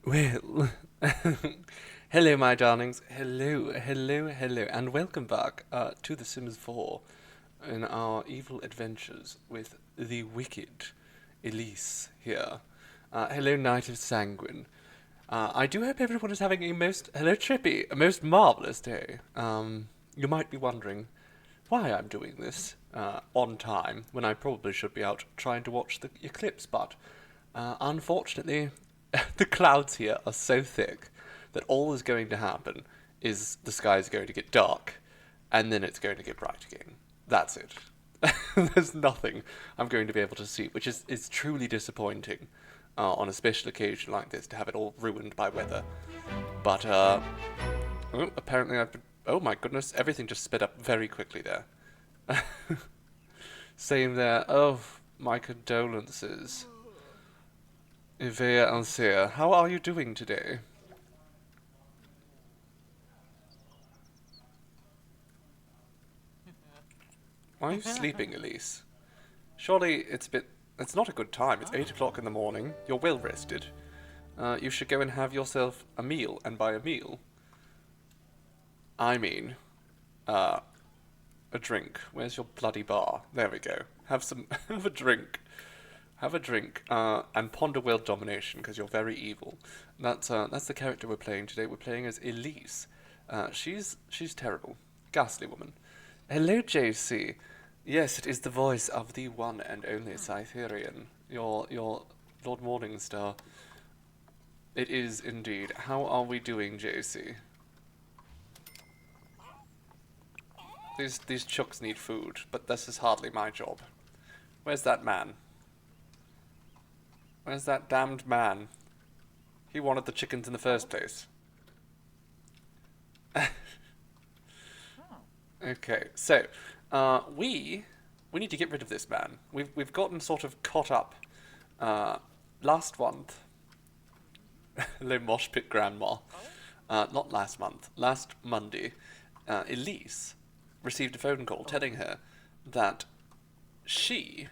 Well, hello, my darlings. Hello, hello, hello, and welcome back to The Sims 4 in our evil adventures with the wicked Elise here. Hello, Knight of Sanguine. I do hope everyone is having hello, Trippy, a most marvelous day. You might be wondering why I'm doing this on time when I probably should be out trying to watch the eclipse, but unfortunately, the clouds here are so thick that all is going to happen is the sky is going to get dark and then it's going to get bright again. That's it. There's nothing I'm going to be able to see, which is truly disappointing on a special occasion like this to have it all ruined by weather. But, apparently I've been. Oh my goodness, everything just sped up very quickly there. Same there. Oh, my condolences. Ivea Alcea, how are you doing today? Why are you sleeping, Elise? Surely it's not a good time. It's 8 o'clock in the morning. You're well rested. You should go and have yourself a meal, and by a meal, I mean, a drink. Where's your bloody bar? There we go. Have a drink. Have a drink, and ponder world domination, because you're very evil. That's the character we're playing today. We're playing as Elise. She's terrible. Ghastly woman. Hello, JC. Yes, it is the voice of the one and only Cytherian, your Lord Morningstar. It is indeed. How are we doing, JC? These chooks need food, but this is hardly my job. Where's that man? Where's that damned man? He wanted the chickens in the first place. Okay, so we need to get rid of this man. We've gotten sort of caught up last month. Le Mosh Pit Grandma. Not last month. Last Monday, Elise received a phone call telling her that she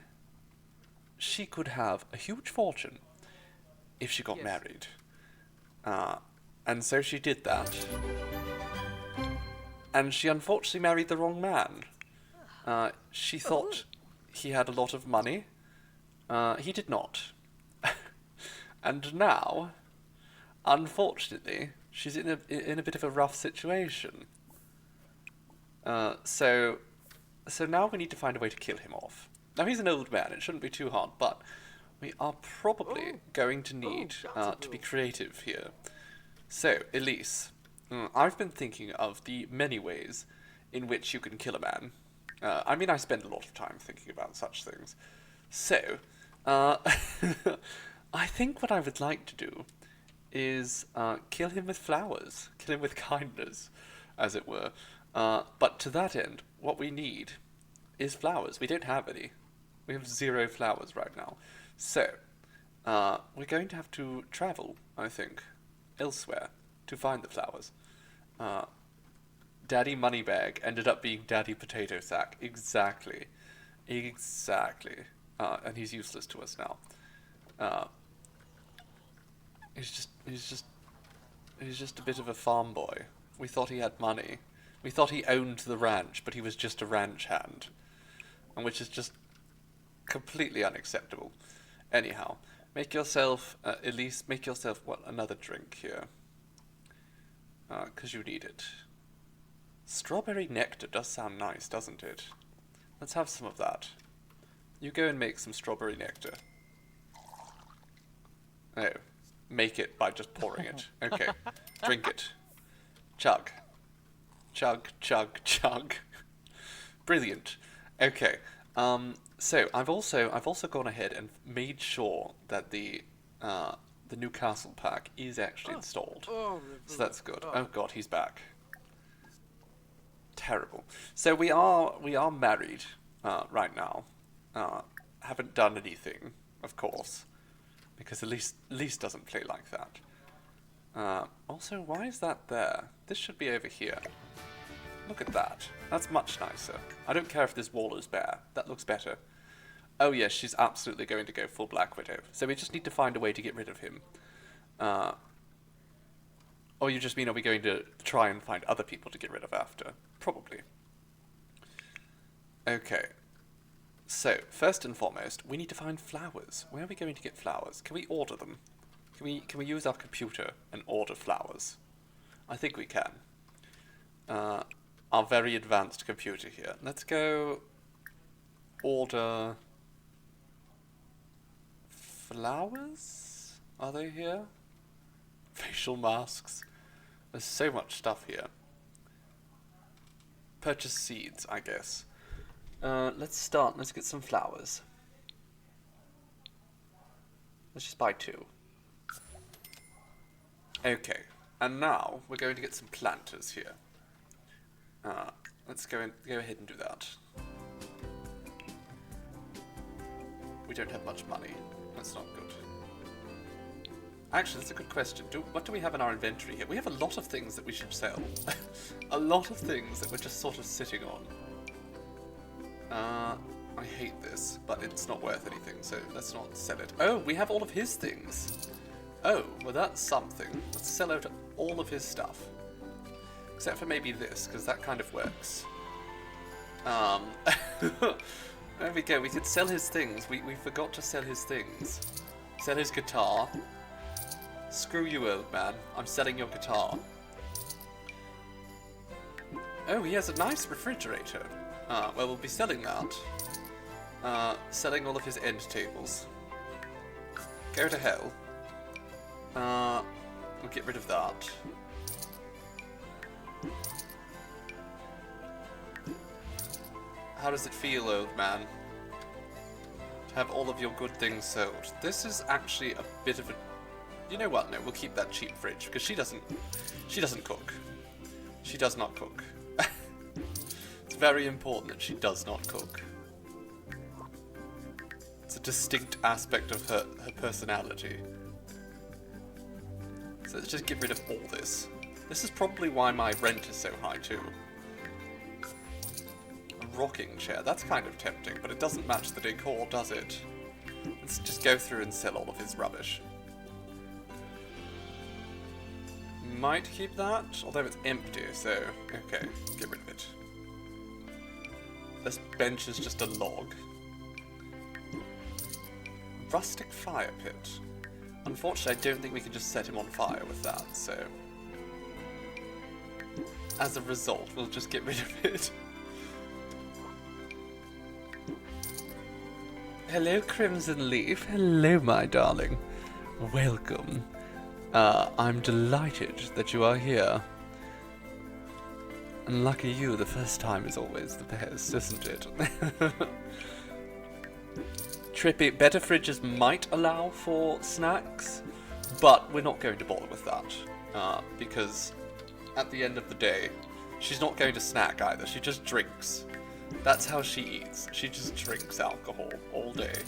could have a huge fortune if she got married. And so she did that. And she unfortunately married the wrong man. She thought he had a lot of money. He did not. And now, unfortunately, she's in a bit of a rough situation. So now we need to find a way to kill him off. Now he's an old man, it shouldn't be too hard, but we are probably going to need to be creative here. So, Elise, I've been thinking of the many ways in which you can kill a man. I mean, I spend a lot of time thinking about such things. So, I think what I would like to do is kill him with flowers, kill him with kindness, as it were. But to that end, what we need is flowers. We don't have any. We have 0 flowers right now. So, we're going to have to travel, I think, elsewhere to find the flowers. Daddy Moneybag ended up being Daddy Potato Sack. Exactly. Exactly. And he's useless to us now. He's just a bit of a farm boy. We thought he had money. We thought he owned the ranch, but he was just a ranch hand. And which is just completely unacceptable. Anyhow, make yourself, Elise, make yourself, another drink here. 'Cause you need it. Strawberry nectar does sound nice, doesn't it? Let's have some of that. You go and make some strawberry nectar. Oh, make it by just pouring it. Okay, drink it. Chug. Chug, chug, chug. Brilliant. Okay. So I've also gone ahead and made sure that the new castle pack is actually installed. So that's good. Oh god, he's back. Terrible. So we are married right now. Haven't done anything, of course, because Elise doesn't play like that. Also, why is that there? This should be over here. Look at that. That's much nicer. I don't care if this wall is bare. That looks better. Oh yes, she's absolutely going to go full Black Widow. So we just need to find a way to get rid of him. Or you just mean, are we going to try and find other people to get rid of after? Probably. Okay. So, first and foremost, we need to find flowers. Where are we going to get flowers? Can we order them? Can we use our computer and order flowers? I think we can. Our very advanced computer here. Let's go order flowers? Are they here? Facial masks. There's so much stuff here. Purchase seeds, I guess. Let's get some flowers. Let's just buy 2. Okay, and now we're going to get some planters here. Let's go ahead and do that. We don't have much money. That's not good. Actually, that's a good question. What do we have in our inventory here? We have a lot of things that we should sell. A lot of things that we're just sort of sitting on. I hate this, but it's not worth anything, so let's not sell it. Oh, we have all of his things. Oh, well that's something. Let's sell out all of his stuff. Except for maybe this, because that kind of works. There we go, we could sell his things. We forgot to sell his things. Sell his guitar. Screw you, old man. I'm selling your guitar. Oh, he has a nice refrigerator. Well, we'll be selling that. Selling all of his end tables. Go to hell. We'll get rid of that. How does it feel, old man, to have all of your good things sold? This is actually a bit of a... You know what? No, we'll keep that cheap fridge, because she doesn't cook. She does not cook. It's very important that she does not cook. It's a distinct aspect of her personality. So let's just get rid of all this. This is probably why my rent is so high too. A rocking chair, that's kind of tempting, but it doesn't match the decor, does it? Let's just go through and sell all of his rubbish. Might keep that, although it's empty, so okay, get rid of it. This bench is just a log. Rustic fire pit. Unfortunately, I don't think we can just set him on fire with that, so... As a result, we'll just get rid of it. Hello, Crimson Leaf. Hello, my darling. Welcome. I'm delighted that you are here. And lucky you, the first time is always the best, isn't it? Trippy, better fridges might allow for snacks, but we're not going to bother with that. Because at the end of the day, she's not going to snack either, she just drinks. That's how she eats. She just drinks alcohol all day.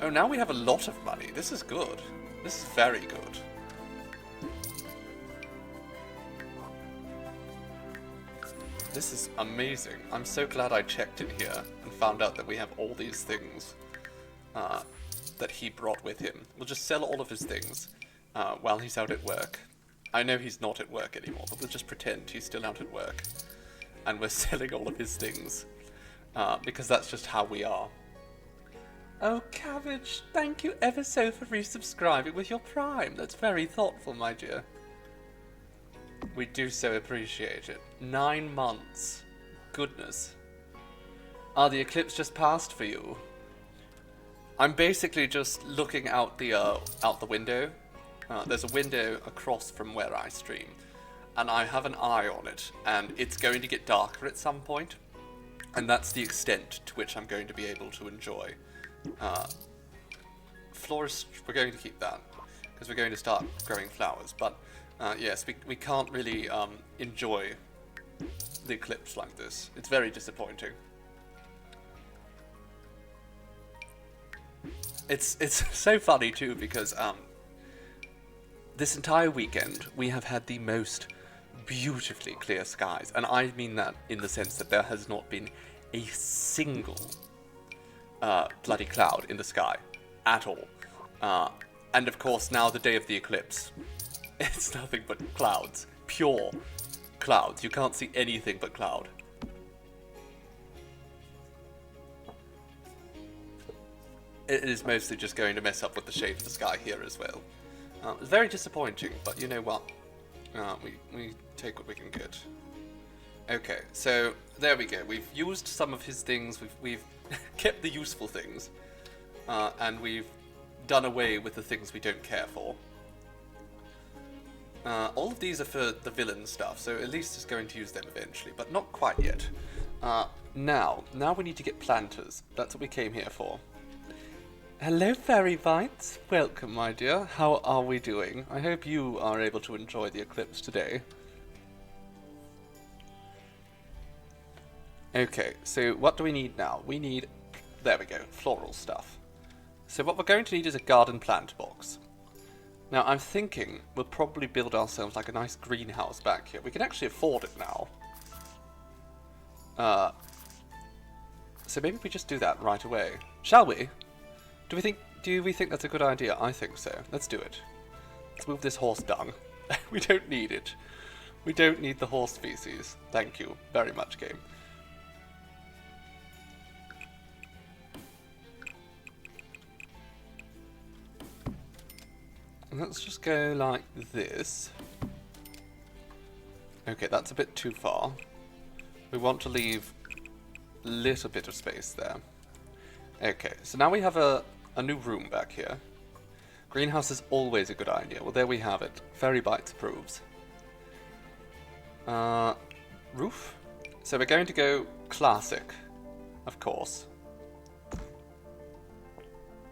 Oh, now we have a lot of money. This is good. This is very good. This is amazing. I'm so glad I checked it here and found out that we have all these things that he brought with him. We'll just sell all of his things while he's out at work. I know he's not at work anymore, but we'll just pretend he's still out at work. And we're selling all of his things because that's just how we are. Oh, Cabbage, thank you ever so for resubscribing with your Prime. That's very thoughtful, my dear. We do so appreciate it. 9 months. Goodness. The eclipse just passed for you. I'm basically just looking out the window. There's a window across from where I stream, and I have an eye on it, and it's going to get darker at some point, and that's the extent to which I'm going to be able to enjoy. Florist, we're going to keep that, because we're going to start growing flowers, but yes, we can't really enjoy the eclipse like this. It's very disappointing. It's so funny too, because this entire weekend we have had the most beautifully clear skies, and I mean that in the sense that there has not been a single bloody cloud in the sky at all. And of course now the day of the eclipse, It's nothing but clouds. Pure clouds. You can't see anything but cloud. It is mostly just going to mess up with the shape of the sky here as well. It's very disappointing, but you know what? We take what we can get. Okay, so there we go. We've used some of his things. We've kept the useful things, and we've done away with the things we don't care for. All of these are for the villain stuff, so Elise is going to use them eventually, but not quite yet. Now we need to get planters. That's what we came here for. Hello, Fairy Bites. Welcome, my dear. How are we doing? I hope you are able to enjoy the eclipse today. Okay, so what do we need now? We need, there we go, floral stuff. So what we're going to need is a garden plant box. Now, I'm thinking we'll probably build ourselves like a nice greenhouse back here. We can actually afford it now. So maybe we just do that right away. Shall we? Do we think that's a good idea? I think so. Let's do it. Let's move this horse dung. We don't need it. We don't need the horse feces. Thank you very much, game. Let's just go like this. Okay, that's a bit too far. We want to leave a little bit of space there. Okay, so now we have a new room back here. Greenhouse is always a good idea. Well, there we have it. Fairy Bites approves. Roof. So we're going to go classic, of course.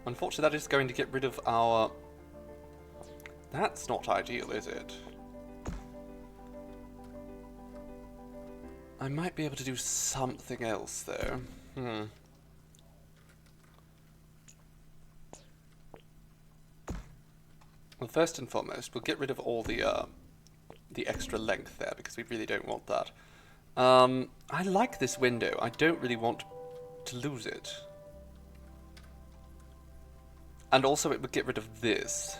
Unfortunately, that is going to get rid of our... That's not ideal, is it? I might be able to do something else, though. Well, first and foremost, we'll get rid of all the extra length there, because we really don't want that. I like this window. I don't really want to lose it. And also it would get rid of this.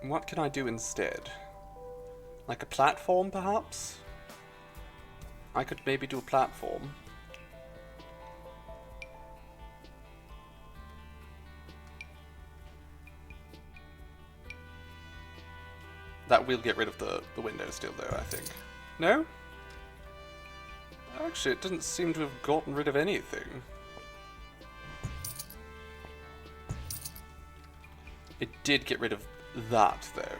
What can I do instead? Like a platform, perhaps? I could maybe do a platform. That will get rid of the window still, though, I think. No? Actually, it doesn't seem to have gotten rid of anything. It did get rid of that, though.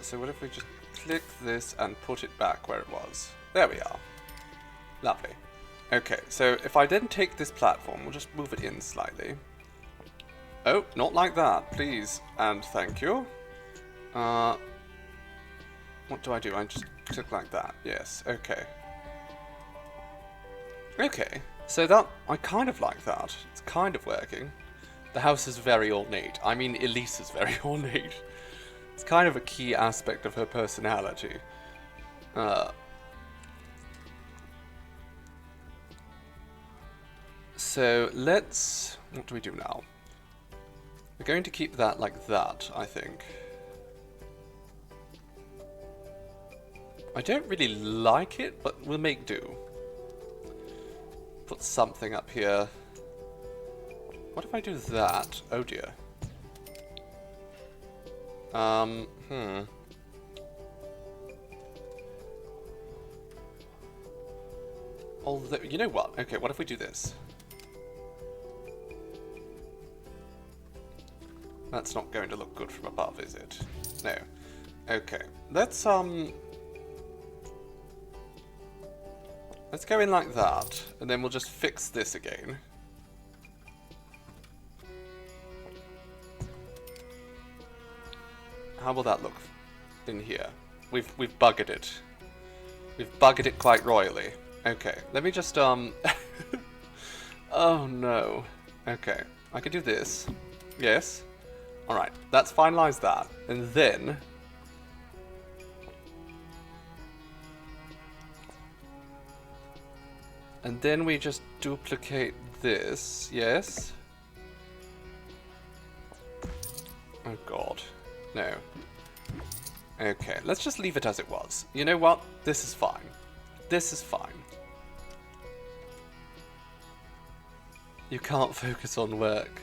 So what if we just click this and put it back where it was? There we are. Lovely. Okay, so if I then take this platform, we'll just move it in slightly. Oh, not like that, please, and thank you. What do? I just click like that. Yes, okay. Okay, so that, I kind of like that. It's kind of working. The house is very ornate. I mean, Elise is very ornate. It's kind of a key aspect of her personality. So let's... What do we do now? We're going to keep that like that, I think. I don't really like it, but we'll make do. Put something up here. What if I do that? Oh dear. Although, you know what? Okay, what if we do this? That's not going to look good from above, is it? No. Okay. Let's go in like that, and then we'll just fix this again. How will that look in here? We've buggered it. We've buggered it quite royally. Okay, let me just oh no. Okay, I could do this. Yes. Alright, let's finalize that. And then And then we just duplicate this, yes? Oh god, no. Okay, let's just leave it as it was. You know what? This is fine. This is fine. You can't focus on work.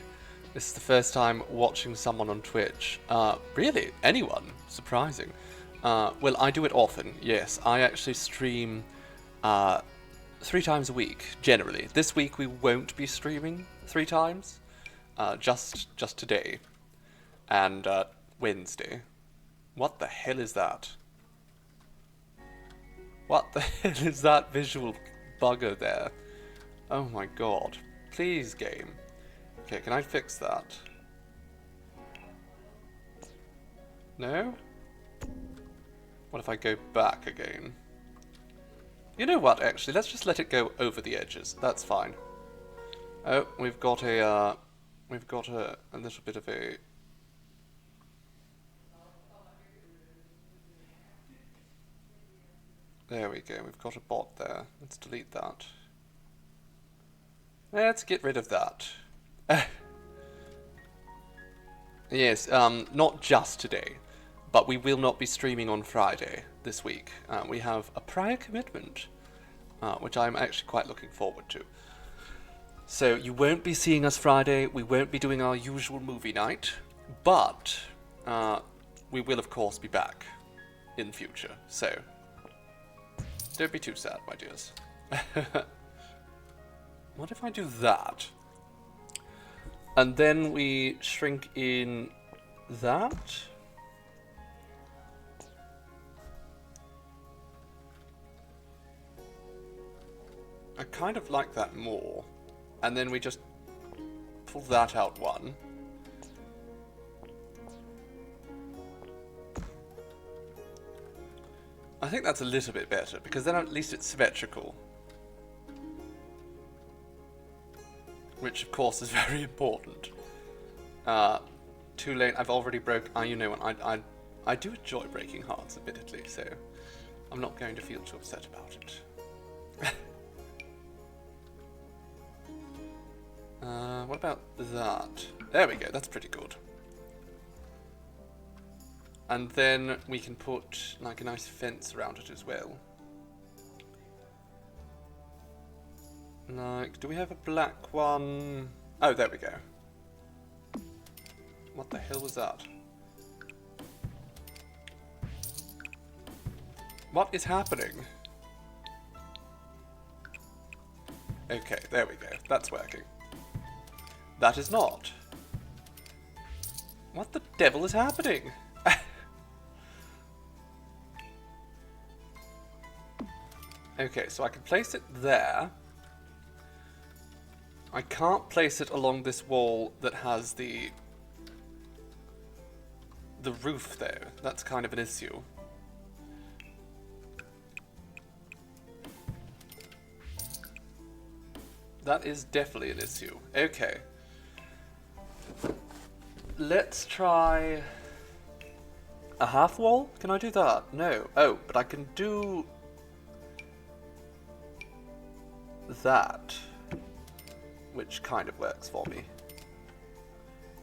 This is the first time watching someone on Twitch. Really? Anyone? Surprising. Well, I do it often, yes. I actually stream 3 times a week, generally. This week we won't be streaming 3 times. Just today. And Wednesday. What the hell is that? What the hell is that visual bugger there? Oh my god. Please, game. Okay, can I fix that? No? What if I go back again? You know what, actually, let's just let it go over the edges. That's fine. Oh, we've got a little bit of a... There we go, we've got a bot there. Let's delete that. Let's get rid of that. Yes, not just today, but we will not be streaming on Friday this week. We have a prior commitment, which I'm actually quite looking forward to. So you won't be seeing us Friday, we won't be doing our usual movie night, but we will of course be back in the future, so don't be too sad, my dears. What if I do that? And then we shrink in that. I kind of like that more. And then we just pull that out one. I think that's a little bit better, because then at least it's symmetrical. Which of course is very important. Too late, I've already broke... you know what, I do enjoy breaking hearts, admittedly, so I'm not going to feel too upset about it. What about that? There we go, that's pretty good. And then we can put like a nice fence around it as well. Like, do we have a black one? Oh, there we go. What the hell was that? What is happening? Okay, there we go. That's working. That is not. What the devil is happening? Okay, so I can place it there. I can't place it along this wall that has the roof though. That's kind of an issue. That is definitely an issue. Okay. Let's try a half wall. Can I do that? No. Oh, but I can do that, which kind of works for me.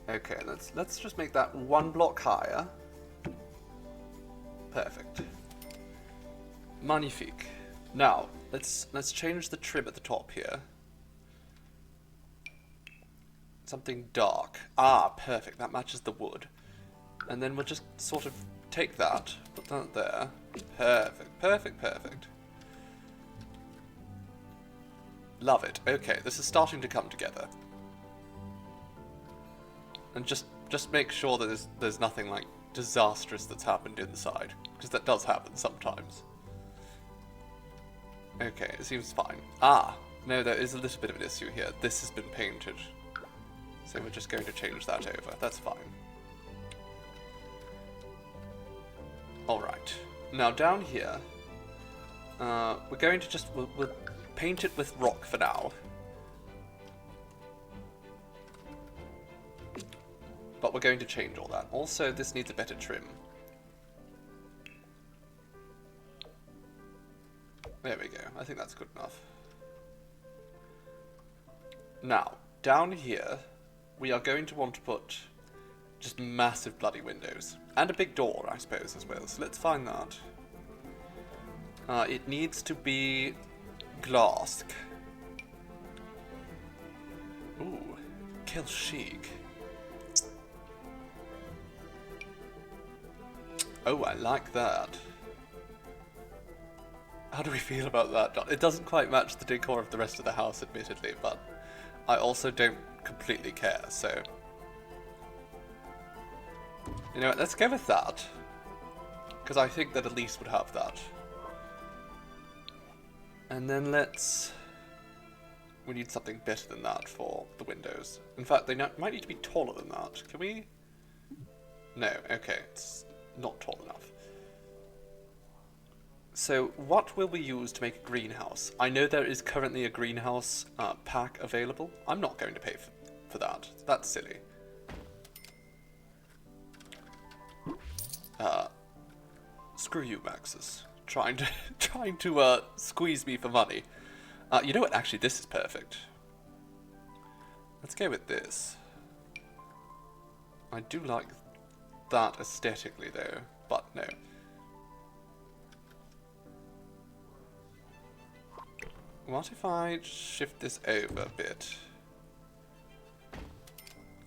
Okay, let's just make that 1 block higher. Perfect. Magnifique. Now, let's change the trim at the top here. Something dark. Ah, perfect. That matches the wood. And then we'll just sort of take that, put that there. Perfect, perfect, perfect. Love it. Okay, this is starting to come together. And just make sure that there's nothing like disastrous that's happened inside, because that does happen sometimes. Okay, it seems fine. Ah, no, there is a little bit of an issue here. This has been painted. So we're just going to change that over. That's fine. Alright. Now down here, we're going to just... We'll paint it with rock for now. But we're going to change all that. Also, this needs a better trim. There we go. I think that's good enough. Now, down here, we are going to want to put just massive bloody windows. And a big door, I suppose, as well. So let's find that. It needs to be glass. Ooh, kill chic. Oh, I like that. How do we feel about that? It doesn't quite match the decor of the rest of the house, admittedly, but I also don't completely care, so... You know what, let's go with that. Because I think that Elise would have that. And then let's... We need something better than that for the windows. In fact, they might need to be taller than that. Can we? No, okay, it's not tall enough. So, what will we use to make a greenhouse? I know there is currently a greenhouse pack available. I'm not going to pay for that. That's silly. Screw you, Maxis. Trying to squeeze me for money. You know what? Actually, this is perfect. Let's go with this. I do like that aesthetically, though, but no. What if I shift this over a bit?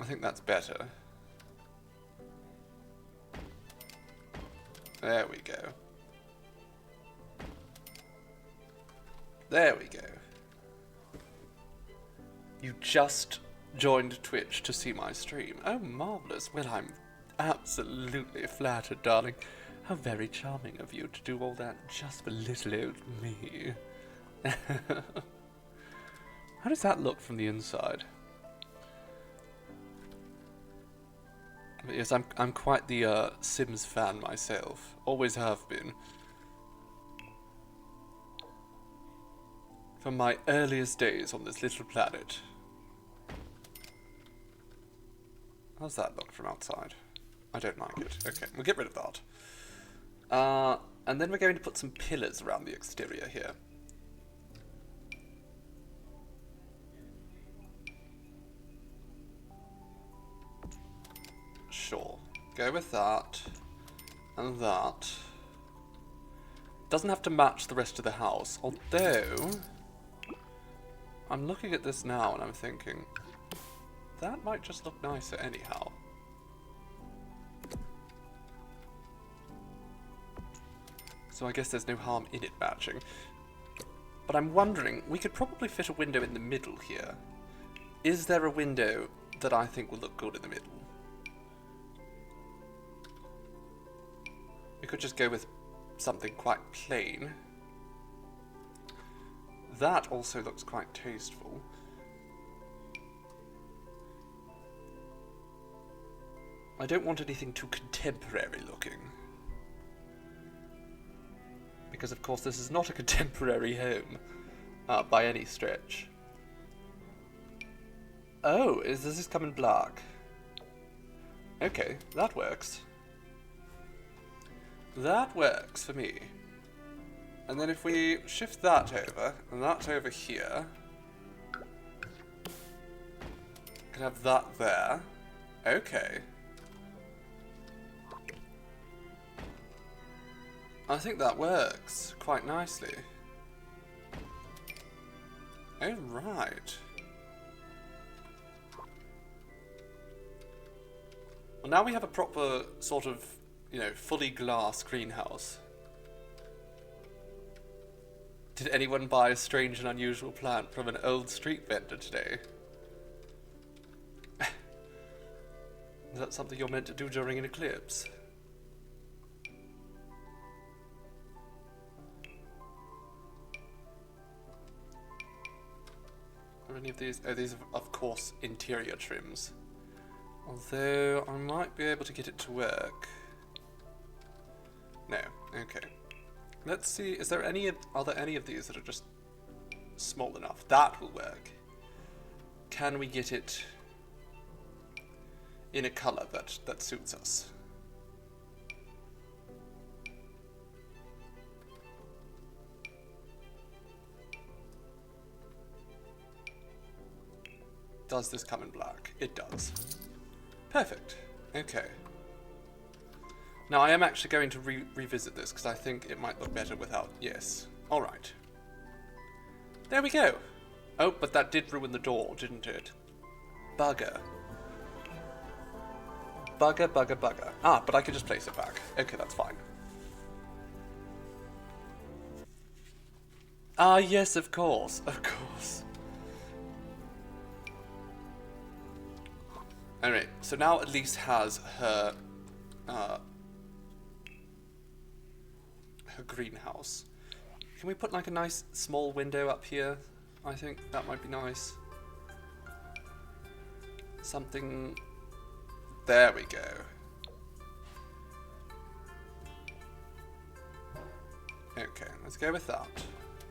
I think that's better. There we go. There we go. You just joined Twitch to see my stream. Oh, marvellous. Well, I'm absolutely flattered, darling. How very charming of you to do all that just for little old me. How does that look from the inside? But yes, I'm quite the Sims fan myself. Always have been. From my earliest days on this little planet. How's that look from outside? I don't like it. Okay, we'll get rid of that. And then we're going to put some pillars around the exterior here. Sure. Go with that. And that. Doesn't have to match the rest of the house. Although... I'm looking at this now and I'm thinking... That might just look nicer anyhow. So I guess there's no harm in it matching. But I'm wondering, we could probably fit a window in the middle here. Is there a window that I think will look good in the middle? We could just go with something quite plain. That also looks quite tasteful. I don't want anything too contemporary looking. Because of course this is not a contemporary home, by any stretch. Oh, does this come in black? Okay, that works. That works for me. And then if we shift that over, and that over here, can have that there. Okay. I think that works quite nicely. Oh, right. Well, now we have a proper sort of, you know, fully glass greenhouse. Did anyone buy a strange and unusual plant from an old street vendor today? Is that something you're meant to do during an eclipse? Are any of these? Oh, these are, of course, interior trims. Although, I might be able to get it to work. No, okay. Let's see, are there any of these that are just small enough? That will work. Can we get it in a colour that suits us? Does this come in black? It does. Perfect. Okay. Now, I am actually going to revisit this, because I think it might look better without... Yes. Alright. There we go. Oh, but that did ruin the door, didn't it? Bugger. Bugger, bugger, bugger. Ah, but I could just place it back. Okay, that's fine. Ah, yes, of course. Of course. Alright, so now Elise has her... her greenhouse. Can we put like a nice small window up here? I think that might be nice. Something... There we go. Okay, let's go with that.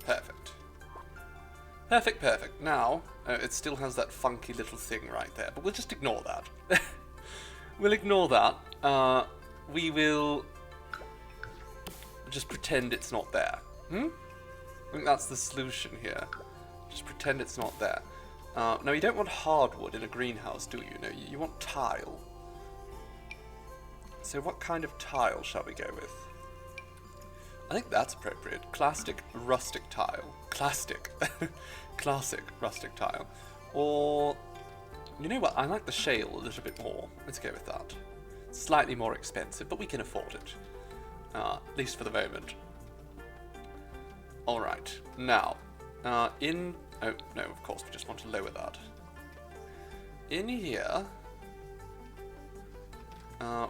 Perfect. Perfect, perfect. Now, it still has that funky little thing right there, but we'll just ignore that. We'll ignore that. We will just pretend it's not there. I think that's the solution here. Just pretend it's not there. Now, you don't want hardwood in a greenhouse, do you? No, you want tile. So what kind of tile shall we go with? I think that's appropriate. Classic rustic tile. Classic. Classic rustic tile. Or, you know what? I like the shale a little bit more. Let's go with that. Slightly more expensive, but we can afford it. At least for the moment. Alright. Now, oh, no, of course, we just want to lower that. In here,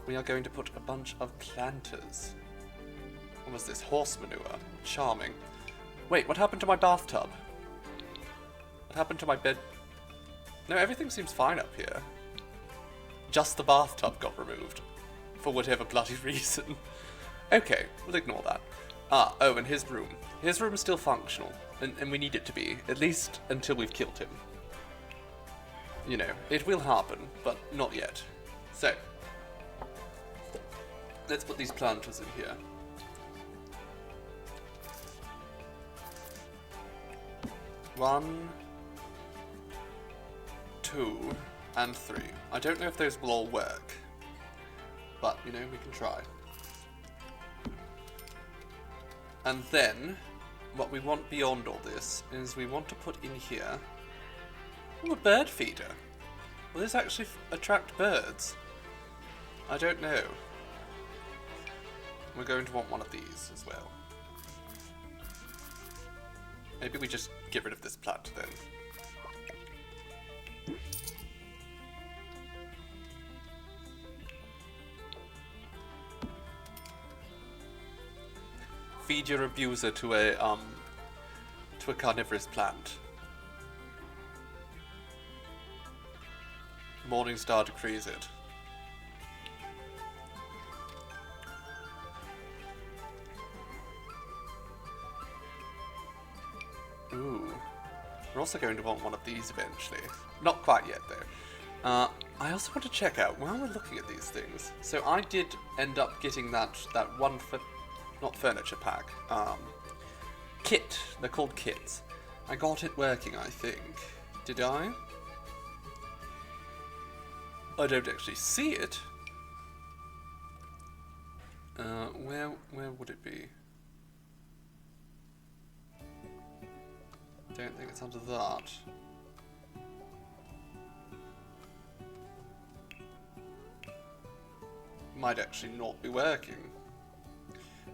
we are going to put a bunch of planters. What was this? Horse manure. Charming. Wait, what happened to my bathtub? What happened to my bed? No, everything seems fine up here. Just the bathtub got removed. For whatever bloody reason. Okay, we'll ignore that. Ah, oh, and his room. His room is still functional. And we need it to be. At least until we've killed him. You know, it will happen, but not yet. So, let's put these planters in here. One, 2, and 3. I don't know if those will all work, but, you know, we can try. And then, what we want beyond all this is we want to put in here... Oh, a bird feeder. Will this actually attract birds? I don't know. We're going to want one of these as well. Maybe we just get rid of this plant then. Feed your abuser to a carnivorous plant. Morningstar decrees it. Ooh. We're also going to want one of these eventually. Not quite yet, though. I also want to check out, while we're looking at these things, so I did end up getting that one for... not furniture pack. Kit. They're called kits. I got it working, I think. Did I? I don't actually see it. Where would it be? Don't think it's under that. Might actually not be working,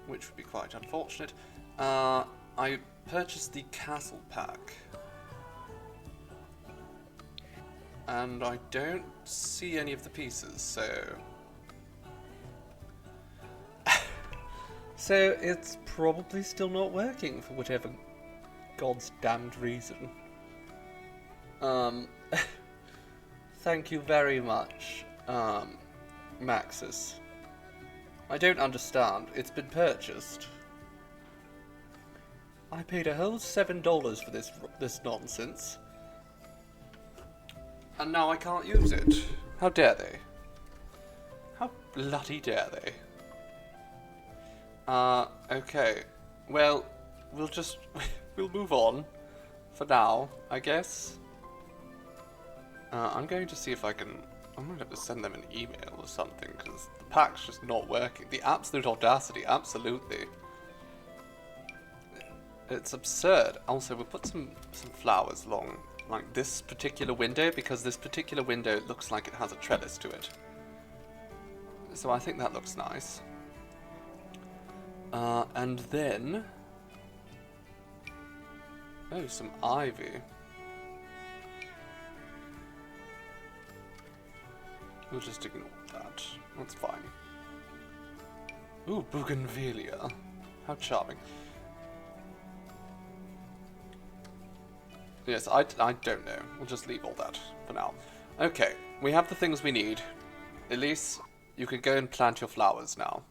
which would be quite unfortunate. I purchased the castle pack, and I don't see any of the pieces, so... So it's probably still not working for whatever God's damned reason. Thank you very much, Maxis. I don't understand. It's been purchased. I paid a whole $7 for this nonsense. And now I can't use it. How dare they? How bloody dare they? Okay. Well, we'll move on for now, I guess. I'm going to see if I can... I'm going to have to send them an email or something, because the pack's just not working. The absolute audacity, absolutely. It's absurd. Also, we'll put some flowers along, like this particular window, because this particular window looks like it has a trellis to it. So I think that looks nice. And then... oh, some ivy. We'll just ignore that. That's fine. Ooh, bougainvillea. How charming. Yes, I don't know. We'll just leave all that for now. Okay, we have the things we need. Elise, you can go and plant your flowers now.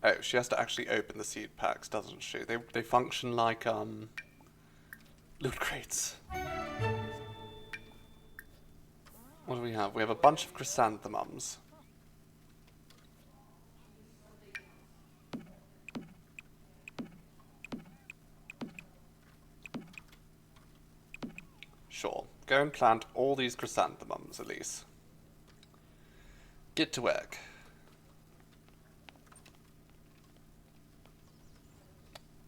Oh, she has to actually open the seed packs, doesn't she? They function like, loot crates. What do we have? We have a bunch of chrysanthemums. Sure. Go and plant all these chrysanthemums, Elise. Get to work.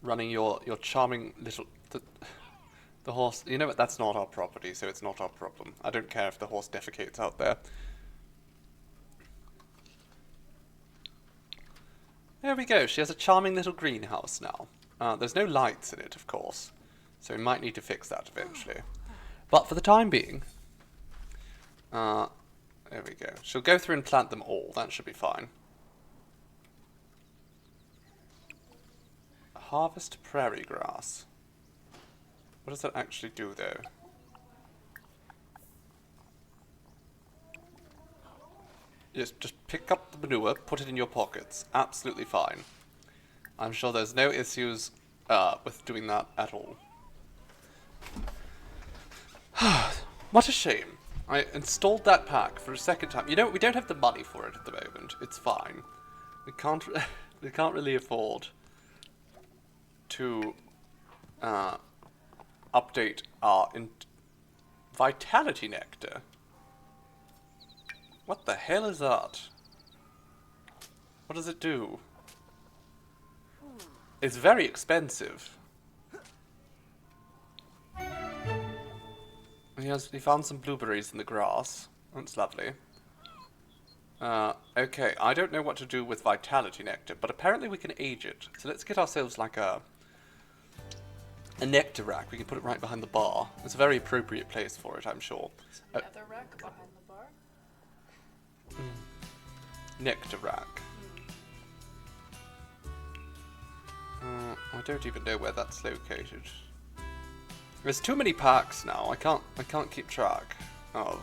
Running your charming little... The horse... You know what? That's not our property, so it's not our problem. I don't care if the horse defecates out there. There we go. She has a charming little greenhouse now. There's no lights in it, of course. So we might need to fix that eventually. But for the time being... there we go. She'll go through and plant them all. That should be fine. Harvest prairie grass. What does that actually do, though? Yes, just pick up the manure, put it in your pockets. Absolutely fine. I'm sure there's no issues with doing that at all. What a shame. I installed that pack for a second time. You know, we don't have the money for it at the moment. It's fine. We can't really afford to update our vitality nectar. What the hell is that? What does it do? It's very expensive. He found some blueberries in the grass. That's lovely. Okay, I don't know what to do with vitality nectar, but apparently we can age it. So let's get ourselves like a nectar rack. We can put it right behind the bar. It's a very appropriate place for it, I'm sure. Another rack behind the bar? Nectar rack. I don't even know where that's located. There's too many packs now. I can't keep track of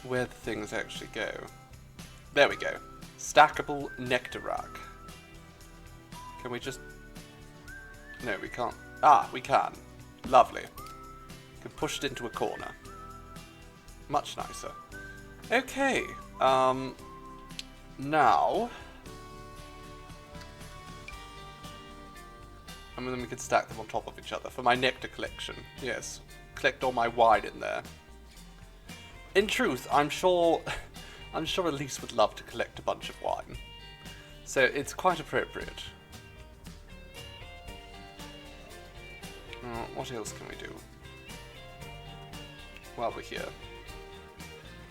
where the things actually go. There we go. Stackable nectar rack. Can we just... No, we can't. Ah, we can. Lovely. Can push it into a corner. Much nicer. Okay. Now... And then we can stack them on top of each other for my nectar collection. Yes. Collect all my wine in there. In truth, I'm sure Elise would love to collect a bunch of wine. So it's quite appropriate. What else can we do while we're here?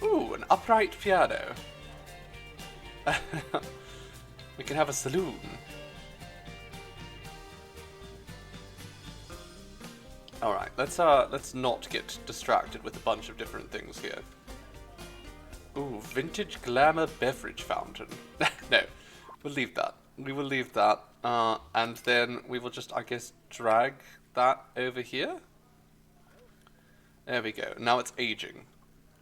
Ooh, an upright piano. We can have a saloon. Alright, let's not get distracted with a bunch of different things here. Ooh, vintage glamour beverage fountain. No, we'll leave that. We will leave that. And then we will just, I guess, drag that over here. There we go. Now it's aging.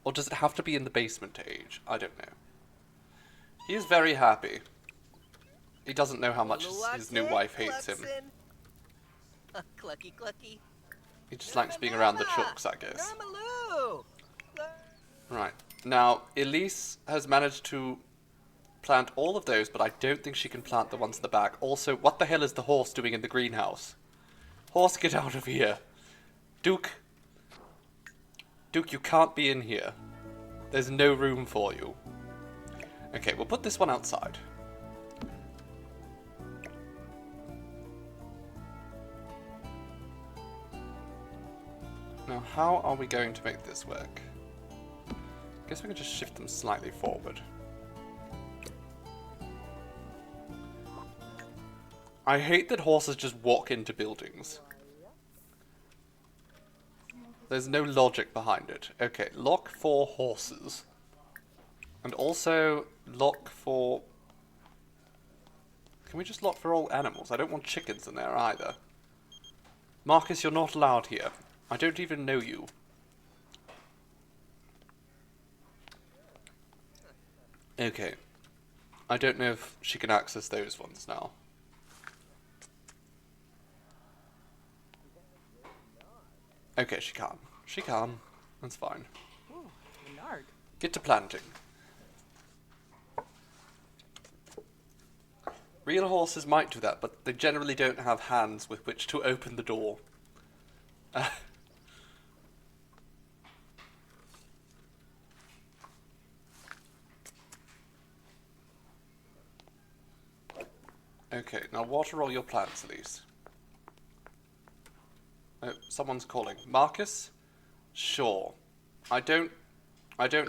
Or does it have to be in the basement to age? I don't know. He is very happy. He doesn't know how much his new wife hates him. Clucky, clucky. He just likes being around the chooks, I guess. Right. Now, Elise has managed to plant all of those, but I don't think she can plant the ones in the back. Also, what the hell is the horse doing in the greenhouse? Horse, get out of here. Duke! Duke, you can't be in here. There's no room for you. Okay, we'll put this one outside. Now, how are we going to make this work? I guess we can just shift them slightly forward. I hate that horses just walk into buildings. There's no logic behind it. Okay, lock for horses. And also lock for... Can we just lock for all animals? I don't want chickens in there either. Marcus, you're not allowed here. I don't even know you. Okay. I don't know if she can access those ones now. Okay, she can. She can. That's fine. Ooh, Menard. Get to planting. Real horses might do that, but they generally don't have hands with which to open the door. Okay, now water all your plants, Elise. Oh, someone's calling. Marcus? Sure. I don't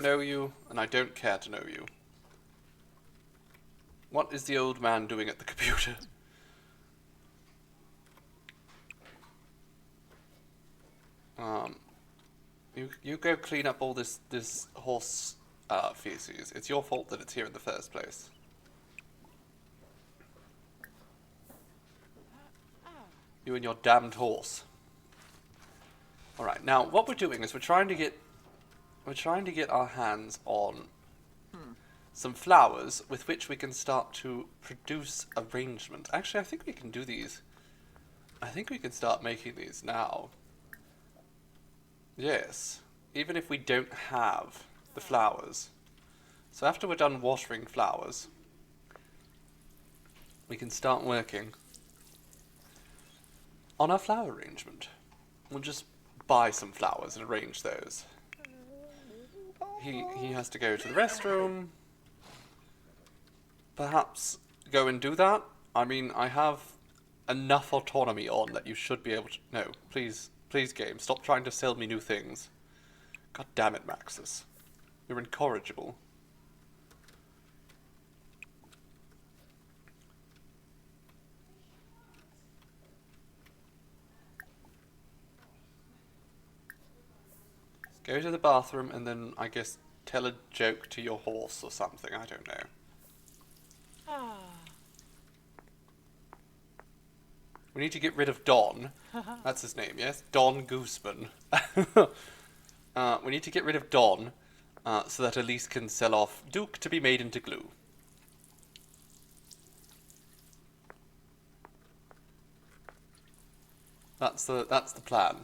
know you, and I don't care to know you. What is the old man doing at the computer? You go clean up all this horse feces. It's your fault that it's here in the first place. You and your damned horse. Alright, now what we're doing is we're trying to get our hands on some flowers with which we can start to produce arrangement. Actually, I think we can do these. I think we can start making these now. Yes, even if we don't have the flowers. So after we're done watering flowers, we can start working on our flower arrangement. We'll just buy some flowers and arrange those. He has to go to the restroom. Perhaps go and do that. I mean, I have enough autonomy on that you should be able to... No, please, game, stop trying to sell me new things. God damn it, Maxis. You're incorrigible. Go to the bathroom and then, I guess, tell a joke to your horse or something. I don't know. We need to get rid of Don. That's his name, yes? Don Gooseman. We need to get rid of Don so that Elise can sell off Duke to be made into glue. That's the plan.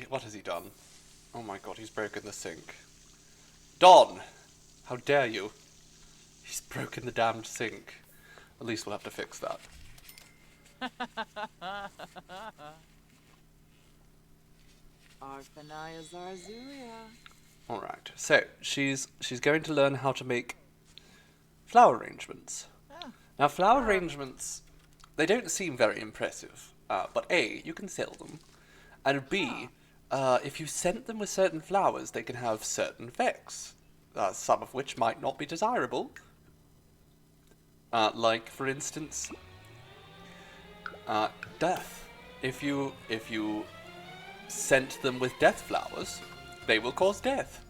What has he done? Oh my god, he's broken the sink. Don! How dare you? He's broken the damned sink. At least we'll have to fix that. Arfanaya Zarzuria. Alright, so she's going to learn how to make flower arrangements. Now flower arrangements, they don't seem very impressive, but A, you can sell them, and B, if you scent them with certain flowers, they can have certain effects, some of which might not be desirable. Like, for instance, death. If you scent them with death flowers, they will cause death.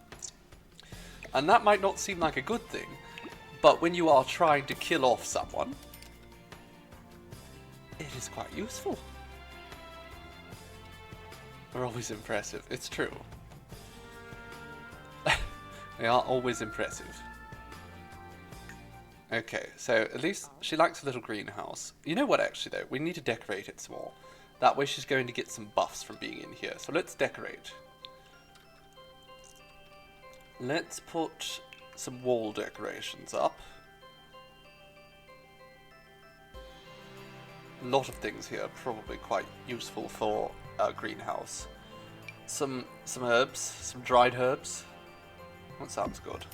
And that might not seem like a good thing, but when you are trying to kill off someone, it is quite useful. They're always impressive. It's true. They are always impressive. Okay, so at least she likes a little greenhouse. You know what, actually, though? We need to decorate it some more. That way she's going to get some buffs from being in here. So let's decorate. Let's put some wall decorations up. A lot of things here are probably quite useful for our greenhouse. Some herbs, some dried herbs. That sounds good.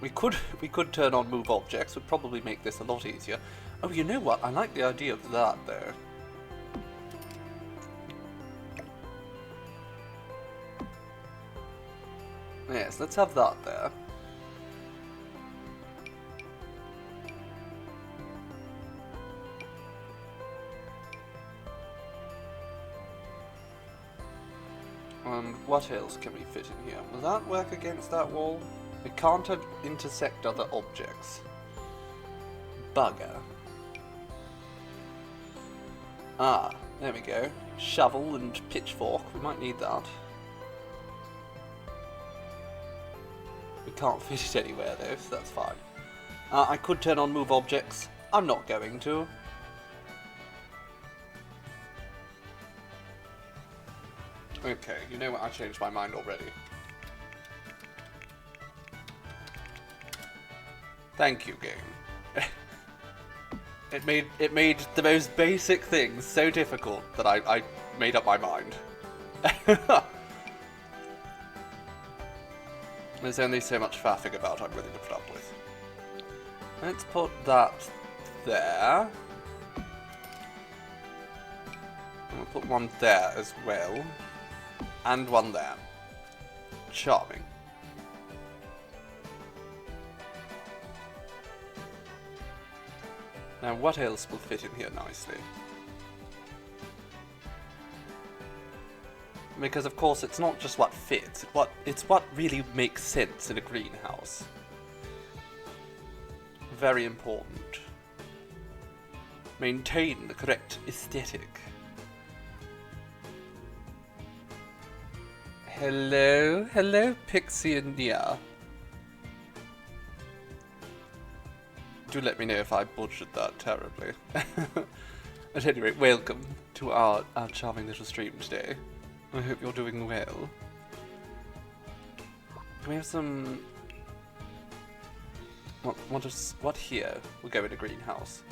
We could turn on move objects. Would probably make this a lot easier. Oh, you know what? I like the idea of that though. Yes, let's have that there. And what else can we fit in here? Will that work against that wall? It can't intersect other objects. Bugger. Ah, there we go. Shovel and pitchfork. We might need that. We can't fit it anywhere though, so that's fine. I could turn on move objects. I'm not going to. Okay, you know what? I changed my mind already. Thank you, game. It made the most basic things so difficult that I made up my mind. There's only so much faffing about I'm willing to put up with. Let's put that there. And we'll put one there as well. And one there. Charming. Now what else will fit in here nicely? Because of course it's not just what fits, it's what really makes sense in a greenhouse. Very important. Maintain the correct aesthetic. Hello, Pixie and Nia. Do let me know if I butchered that terribly. At any rate, welcome to our charming little stream today. I hope you're doing well. Can we have some... What here? We'll go in a greenhouse.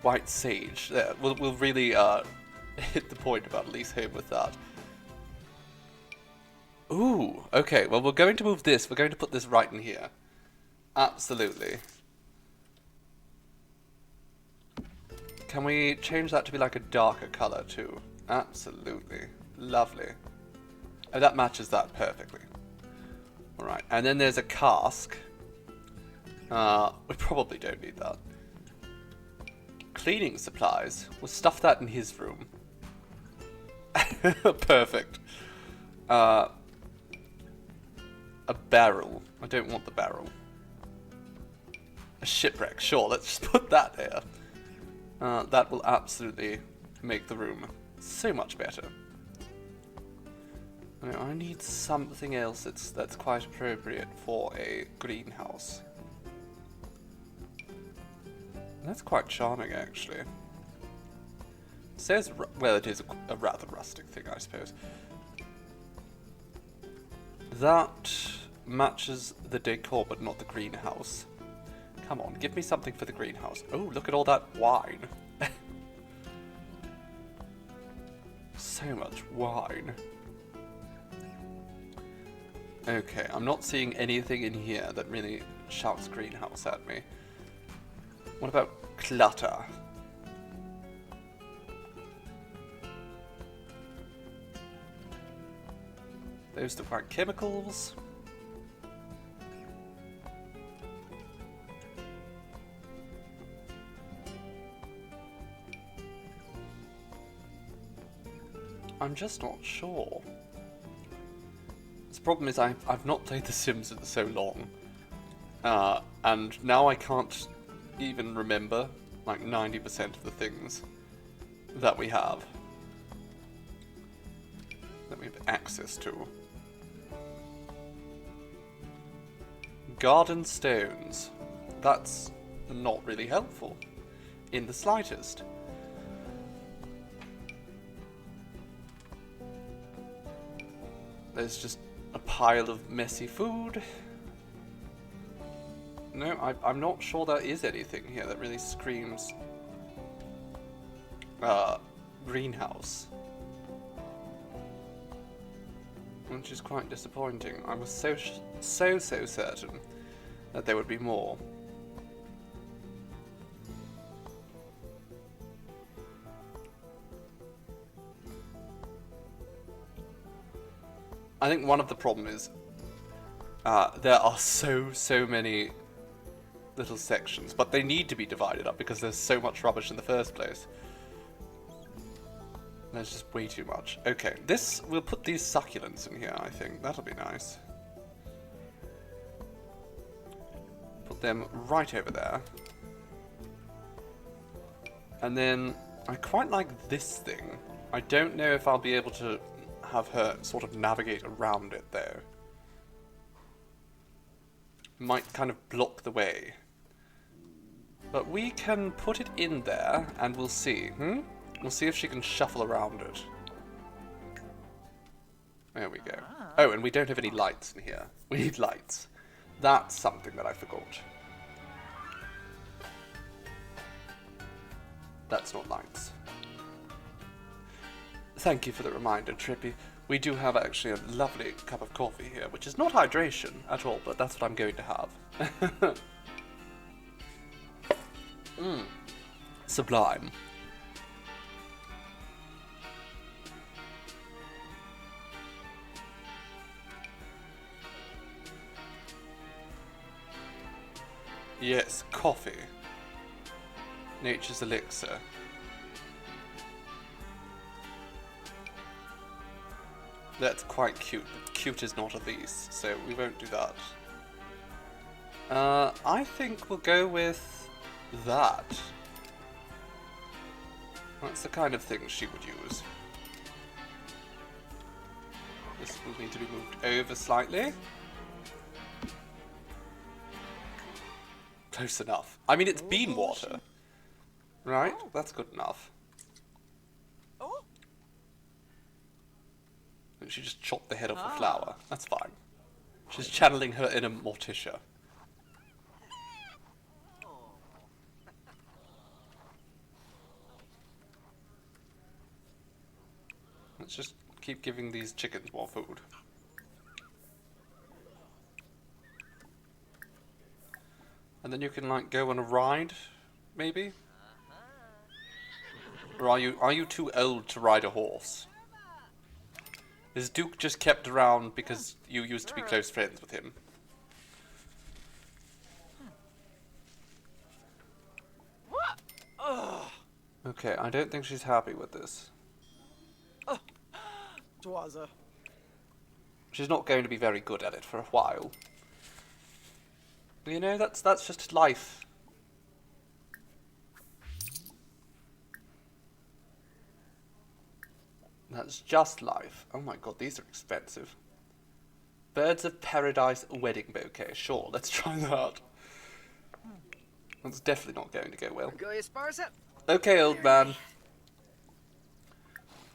White sage. There, we'll really hit the point about Elise home with that. Ooh, okay, well we're going to move this. We're going to put this right in here. Absolutely. Can we change that to be like a darker colour too? Absolutely. Lovely. Oh, that matches that perfectly. Alright, and then there's a cask. We probably don't need that. Cleaning supplies. We'll stuff that in his room. Perfect. A barrel. I don't want the barrel. A shipwreck. Sure, let's just put that there. That will absolutely make the room so much better. I need something else that's quite appropriate for a greenhouse. That's quite charming, actually. It says, well, it is a rather rustic thing, I suppose. That matches the decor, but not the greenhouse. Come on, give me something for the greenhouse. Oh, look at all that wine. So much wine. Okay, I'm not seeing anything in here that really shouts greenhouse at me. What about clutter? Those look like chemicals. I'm just not sure. The problem is I've not played The Sims in so long. And now I can't even remember like 90% of the things that we have. That we have access to. Garden stones. That's not really helpful. In the slightest. There's just a pile of messy food. No, I'm not sure there is anything here that really screams greenhouse. Which is quite disappointing. I was so certain that there would be more. I think one of the problem is there are so many little sections, but they need to be divided up because there's so much rubbish in the first place. There's just way too much. Okay, we'll put these succulents in here, I think. That'll be nice. Put them right over there. And then, I quite like this thing. I don't know if I'll be able to have her sort of navigate around it, though. Might kind of block the way. But we can put it in there, and we'll see. We'll see if she can shuffle around it. There we go. Oh, and we don't have any lights in here. We need lights. That's something that I forgot. That's not lights. Thank you for the reminder, Trippy. We do have actually a lovely cup of coffee here, which is not hydration at all, but that's what I'm going to have. Sublime. Yes, coffee. Nature's elixir. That's quite cute, but cute is not Elise, so we won't do that. I think we'll go with that. That's the kind of thing she would use. This will need to be moved over slightly. Close enough. I mean, it's bean water. Right? That's good enough. She just chopped the head off the flower. That's fine. She's channeling her inner Morticia. Let's just keep giving these chickens more food. And then you can, like, go on a ride, maybe? Or are you too old to ride a horse? Is Duke just kept around because you used to be close friends with him? Okay, I don't think she's happy with this. She's not going to be very good at it for a while. You know, that's just life. That's just life. Oh my god, these are expensive. Birds of Paradise wedding bouquet. Sure, let's try that. That's definitely not going to go well. Okay, old man.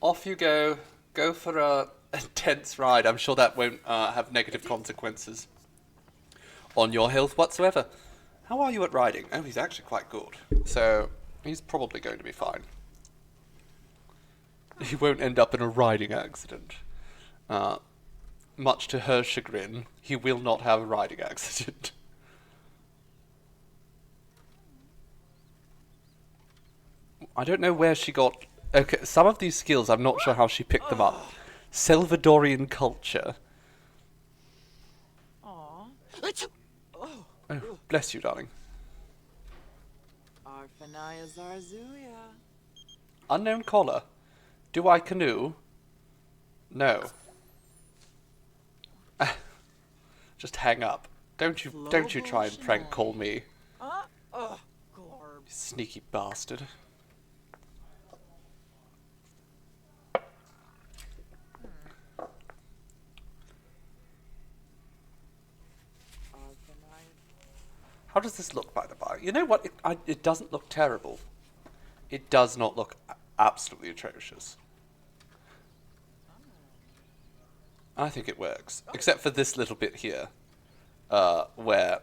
Off you go. Go for a intense ride. I'm sure that won't have negative consequences on your health whatsoever. How are you at riding? Oh, he's actually quite good. So, he's probably going to be fine. He won't end up in a riding accident. Much to her chagrin, he will not have a riding accident. I don't know where she got... Okay, some of these skills, I'm not sure how she picked them up. Salvadorian culture. Aww. Oh, bless you, darling. Arfanaya Zarzuya. Unknown collar. Do I canoe? No. Just hang up. Don't you try and prank call me. Glorb. Sneaky bastard. How does this look, by the by? You know what? It doesn't look terrible. It does not look absolutely atrocious. I think it works. Except for this little bit here. Where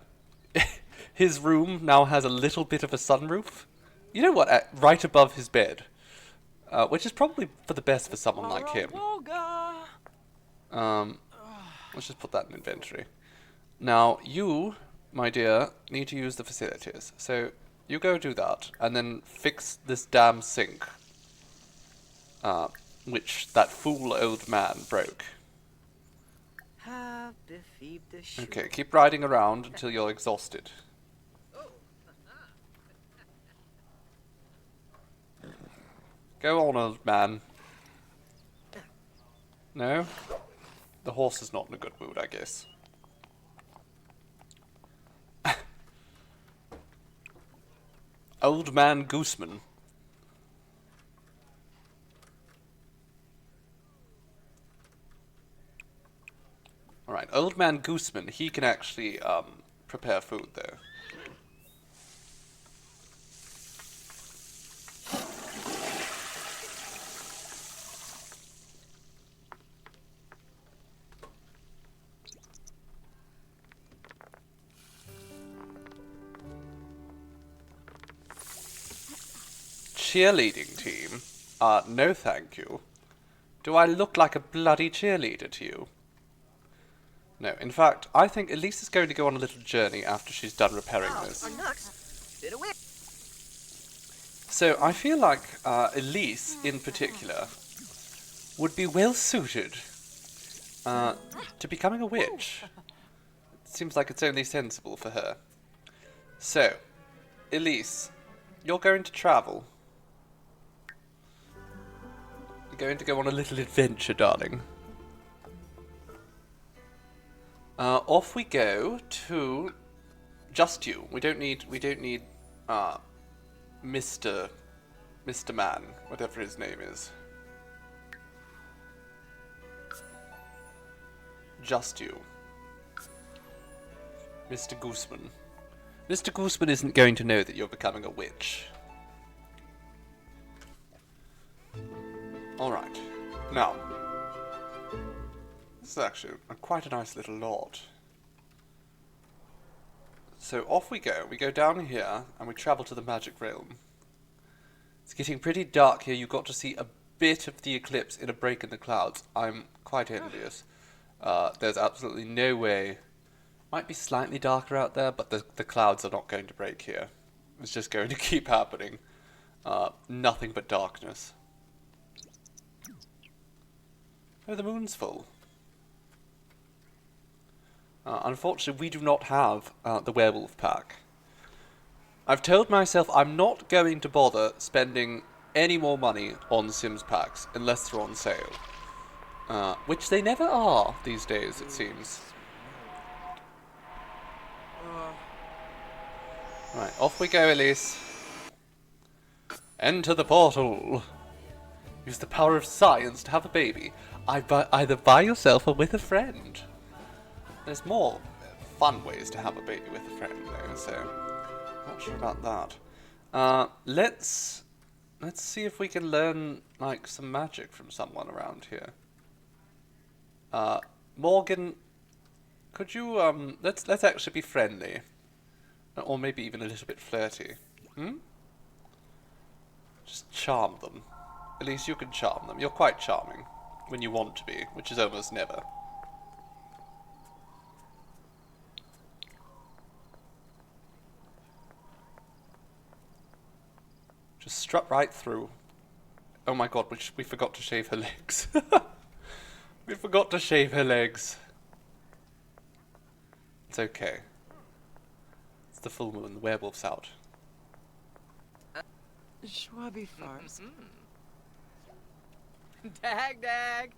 his room now has a little bit of a sunroof. You know what? Right above his bed. Which is probably for the best for someone like him. Let's just put that in inventory. Now, you, my dear, need to use the facilities. So, you go do that, and then fix this damn sink. Which that fool old man broke. Okay, keep riding around until you're exhausted. Go on, old man. No? The horse is not in a good mood, I guess. Old man Gooseman. Alright, old man Gooseman, he can actually prepare food though. Cheerleading team? No thank you. Do I look like a bloody cheerleader to you? No, in fact, I think Elise is going to go on a little journey after she's done repairing this. So, I feel like Elise, in particular, would be well suited to becoming a witch. It seems like it's only sensible for her. So, Elise, you're going to travel. You're going to go on a little adventure, darling. Off we go to just you. We don't need Mr. Man, whatever his name is. Just you. Mr. Gooseman. Mr. Gooseman isn't going to know that you're becoming a witch. Alright. Now, this is actually quite a nice little lot. So off we go. We go down here and we travel to the magic realm. It's getting pretty dark here. You got to see a bit of the eclipse in a break in the clouds. I'm quite envious. There's absolutely no way. Might be slightly darker out there, but the clouds are not going to break here. It's just going to keep happening. Nothing but darkness. Oh, the moon's full. Unfortunately, we do not have the werewolf pack. I've told myself I'm not going to bother spending any more money on Sims packs unless they're on sale. Which they never are these days, it seems. Right, off we go, Elise. Enter the portal. Use the power of science to have a baby. Either by yourself or with a friend. There's more fun ways to have a baby with a friend, though, so not sure about that. Let's see if we can learn like some magic from someone around here. Morgan, could you let's actually be friendly, or maybe even a little bit flirty. Just charm them. At least you can charm them. You're quite charming when you want to be, which is almost never. Just strut right through. Oh my god, we forgot to shave her legs. We forgot to shave her legs. It's okay. It's the full moon, the werewolf's out. Schwabby farms. Dag.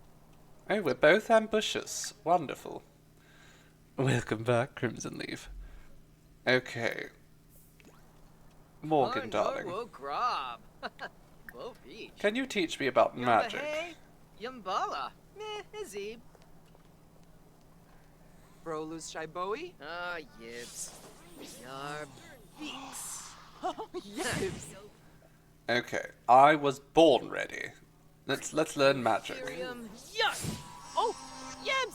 Oh, we're both ambitious. Wonderful. Welcome back, Crimson Leaf. Okay. Morgan, darling. Can you teach me about magic? Yumbala. Meh, Brolus Shiboi? Ah, yibs. Yar beaks. Oh, yibs. Okay, I was born ready. Let's learn magic. Oh, yibs.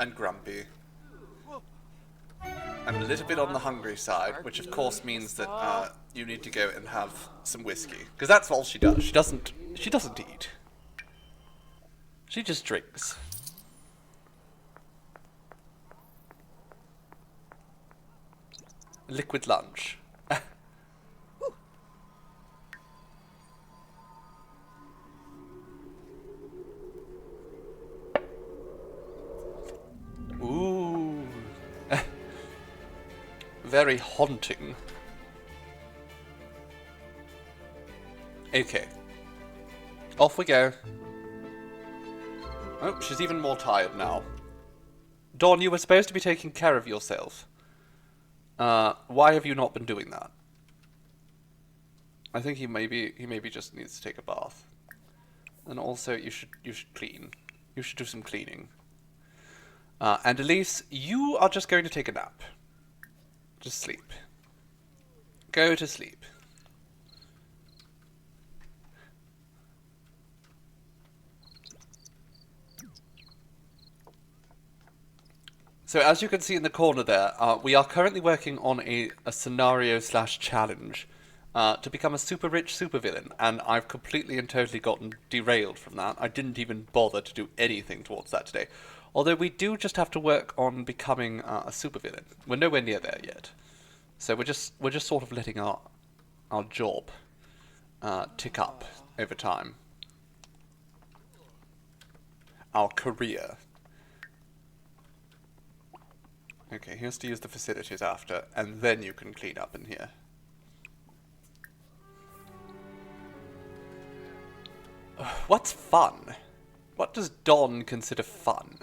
and grumpy. I'm a little bit on the hungry side, which of course means that you need to go and have some whiskey, because that's all she does. She doesn't eat. She just drinks. Liquid lunch. Ooh. Very haunting. Okay. Off we go. Oh, she's even more tired now. Dawn, you were supposed to be taking care of yourself. Why have you not been doing that? I think he maybe just needs to take a bath. And also you should clean. You should do some cleaning. And Elise, you are just going to take a nap. Just sleep. Go to sleep. So as you can see in the corner there, we are currently working on a scenario/challenge to become a super rich supervillain, and I've completely and totally gotten derailed from that. I didn't even bother to do anything towards that today. Although we do just have to work on becoming a supervillain. We're nowhere near there yet. So we're just sort of letting our job tick up over time. Our career. Okay, he has to use the facilities after, and then you can clean up in here. What's fun? What does Dawn consider fun?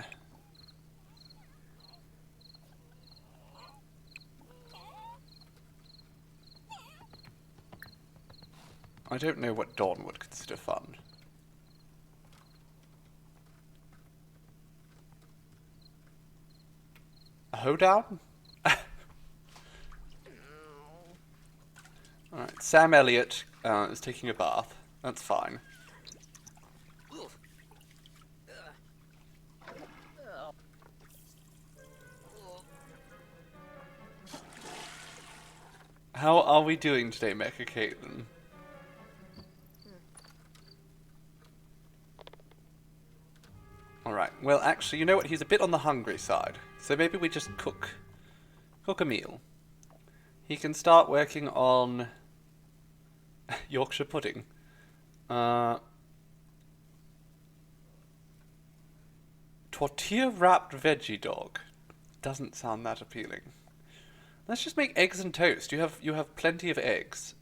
I don't know what Dawn would consider fun. A hoedown? Alright, Sam Elliott is taking a bath. That's fine. How are we doing today, Mecha Caitlin? Alright, well actually, you know what, he's a bit on the hungry side. So maybe we just cook a meal. He can start working on Yorkshire pudding. Tortilla wrapped veggie dog. Doesn't sound that appealing. Let's just make eggs and toast. You have plenty of eggs.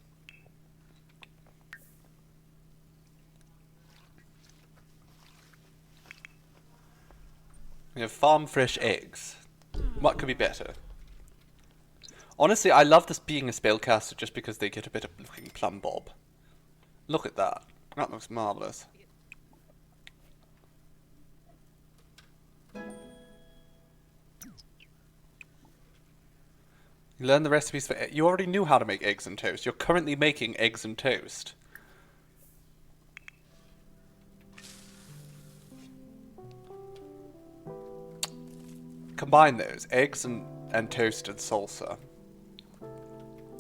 We have farm fresh eggs. What could be better? Honestly, I love this being a spellcaster just because they get a bit of looking plum bob. Look at that. That looks marvellous. You learn the recipes for... You already knew how to make eggs and toast. You're currently making eggs and toast. Combine those. Eggs and toast and salsa.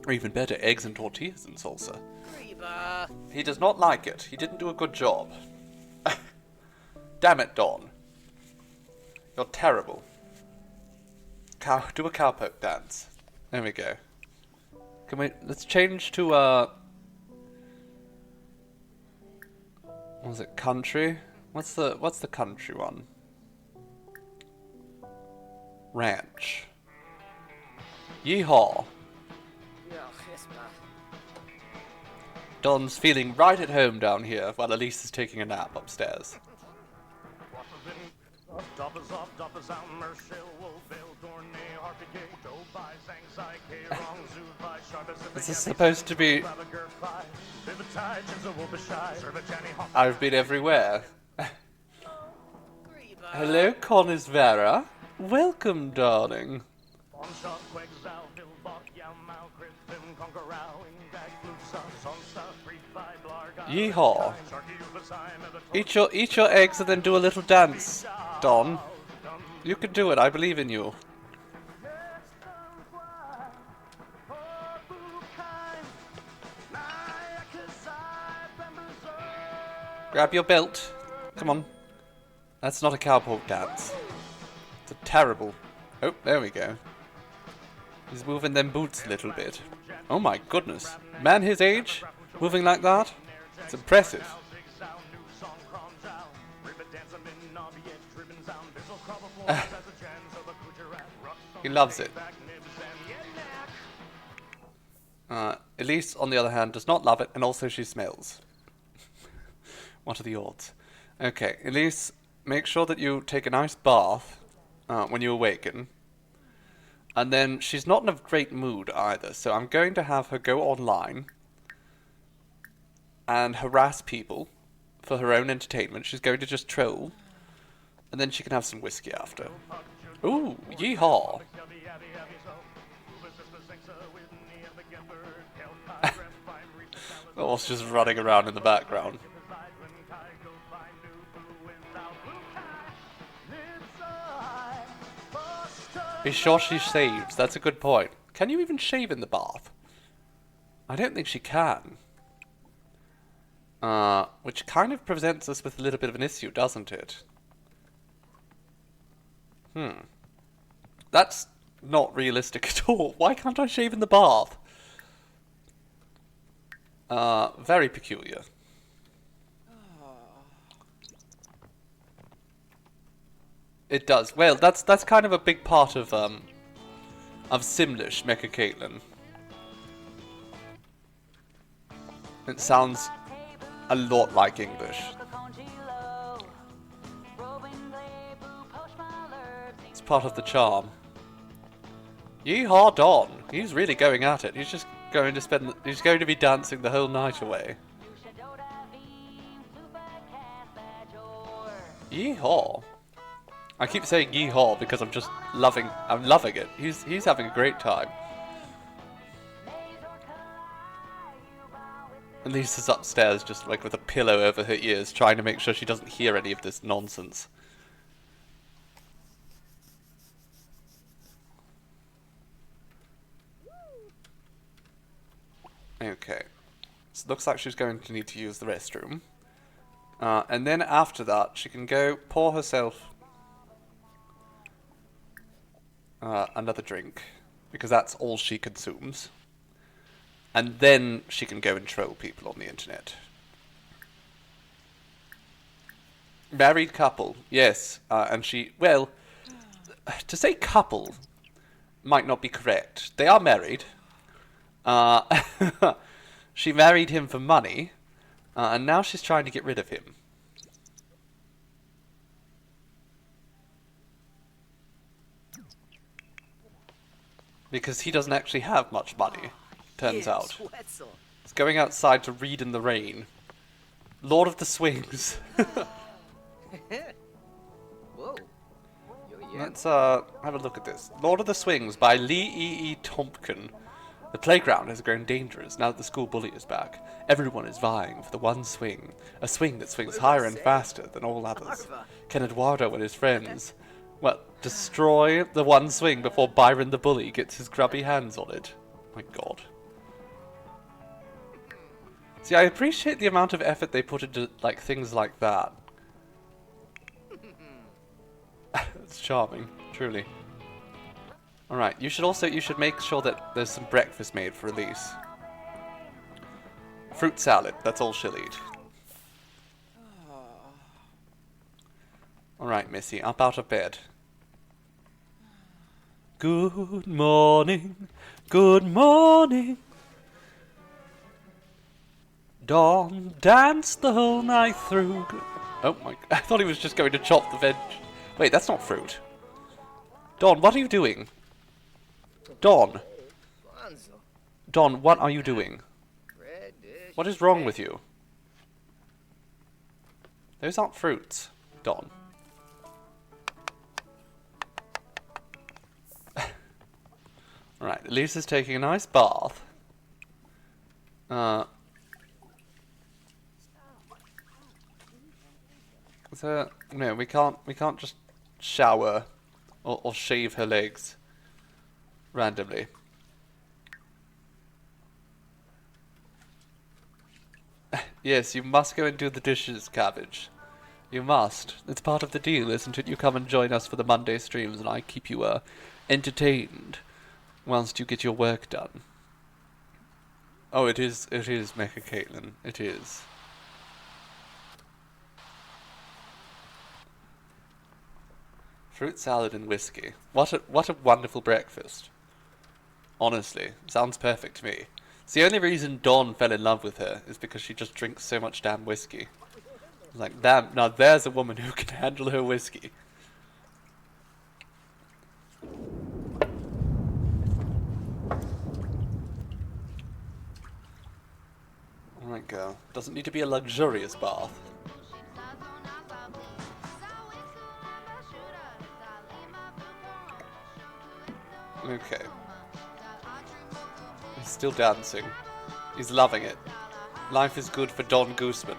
Or even better, eggs and tortillas and salsa. Reba. He does not like it. He didn't do a good job. Damn it, Dawn. You're terrible. Do a cowpoke dance. There we go. Can we... Let's change to, what was it? Country? What's the country one? Ranch. Yeehaw. Don's feeling right at home down here while Elise is taking a nap upstairs. This is supposed to be... I've been everywhere. Hello, Connis Vera. Welcome, darling. Yeehaw. Eat your eggs and then do a little dance, Don. You can do it. I believe in you. Grab your belt. Come on. That's not a cowpoke dance. It's a terrible... Oh, there we go. He's moving them boots a little bit. Oh my goodness. Man his age? Moving like that? It's impressive. He loves it. Elise, on the other hand, does not love it, and also she smells. What are the odds? Okay, Elise, make sure that you take a nice bath when you awaken. And then she's not in a great mood either, so I'm going to have her go online and harass people for her own entertainment. She's going to just troll, and then she can have some whiskey after. Ooh, yeehaw! The horse just running around in the background. Be sure she shaves. That's a good point. Can you even shave in the bath? I don't think she can. Which kind of presents us with a little bit of an issue, doesn't it? That's not realistic at all. Why can't I shave in the bath? Very peculiar. It does. Well, that's kind of a big part of Simlish, Mecha Caitlin. It sounds a lot like English. It's part of the charm. Yeehaw, Don! He's really going at it. He's just going to spend. He's going to be dancing the whole night away. Yeehaw! I keep saying yeehaw because I'm just loving. I'm loving it. He's having a great time. Elise is upstairs just like with a pillow over her ears, trying to make sure she doesn't hear any of this nonsense. Okay. So it looks like she's going to need to use the restroom. And then after that, she can go pour herself another drink, because that's all she consumes. And then she can go and troll people on the internet. Married couple, yes. And she, well, to say couple might not be correct. They are married. She married him for money, and now she's trying to get rid of him. Because he doesn't actually have much money, turns out. He's going outside to read in the rain. Lord of the Swings. Whoa. Let's have a look at this. Lord of the Swings by Lee E. Tompkin. The playground has grown dangerous now that the school bully is back. Everyone is vying for the one swing. A swing that swings higher and faster than all others. Can Eduardo and his friends, well, destroy the one swing before Byron the bully gets his grubby hands on it? My god. See, I appreciate the amount of effort they put into, like, things like that. It's charming, truly. Alright, you should make sure that there's some breakfast made for Elise. Fruit salad, that's all she'll eat. Alright, Missy, up out of bed. Good morning, good morning. Dawn danced the whole night through. Oh my, I thought he was just going to chop the veg. Wait, that's not fruit. Dawn, what are you doing? Dawn. Dawn, what are you doing? What is wrong with you? Those aren't fruits, Dawn. Alright, Elise is taking a nice bath. So, no, we can't just shower or shave her legs randomly. Yes, you must go and do the dishes, Cabbage. You must. It's part of the deal, isn't it? You come and join us for the Monday streams, and I keep you entertained whilst you get your work done. Oh, it is Mecha Caitlin. It is. Fruit salad and whiskey. What a wonderful breakfast. Honestly, sounds perfect to me. It's the only reason Dawn fell in love with her is because she just drinks so much damn whiskey. It's like, damn, now there's a woman who can handle her whiskey. Alright, girl. Doesn't need to be a luxurious bath. Okay. He's still dancing. He's loving it. Life is good for Don Gooseman.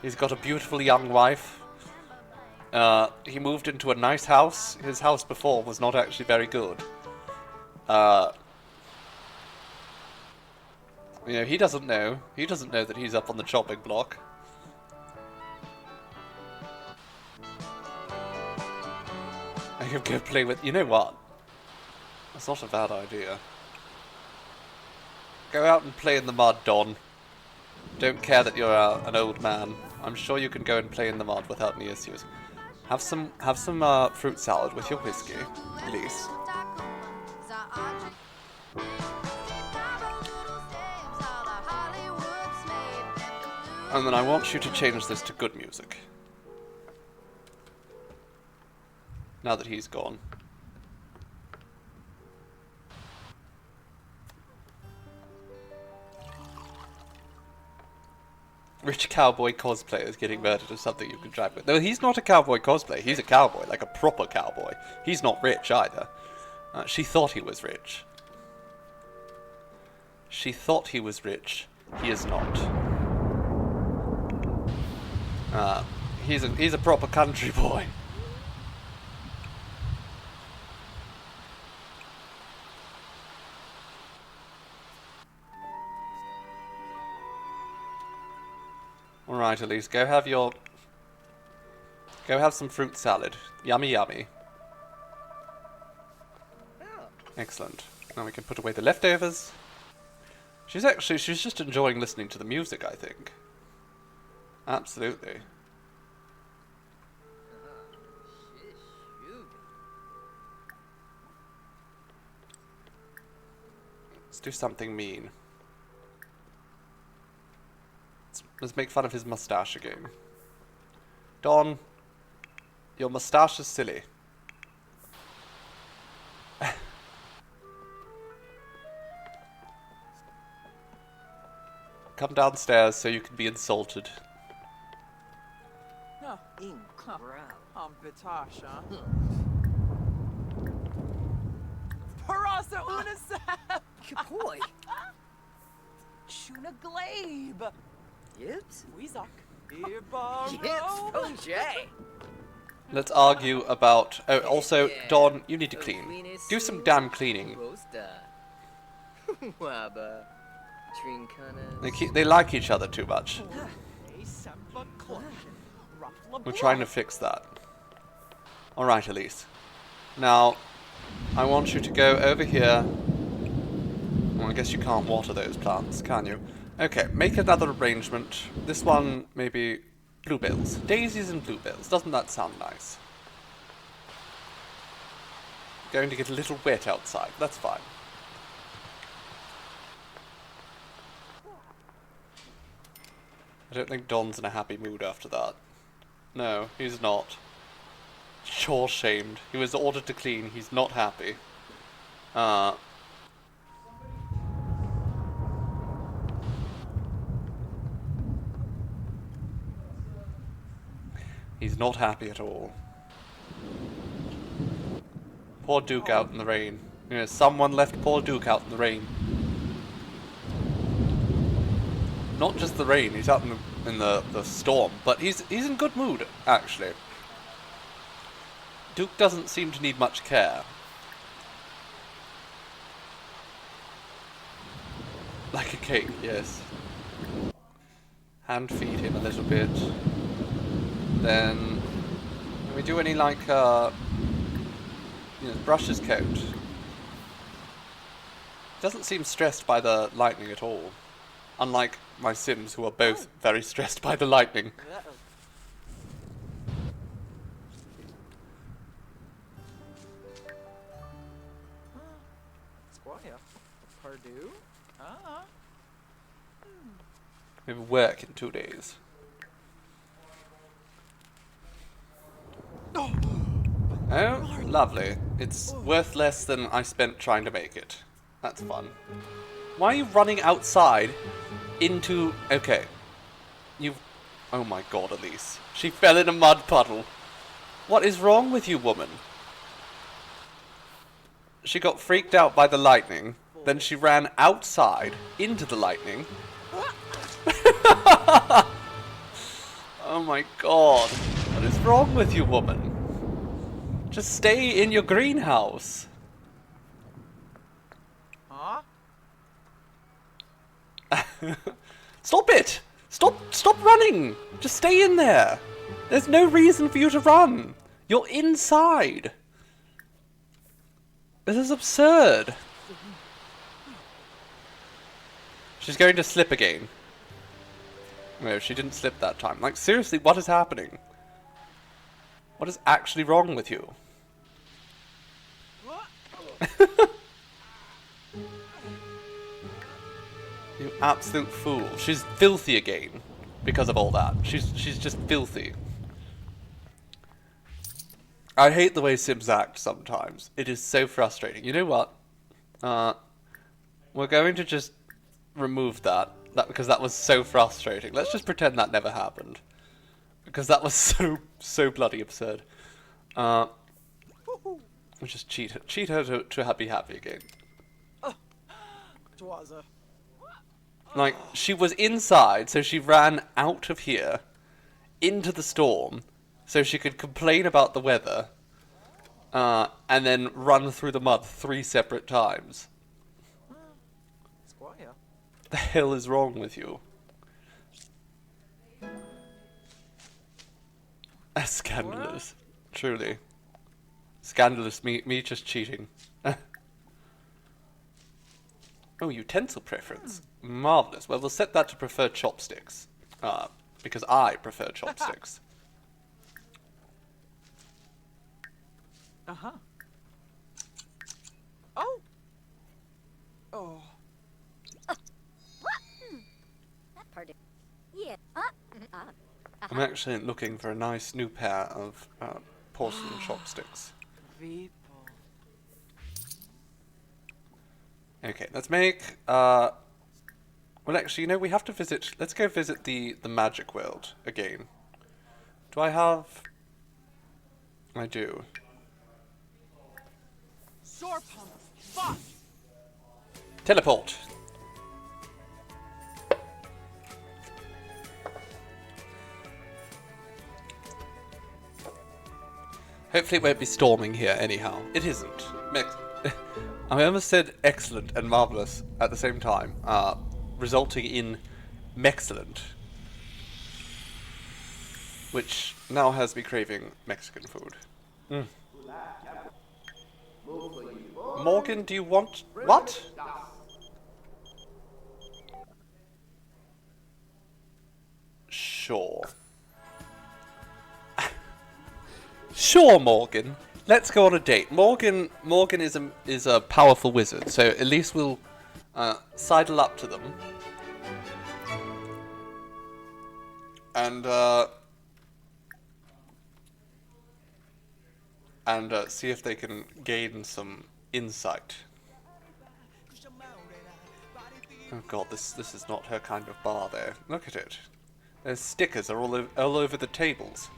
He's got a beautiful young wife. He moved into a nice house. His house before was not actually very good. You know, he doesn't know. He doesn't know that he's up on the chopping block. I can go play with... You know what? That's not a bad idea. Go out and play in the mud, Don. Don't care that you're an old man. I'm sure you can go and play in the mud without any issues. Have some fruit salad with your whiskey, Elise. And then I want you to change this to good music. Now that he's gone. Rich cowboy cosplayers getting murdered is something you can drive with. No, he's not a cowboy cosplay. He's a cowboy, like a proper cowboy. He's not rich either. She thought he was rich. She thought he was rich. He is not. He's a proper country boy. Alright, Elise, go have some fruit salad. Yummy, yummy. Excellent. Now we can put away the leftovers. She's just enjoying listening to the music, I think. Absolutely. Let's do something mean. Let's make fun of his mustache again. Don, your mustache is silly. Come downstairs so you can be insulted. No, Betasha. Parasa Unisap! Kapoy! Shuna Glabe! Yips? Weezok. Yips! OJ! Let's argue about... Oh, also, Don, you need to clean. Do some damn cleaning. They like each other too much. We're trying to fix that. Alright, Elise. Now, I want you to go over here. Well, I guess you can't water those plants, can you? Okay, make another arrangement. This one, maybe bluebells. Daisies and bluebells. Doesn't that sound nice? Going to get a little wet outside. That's fine. I don't think Don's in a happy mood after that. No, he's not. Sure shamed. He was ordered to clean. He's not happy. He's not happy at all. Poor Duke out in the rain. You know, someone left poor Duke out in the rain. Not just the rain, he's out in the storm, but he's in good mood, actually. Duke doesn't seem to need much care. Like a cake, yes. Hand feed him a little bit. Then, can we do any like, brush his coat? Doesn't seem stressed by the lightning at all. Unlike my Sims, who are both very stressed by the lightning. Squire. Purdue. Ah. We have work in 2 days. Oh, lovely. It's worth less than I spent trying to make it. That's fun. Why are you running outside into... Okay. Oh my god, Elise. She fell in a mud puddle. What is wrong with you, woman? She got freaked out by the lightning. Then she ran outside into the lightning. Oh my god. What is wrong with you, woman? Just stay in your greenhouse. Huh? Stop it! Stop running! Just stay in there. There's no reason for you to run. You're inside. This is absurd. She's going to slip again. No, she didn't slip that time. Like, seriously, what is happening? What is actually wrong with you? You absolute fool. She's filthy again because of all that. She's just filthy. I hate the way Sims act sometimes. It is so frustrating. You know what? We're going to just remove that because that was so frustrating. Let's just pretend that never happened. Because that was so bloody absurd. We'll just cheat her to be happy again. Twas Like, she was inside, so she ran out of here into the storm so she could complain about the weather and then run through the mud 3 separate times. Squire. The hell is wrong with you? Scandalous. Truly. Scandalous, me just cheating. Oh, utensil preference. Marvellous. Well, we'll set that to prefer chopsticks. Because I prefer chopsticks. Uh-huh. Oh. Oh. Pardon. Yeah. I'm actually looking for a nice new pair of porcelain chopsticks. People. Okay, let's make, well actually, you know, we have to visit, let's go visit the magic world again. Do I have... I do. Sword pump. Fuck. Teleport! Hopefully it won't be storming here anyhow. It isn't. I almost said excellent and marvellous at the same time, resulting in mexcellent. Which now has me craving Mexican food. Mm. Morgan, do you want... What? Sure. Sure, Morgan. Let's go on a date. Morgan is a powerful wizard, so Elise will sidle up to them and see if they can gain some insight. Oh god, this is not her kind of bar there. Look at it. There's stickers are all over the tables.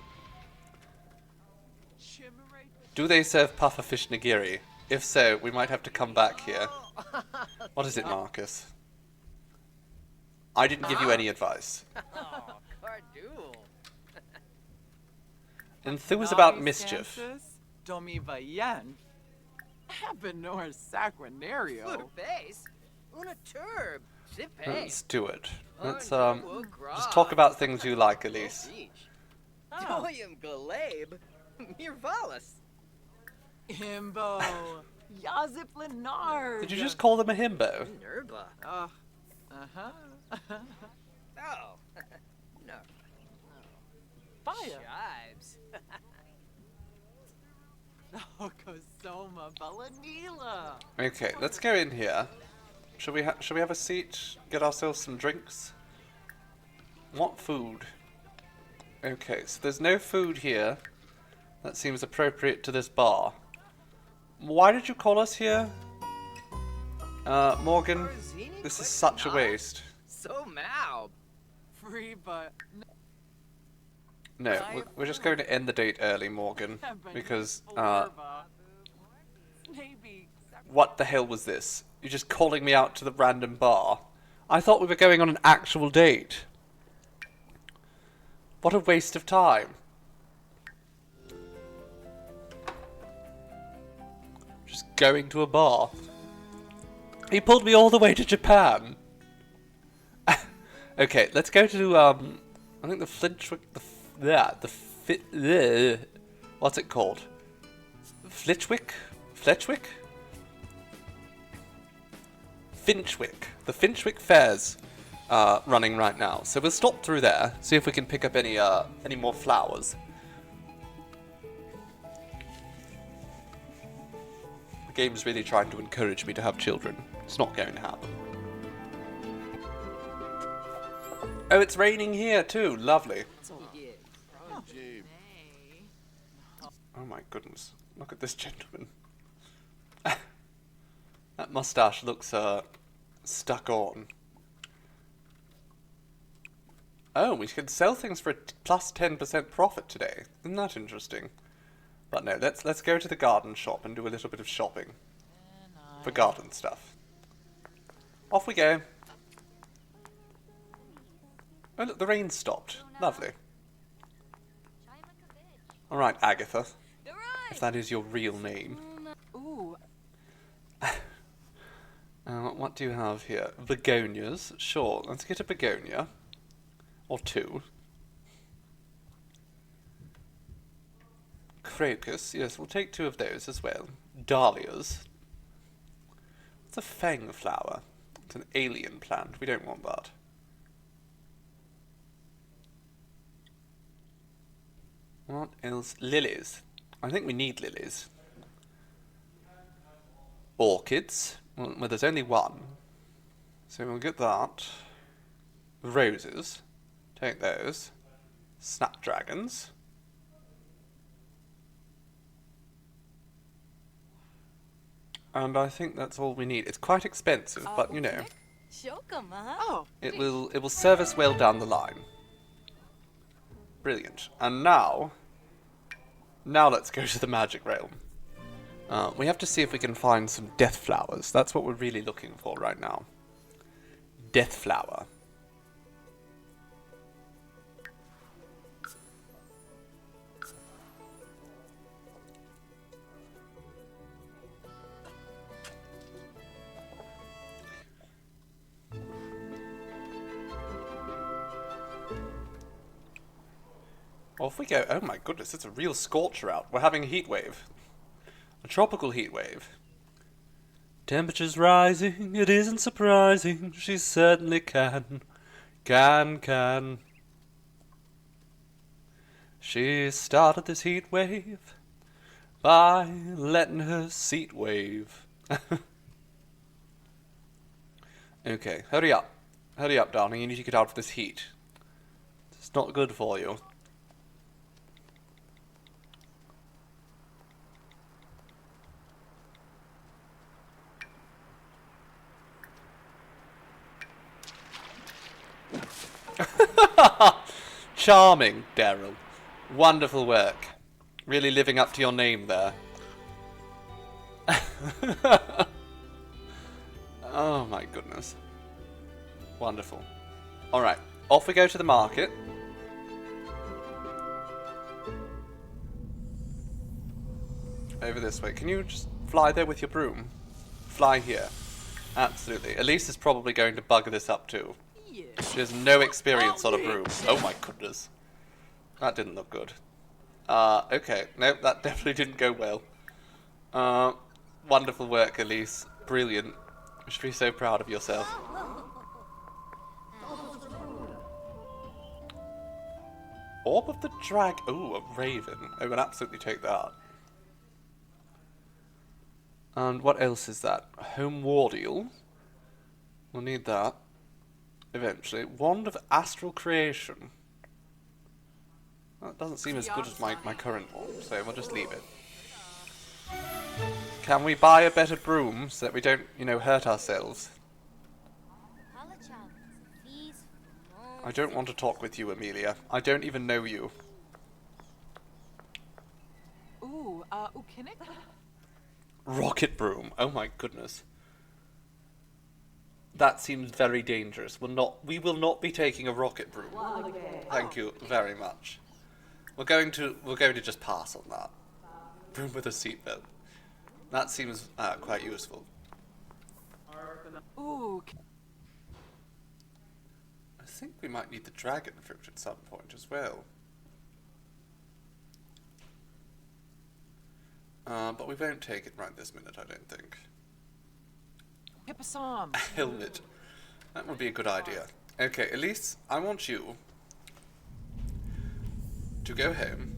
Do they serve pufferfish nigiri? If so, we might have to come back here. What is it, Marcus? I didn't give you any advice. Oh, Cardule. Enthuse about mischief. Domi Vayen. Habenor Saquinario. Good face. Una turb. Sipe. Let's do it. Let's Underwood just talk about things you like, Elise. Oh. Doyum Galabe. Mirvalis. Himbo. Yazip Lenard. Did you just call them a himbo? Nerba. Uh-huh. Oh. No. Fire. Chives. Oh, Kosoma Balanila. Okay, let's go in here. Shall we have a seat? Get ourselves some drinks? What food? Okay, so there's no food here. That seems appropriate to this bar. Why did you call us here? Morgan, this is such a waste. So mal. Free, but No, we're just going to end the date early, Morgan, because, maybe. what the hell was this? You're just calling me out to the random bar. I thought we were going on an actual date. What a waste of time. Just going to a bar. He pulled me all the way to Japan. Okay, let's go to, I think the Flintwick, what's it called? Flitwick? Fletchwick? Finchwick. The Finchwick Fair's running right now. So we'll stop through there, see if we can pick up any more flowers. The game's really trying to encourage me to have children. It's not going to happen. Oh, it's raining here too. Lovely. Oh my goodness. Look at this gentleman. That mustache looks stuck on. Oh, we can sell things for a plus 10% profit today. Isn't that interesting? But no, let's go to the garden shop and do a little bit of shopping for garden stuff. Off we go. Oh look, the rain stopped. Lovely. Alright, Agatha. If that is your real name. Ooh. What do you have here? Begonias. Sure, let's get a begonia. Or two. Crocus. Yes, we'll take two of those as well. Dahlias. It's a fang flower. It's an alien plant. We don't want that. What else? Lilies. I think we need lilies. Orchids. Well, there's only one. So we'll get that. Roses. Take those. Snapdragons. And I think that's all we need. It's quite expensive, but you know, Oh. it will serve us well down the line. Brilliant. And now let's go to the magic realm. We have to see if we can find some death flowers. That's what we're really looking for right now. Death flower. Off we go. Oh my goodness, it's a real scorcher out. We're having a heat wave. A tropical heat wave. Temperature's rising, it isn't surprising. She certainly can. Can. She started this heat wave by letting her seat wave. Okay, hurry up. Hurry up, darling. You need to get out of this heat. It's not good for you. Charming, Daryl. Wonderful work. Really living up to your name there. Oh my goodness. Wonderful. Alright, off we go to the market. over this way. Can you just fly there with your broom? Fly here. Absolutely. Elise is probably going to bugger this up too. Yeah. She has no experience on a broom. Oh my goodness. That didn't look good. Okay. Nope, that definitely didn't go well. Wonderful work, Elise. Brilliant. You should be so proud of yourself. Orb of the Drag. Ooh, a raven. I would absolutely take that. And what else is that? Homewardial. We'll need that. Eventually. Wand of Astral Creation. That doesn't seem as good as my current one, so we'll just leave it. Can we buy a better broom so that we don't, you know, hurt ourselves? I don't want to talk with you, Amelia. I don't even know you. Ooh, can it? Rocket broom. Oh my goodness. That seems very dangerous. We will not be taking a rocket broom. Thank you very much. We're going to just pass on that. Broom with a seatbelt. That seems quite useful. Ooh. I think we might need the dragon fruit at some point as well. But we won't take it right this minute, I don't think. Hipposom. A helmet. That would be a good idea. Okay, Elise, I want you to go home.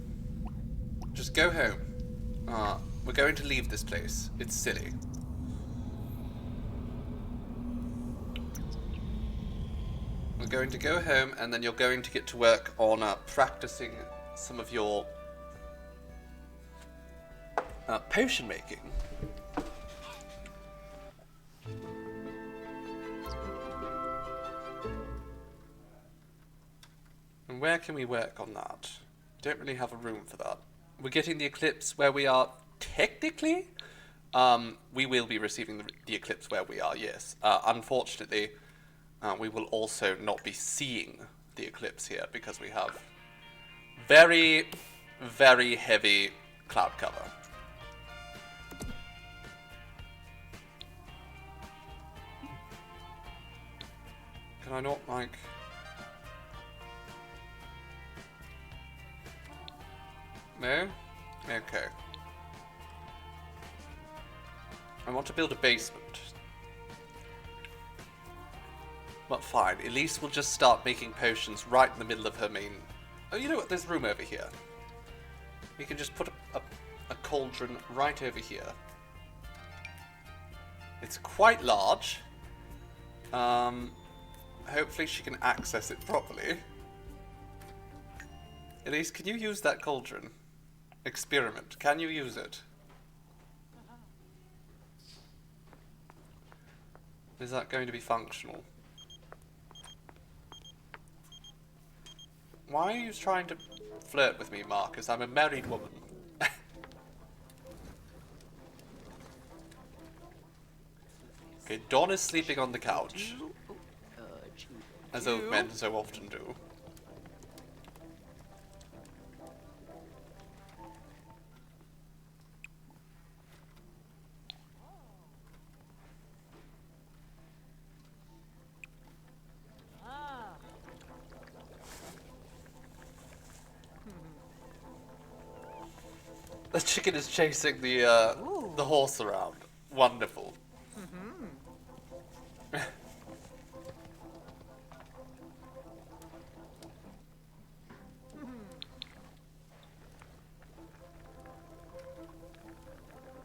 Just go home. We're going to leave this place. It's silly. We're going to go home, and then you're going to get to work on practicing some of your potion making. And where can we work on that? Don't really have a room for that. We're getting the eclipse where we are technically. We will be receiving the eclipse where we are, yes. Unfortunately, we will also not be seeing the eclipse here because we have very, very heavy cloud cover. Can I not, like... No? Okay. I want to build a basement. But fine, Elise will just start making potions right in the middle of her main... Oh, you know what? There's room over here. We can just put a cauldron right over here. It's quite large. Hopefully she can access it properly. Elise, can you use that cauldron? Experiment. Can you use it? Is that going to be functional? Why are you trying to flirt with me, Marcus? I'm a married woman. Okay, Dawn is sleeping on the couch. As old men so often do. The chicken is chasing the horse around. Wonderful.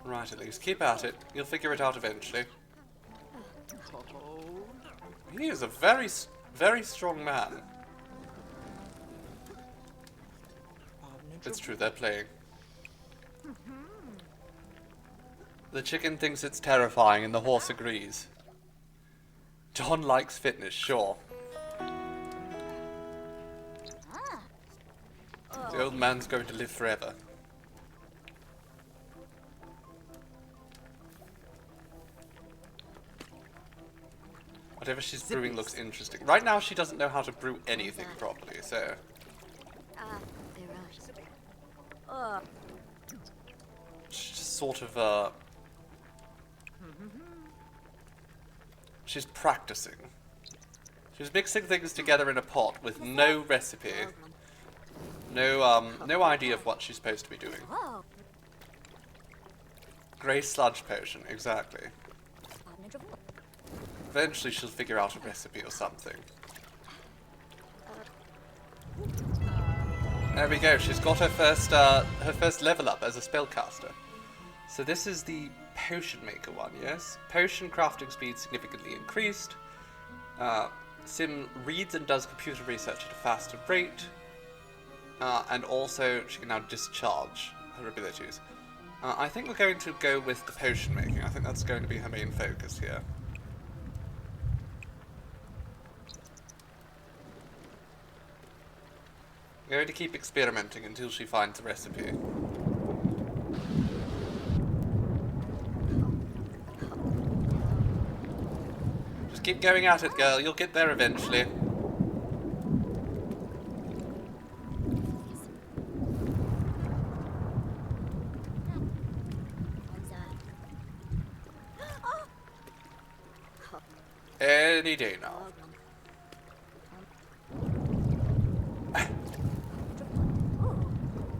Right, Elise, keep at it. You'll figure it out eventually. He is a very, very strong man. It's true, they're playing. The chicken thinks it's terrifying and the horse agrees. John likes fitness, sure. The old man's going to live forever. Whatever she's brewing looks interesting. Right now she doesn't know how to brew anything properly, so... She's just sort of, she's practicing. She's mixing things together in a pot with no recipe. No idea of what she's supposed to be doing. Oh. Grey sludge potion, exactly. Eventually she'll figure out a recipe or something. There we go, she's got her first level up as a spellcaster. So this is the potion maker one, yes? Potion crafting speed significantly increased. Sim reads and does computer research at a faster rate. And also she can now discharge her abilities. I think we're going to go with the potion making. I think that's going to be her main focus here. We're going to keep experimenting until she finds a recipe. Just keep going at it, girl. You'll get there eventually. Any day now.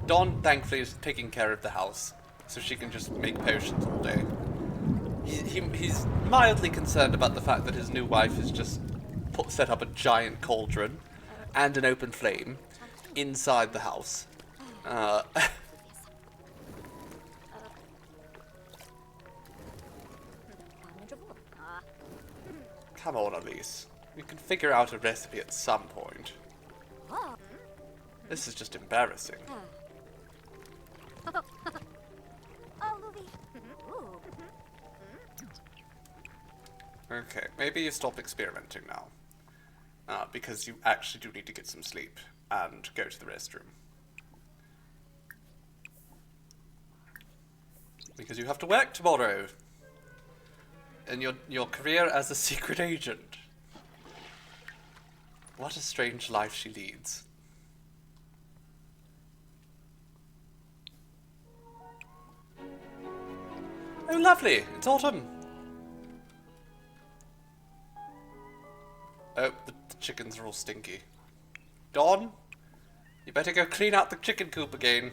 Dawn, thankfully, is taking care of the house, so she can just make potions all day. He's mildly concerned about the fact that his new wife has just set up a giant cauldron and an open flame inside the house. Come on, Elise. We can figure out a recipe at some point. This is just embarrassing. Okay, maybe you stop experimenting now. Because you actually do need to get some sleep and go to the restroom. Because you have to work tomorrow. And your career as a secret agent. What a strange life she leads. Oh, lovely! It's autumn! Oh, the chickens are all stinky. Dawn, you better go clean out the chicken coop again.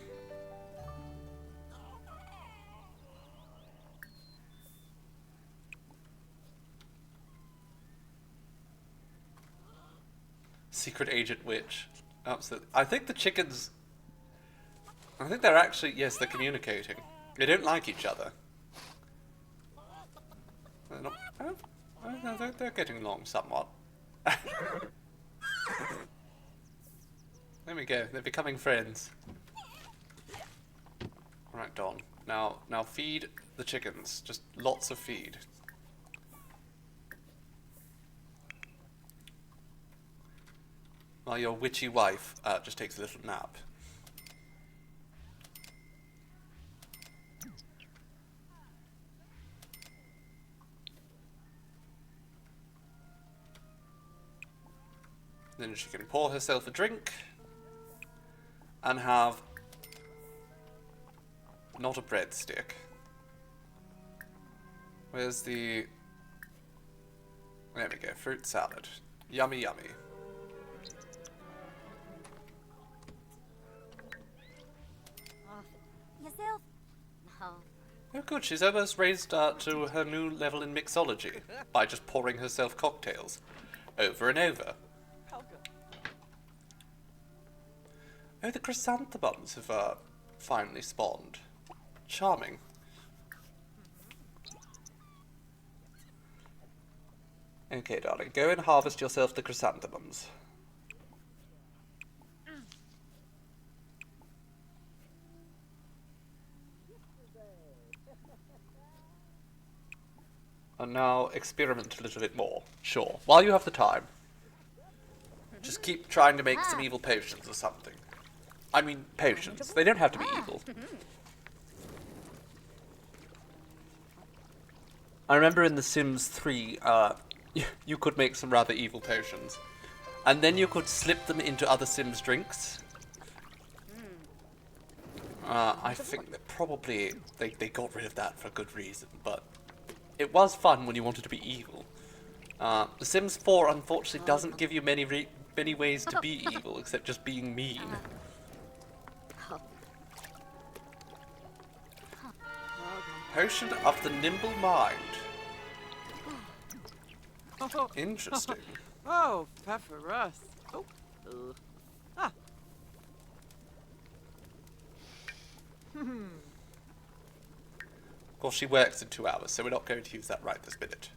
Secret agent witch. Absolutely. I think the chickens... I think they're actually... Yes, they're communicating. They don't like each other. They're not... Oh, no, they're getting along somewhat. There we go. They're becoming friends. Alright, Dawn. Now feed the chickens. Just lots of feed. While your witchy wife just takes a little nap. Then she can pour herself a drink and have not a breadstick. Where's the... There we go, fruit salad. Yummy, yummy. Yourself? No. Oh good, she's almost raised to her new level in mixology by just pouring herself cocktails over and over. Oh, the chrysanthemums have finally spawned. Charming. Okay, darling, go and harvest yourself the chrysanthemums. And now experiment a little bit more. Sure, while you have the time. Just keep trying to make some evil potions or something. I mean, potions. They don't have to be evil. I remember in The Sims 3, you could make some rather evil potions. And then you could slip them into other Sims drinks. I think that probably they got rid of that for a good reason, but it was fun when you wanted to be evil. The Sims 4 unfortunately doesn't give you many ways to be evil except just being mean. Potion of the Nimble Mind. Interesting. Oh, pepperus. Oh. Ah. Of course, she works in 2 hours, so we're not going to use that right this minute.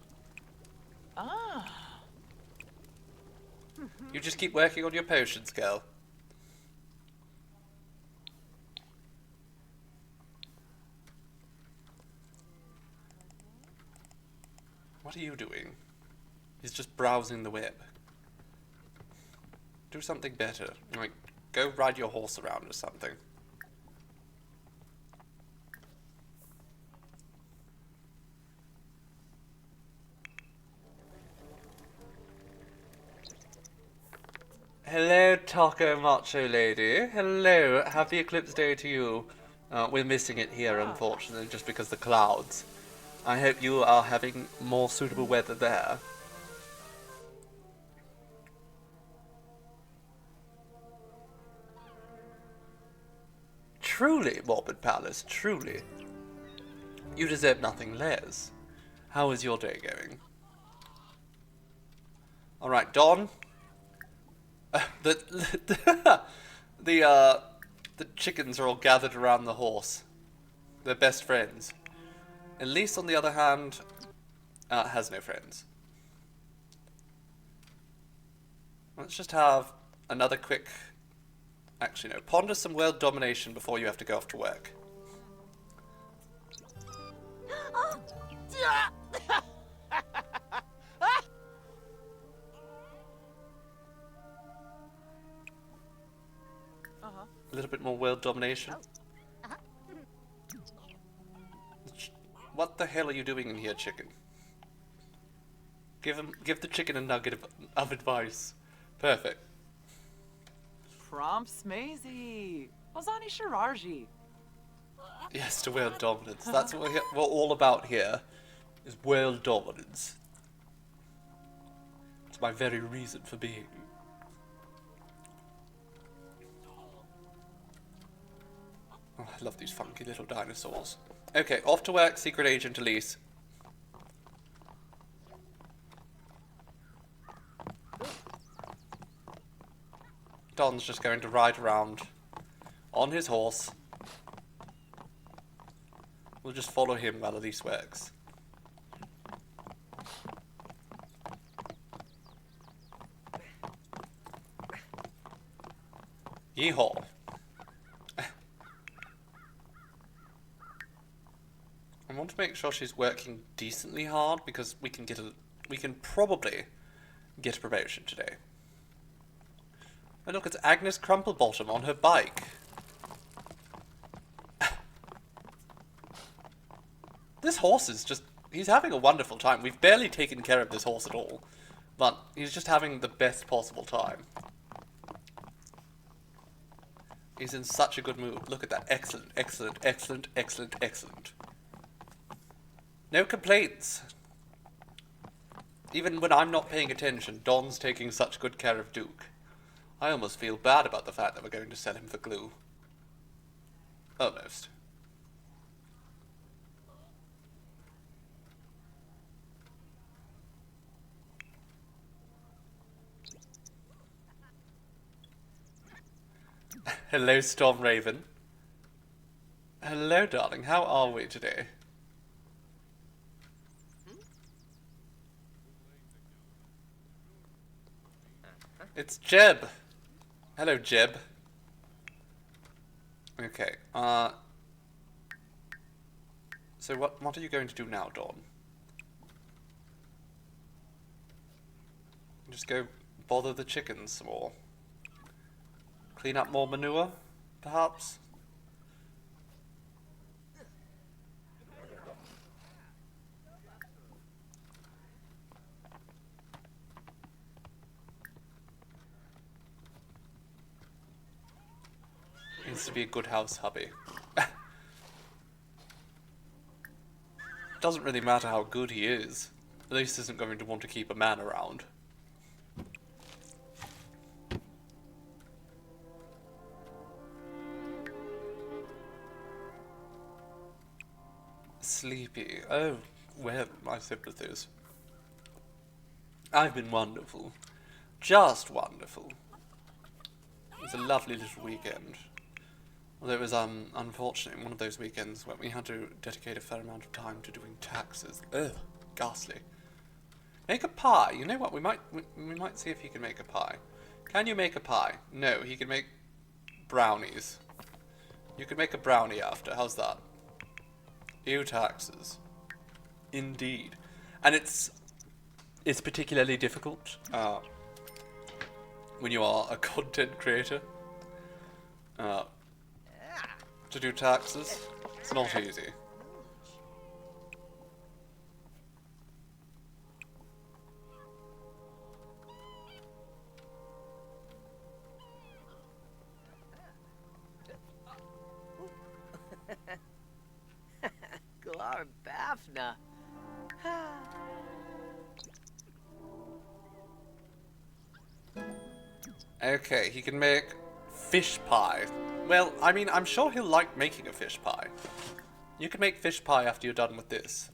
Ah. You just keep working on your potions, girl. What are you doing? He's just browsing the web. Do something better. Like, go ride your horse around or something. Hello, Taco Macho Lady. Hello, happy Eclipse Day to you. We're missing it here, unfortunately, just because the clouds. I hope you are having more suitable weather there. Truly, Morbid Palace, truly. You deserve nothing less. How is your day going? Alright, Don. The chickens are all gathered around the horse. They're best friends. Elise, on the other hand, has no friends. Let's just have another quick... Actually, no. Ponder some world domination before you have to go off to work. A little bit more world domination. What the hell are you doing in here, chicken? Give the chicken a nugget of advice. Perfect. Prompt Smazy. Ozani Shirarji. Yes, to world dominance. That's what we're all about here, is world dominance. It's my very reason for being. Oh, I love these funky little dinosaurs. Okay, off to work, Secret Agent Elise. Don's just going to ride around on his horse. We'll just follow him while Elise works. Yeehaw. I want to make sure she's working decently hard because we can probably get a promotion today. Oh look, it's Agnes Crumplebottom on her bike. This horse is just... He's having a wonderful time. We've barely taken care of this horse at all. But he's just having the best possible time. He's in such a good mood. Look at that. Excellent, excellent, excellent, excellent, excellent. No complaints. Even when I'm not paying attention, Don's taking such good care of Duke. I almost feel bad about the fact that we're going to sell him for glue. Almost. Hello, Storm Raven. Hello, darling. How are we today? It's Jeb. Hello, Jeb. Okay, so what are you going to do now, Dawn? Just go bother the chickens some more. Clean up more manure, perhaps? Needs to be a good house hubby. doesn't really matter how good he is. Elise isn't going to want to keep a man around. Sleepy. Oh, where my sympathies. I've been wonderful. Just wonderful. It was a lovely little weekend. Although it was unfortunate, one of those weekends when we had to dedicate a fair amount of time to doing taxes. Ugh, ghastly. Make a pie. You know what? We might see if he can make a pie. Can you make a pie? No, he can make brownies. You can make a brownie after. How's that? Ew, taxes. Indeed. And it's particularly difficult when you are a content creator to do taxes. It's not easy. Glarbafna. Okay, he can make fish pie. Well, I mean, I'm sure he'll like making a fish pie. You can make fish pie after you're done with this.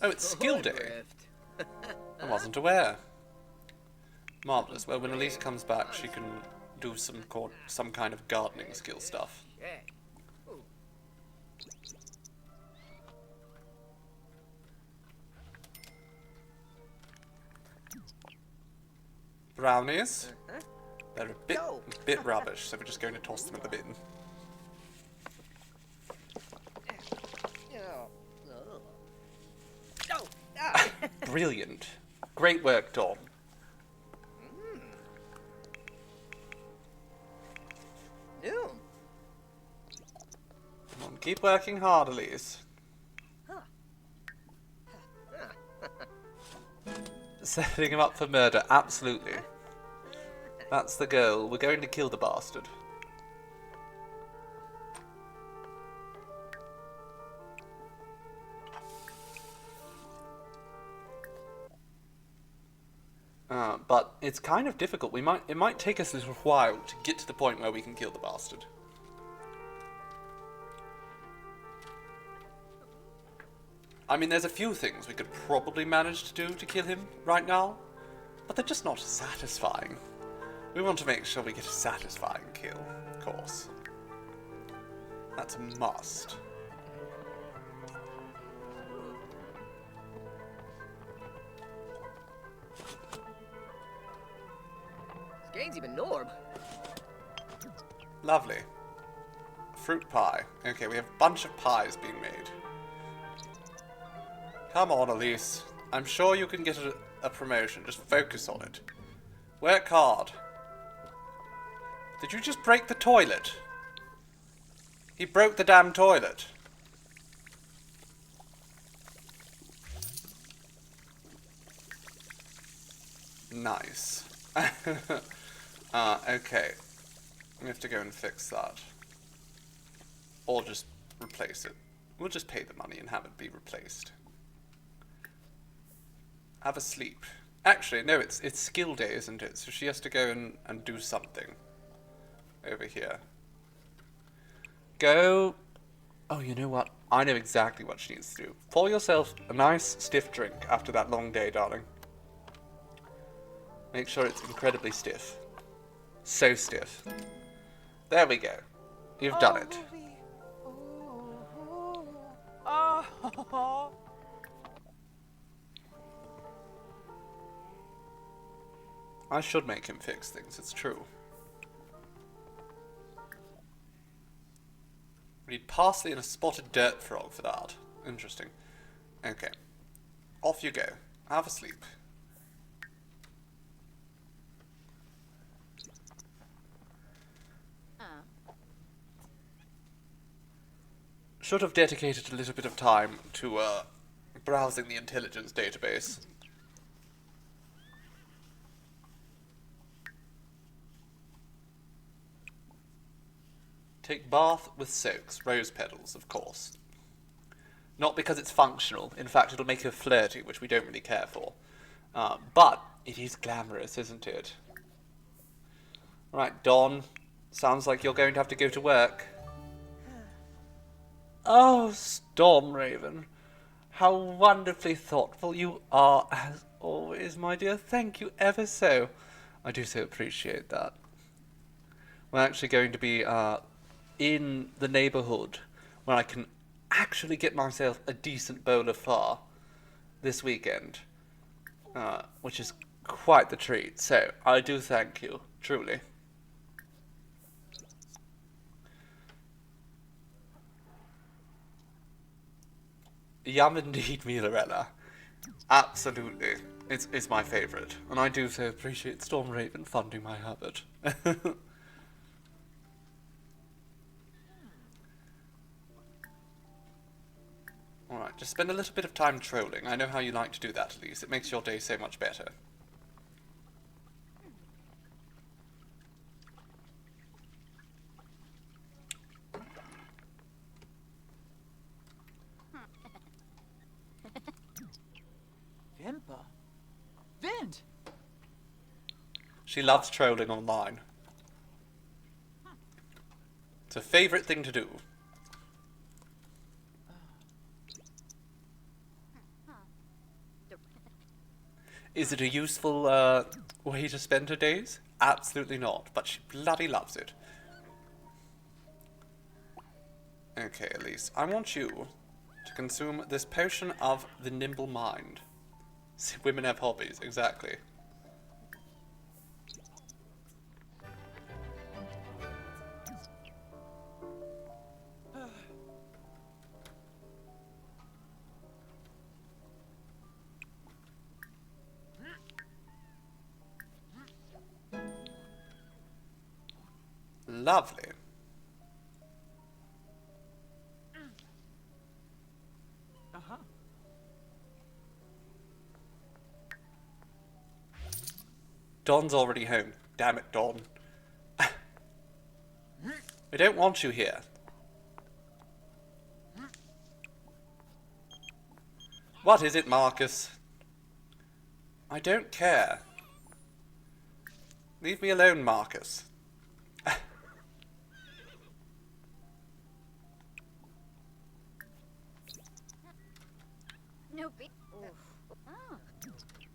Oh, it's skill day. I wasn't aware. Marvellous. Well, when Elise comes back, she can do some kind of gardening skill stuff. Okay. Brownies? They're a bit rubbish, so we're just going to toss them in the bin. Brilliant. Great work, Tom. New. Come on, keep working hard, Elise. Setting him up for murder, absolutely. That's the goal. We're going to kill the bastard. But it's kind of difficult. It might take us a little while to get to the point where we can kill the bastard. I mean, there's a few things we could probably manage to do to kill him right now, but they're just not satisfying. We want to make sure we get a satisfying kill, of course. That's a must. Gain's even Norb. Lovely. Fruit pie. Okay, we have a bunch of pies being made. Come on, Elise. I'm sure you can get a promotion. Just focus on it. Work hard. Did you just break the toilet? He broke the damn toilet. Nice. Okay. We have to go and fix that. Or just replace it. We'll just pay the money and have it be replaced. Have a sleep. Actually, no, it's skill day, isn't it? So she has to go and do something. Over here. Go... Oh, you know what? I know exactly what she needs to do. Pour yourself a nice, stiff drink after that long day, darling. Make sure it's incredibly stiff. So stiff. There we go. You've done it. Oh. I should make him fix things, it's true. We need parsley and a spotted dirt frog for that. Interesting. Okay. Off you go. Have a sleep. Should have dedicated a little bit of time to browsing the intelligence database. Take bath with soaks, rose petals, of course. Not because it's functional. In fact, it'll make her flirty, which we don't really care for. But it is glamorous, isn't it? Right, Dawn. Sounds like you're going to have to go to work. Oh, Storm Raven. How wonderfully thoughtful you are, as always, my dear. Thank you ever so. I do so appreciate that. We're actually going to be in the neighbourhood where I can actually get myself a decent bowl of pho this weekend, which is quite the treat. So I do thank you, truly. Yum indeed, Milarella. Absolutely. It's my favourite, and I do so appreciate Storm Raven funding my habit. Alright, just spend a little bit of time trolling. I know how you like to do that, Elise. It makes your day so much better. Vimpa. Vint. She loves trolling online. It's a favourite thing to do. Is it a useful way to spend her days? Absolutely not, but she bloody loves it. Okay, Elise, I want you to consume this potion of the nimble mind. See, women have hobbies, exactly. Lovely. Uh-huh. Don's already home. Damn it, Don. We don't want you here. What is it, Marcus? I don't care. Leave me alone, Marcus. No big. Oh.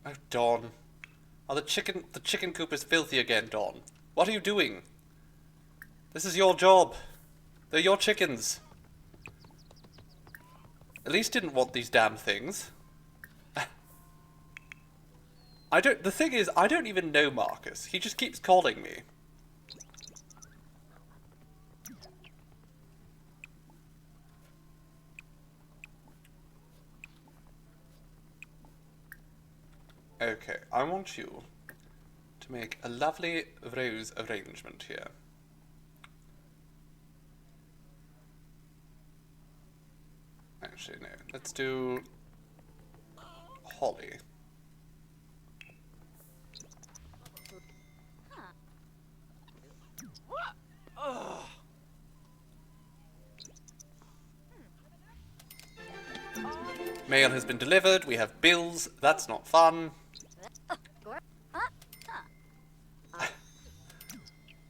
Oh, Dawn. Oh, the chicken coop is filthy again, Dawn. What are you doing? This is your job. They're your chickens. Elise didn't want these damn things. The thing is, I don't even know Marcus. He just keeps calling me. Okay, I want you to make a lovely rose arrangement here. Actually, no. Let's do holly. Mail has been delivered. We have bills. That's not fun.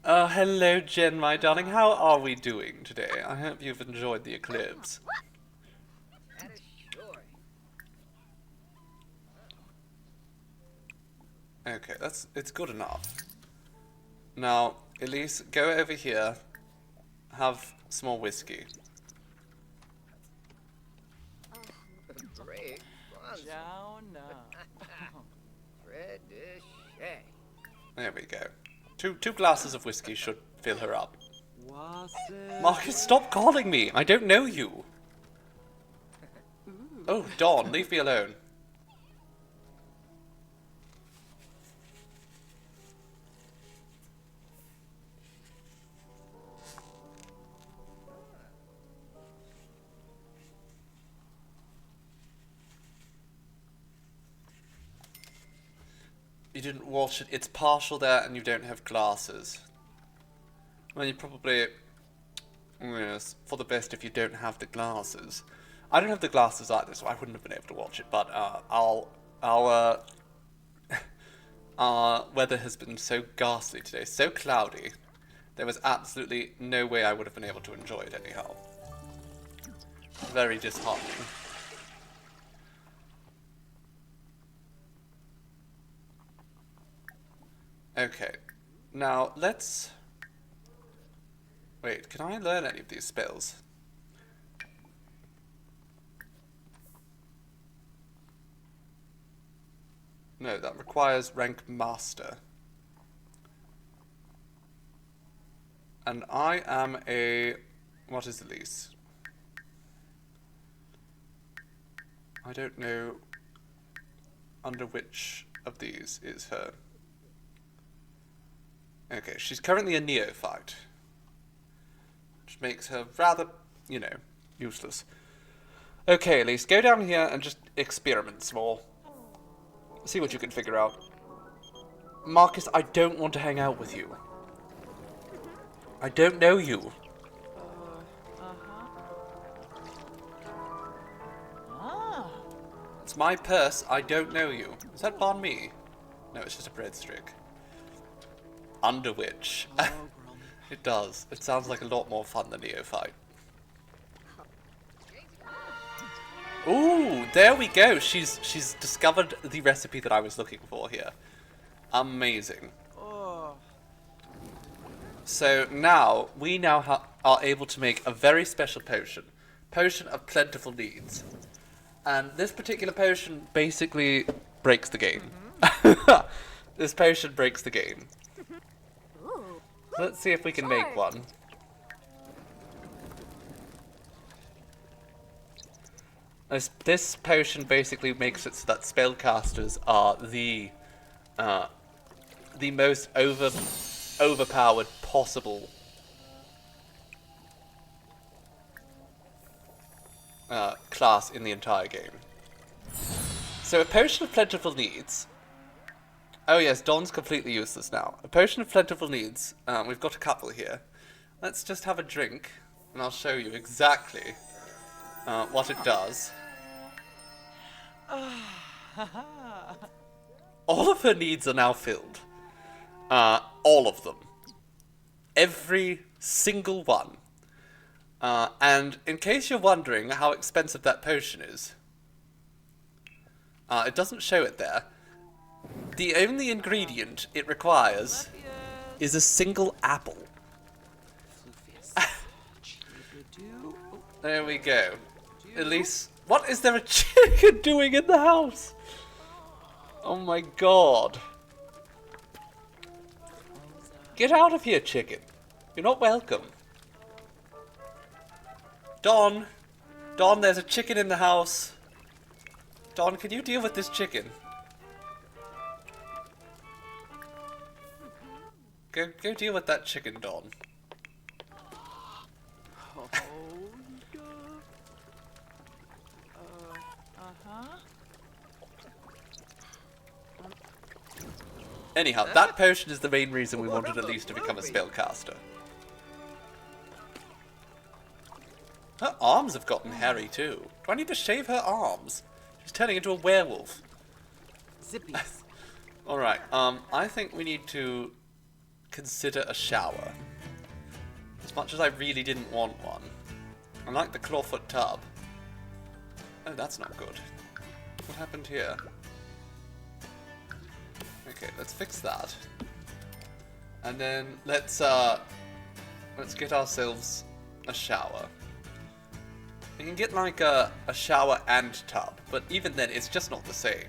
Oh, hello, Jen, my darling. How are we doing today? I hope you've enjoyed the eclipse. That is sure. Okay, it's good enough. Now, Elise, go over here. Have some more whiskey. Great. Ciao, no. Tradition. There we go. Two glasses of whiskey should fill her up. Was it? Marcus, stop calling me! I don't know you! Oh, Dawn, leave me alone. You didn't watch it. It's partial there and you don't have glasses. Well, you probably Yes, for the best if you don't have the glasses. I don't have the glasses either, so I wouldn't have been able to watch it. But our weather has been so ghastly today, so cloudy. There was absolutely no way I would have been able to enjoy it anyhow. Very disheartening. Okay, now let's... Wait, can I learn any of these spells? No, that requires rank master. And I am a... What is Elise? I don't know under which of these is her. Okay, she's currently a neophyte. Which makes her rather, you know, useless. Okay, Elise, go down here and just experiment small. See what you can figure out. Marcus, I don't want to hang out with you. I don't know you. Ah. It's my purse, I don't know you. Is that banh mi? No, it's just a breadstick. Underwitch. It does. It sounds like a lot more fun than Neophyte. Ooh, there we go. She's discovered the recipe that I was looking for here. Amazing. Oh. So now, we now are able to make a very special potion. Potion of Plentiful Needs. And this particular potion basically breaks the game. This potion breaks the game. Ooh. Let's see if we can make one. This potion basically makes it so that spellcasters are the most overpowered possible class in the entire game. So a potion of plentiful needs. Oh yes, Dawn's completely useless now. A potion of plentiful needs. We've got a couple here. Let's just have a drink, and I'll show you exactly what it does. All of her needs are now filled. All of them. Every single one. And in case you're wondering how expensive that potion is, it doesn't show it there. The only ingredient it requires is a single apple. There we go. Elise, what is there a chicken doing in the house? Oh my god. Get out of here, chicken. You're not welcome. Dawn. Dawn, there's a chicken in the house. Dawn, can you deal with this chicken? Go deal with that chicken, Dawn. Anyhow, that potion is the main reason we wanted Elise to become a spellcaster. Her arms have gotten hairy too. Do I need to shave her arms? She's turning into a werewolf. Zippies. Alright, I think we need to consider a shower. As much as I really didn't want one. I like the clawfoot tub. Oh, that's not good. What happened here? Okay, let's fix that. And then let's get ourselves a shower. We can get like a shower and tub, but even then it's just not the same.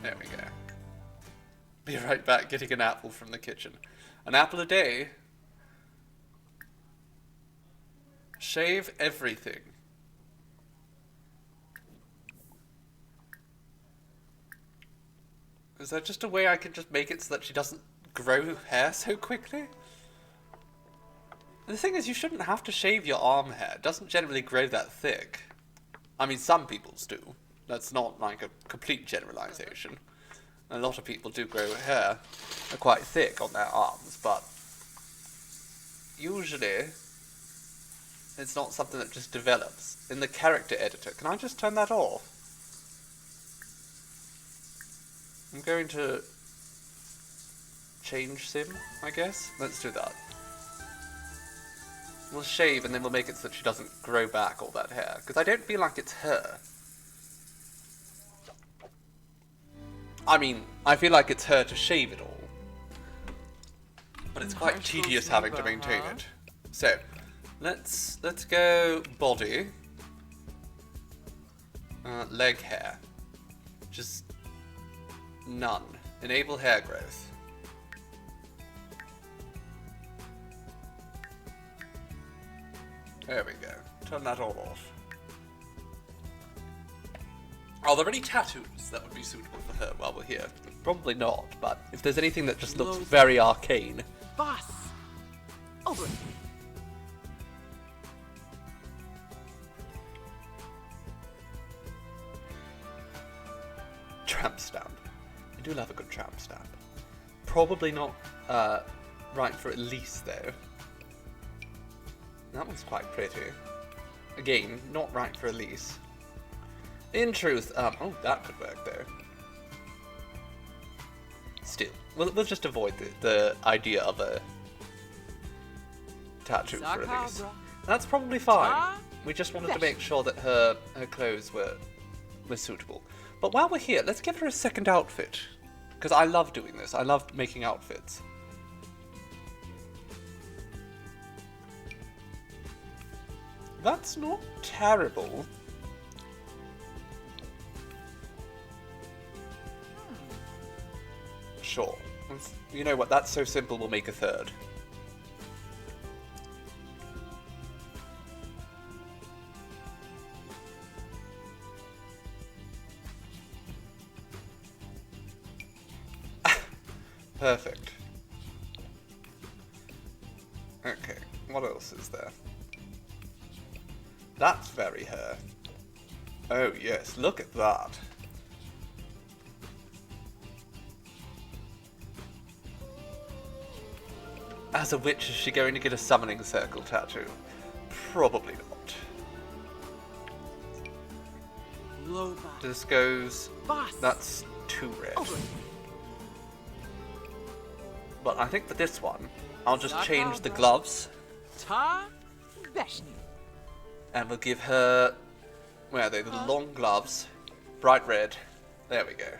There we go. Be right back getting an apple from the kitchen. An apple a day? Shave everything. Is there just a way I can just make it so that she doesn't grow hair so quickly? The thing is, you shouldn't have to shave your arm hair. It doesn't generally grow that thick. I mean, some people's do. That's not like a complete generalization. A lot of people do grow hair quite thick on their arms, but usually it's not something that just develops. In the character editor, can I just turn that off? I'm going to change sim, I guess. Let's do that. We'll shave and then we'll make it so that she doesn't grow back all that hair, because I don't feel like it's her. I mean, I feel like it's her to shave it all, but it's quite tedious having to maintain it. So, let's go body, leg hair, just none. Enable hair growth. There we go. Turn that all off. Are there any tattoos that would be suitable for her while we're here? Probably not, but if there's anything that just looks very arcane. Boss. Open. Tramp stamp. I do love a good tramp stamp. Probably not right for Elise though. That one's quite pretty. Again, not right for Elise. In truth, oh, that could work though. Still, we'll just avoid the idea of a tattoo for Elise. That's probably fine. We just wanted to make sure that her clothes were suitable. But while we're here, let's give her a second outfit. Because I love doing this. I love making outfits. That's not terrible. Sure. You know what? That's so simple, we'll make a third. Perfect. Okay, what else is there? That's very her. Oh yes, look at that. As a witch, is she going to get a summoning circle tattoo? Probably not. This goes... That's too red. But I think for this one, I'll just change the gloves. And we'll give her... Where are they? The long gloves. Bright red. There we go.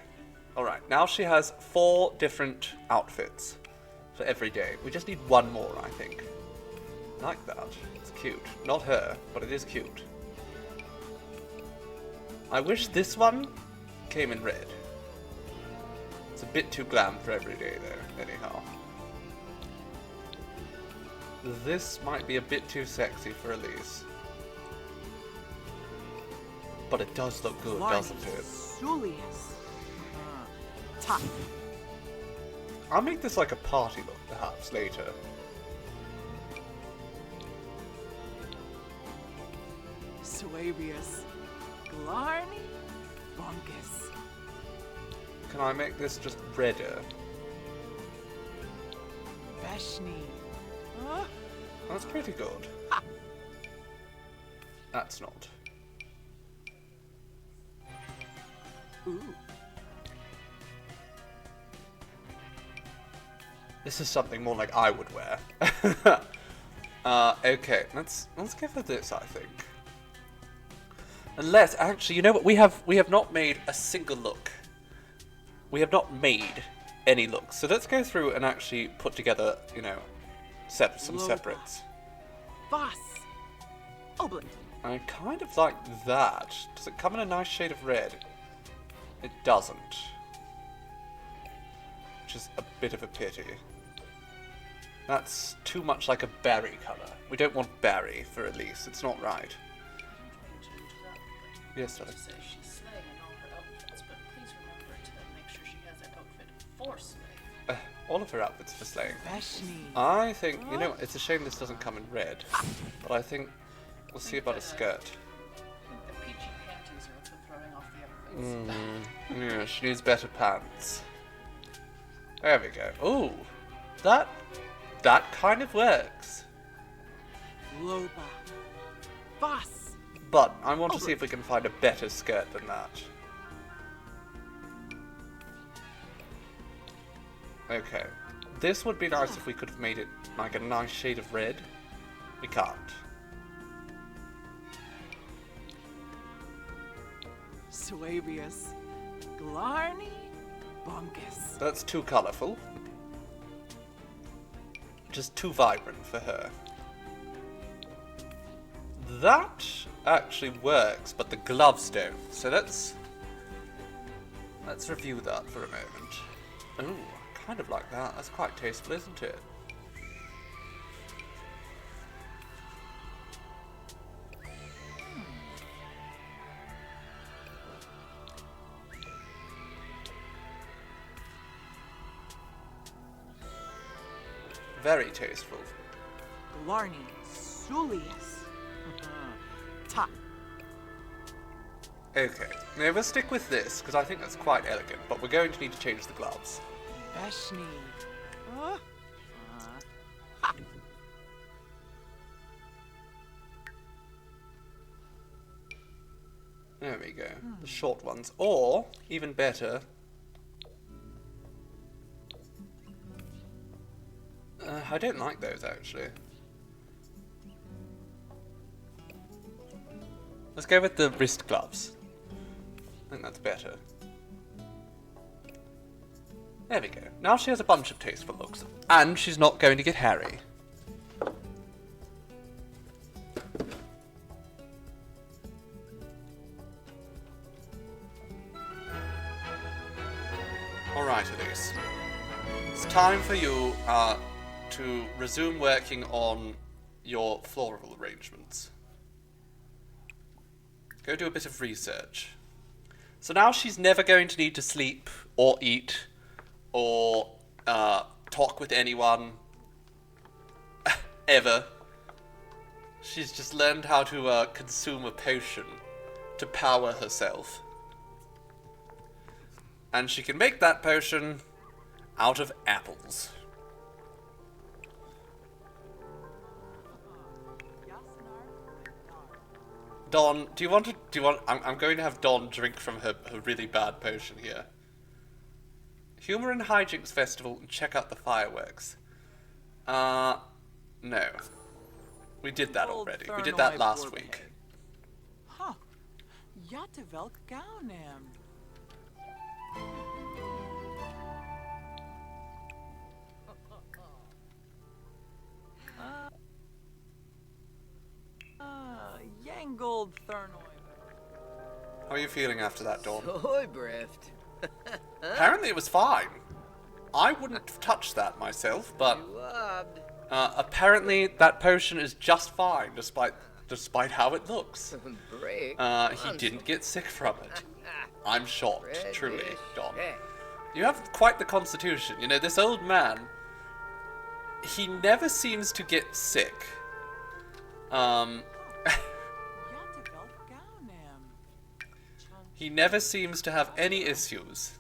Alright, now she has 4 different outfits for every day. We just need one more, I think. I like that. It's cute. Not her, but it is cute. I wish this one came in red. It's a bit too glam for every day, though, anyhow. This might be a bit too sexy for Elise. But it does look good, doesn't it? I'll make this like a party look, perhaps, later. Suavius. Glarny. Bunkus. Can I make this just redder? Beshni. That's pretty good. That's not. Ooh. This is something more like I would wear. Okay, let's give her this, I think. Unless, actually, you know what? We have not made a single look. We have not made any looks. So let's go through and actually put together, you know, some separates. Boss. Oblin. I kind of like that. Does it come in a nice shade of red? It doesn't. Which is a bit of a pity. That's too much like a berry colour. We don't want berry for Elise. It's not right. Yes, darling. Say she's slaying in all her outfits, but please remember to make sure she has that outfit for slaying. All of her outfits for slaying. Beshni. I think, you know, it's a shame this doesn't come in red, but I think we'll see about a skirt. I think the peachy Yeah, she needs better pants. There we go. Ooh, that kind of works. Loba. Voss. But I want to see if we can find a better skirt than that. Okay. This would be nice if we could have made it like a nice shade of red. We can't. Suavius. Glarney. Bunkus. That's too colourful. Just too vibrant for her. That actually works, but the gloves don't. So let's review that for a moment. Ooh, I kind of like that. That's quite tasteful, isn't it? Very tasteful. Glarney. Sulius. Ta. Okay, now we'll stick with this, because I think that's quite elegant, but we're going to need to change the gloves. Veshni. There we go. The short ones. Or, even better... I don't like those, actually. Let's go with the wrist gloves. I think that's better. There we go. Now she has a bunch of tasteful looks. And she's not going to get hairy. Alright, Elise. It's time for you to resume working on your floral arrangements. Go do a bit of research. So now she's never going to need to sleep or eat or talk with anyone ever. She's just learned how to consume a potion to power herself. And she can make that potion out of apples. Dawn, do you want? I'm going to have Dawn drink from her really bad potion here. Humor and Hijinks Festival and check out the fireworks. No. We did that already. We did that last week. Huh. Jatevelk Gaunem. Yangold Thurnoy. How are you feeling after that, Dawn? Soy breath. Apparently it was fine. I wouldn't have touched that myself, but Loved. apparently that potion is just fine, despite how it looks. Break. He didn't get sick from it. I'm shocked, truly, Dawn. Hey. You have quite the constitution. You know, this old man, he never seems to get sick. He never seems to have any issues.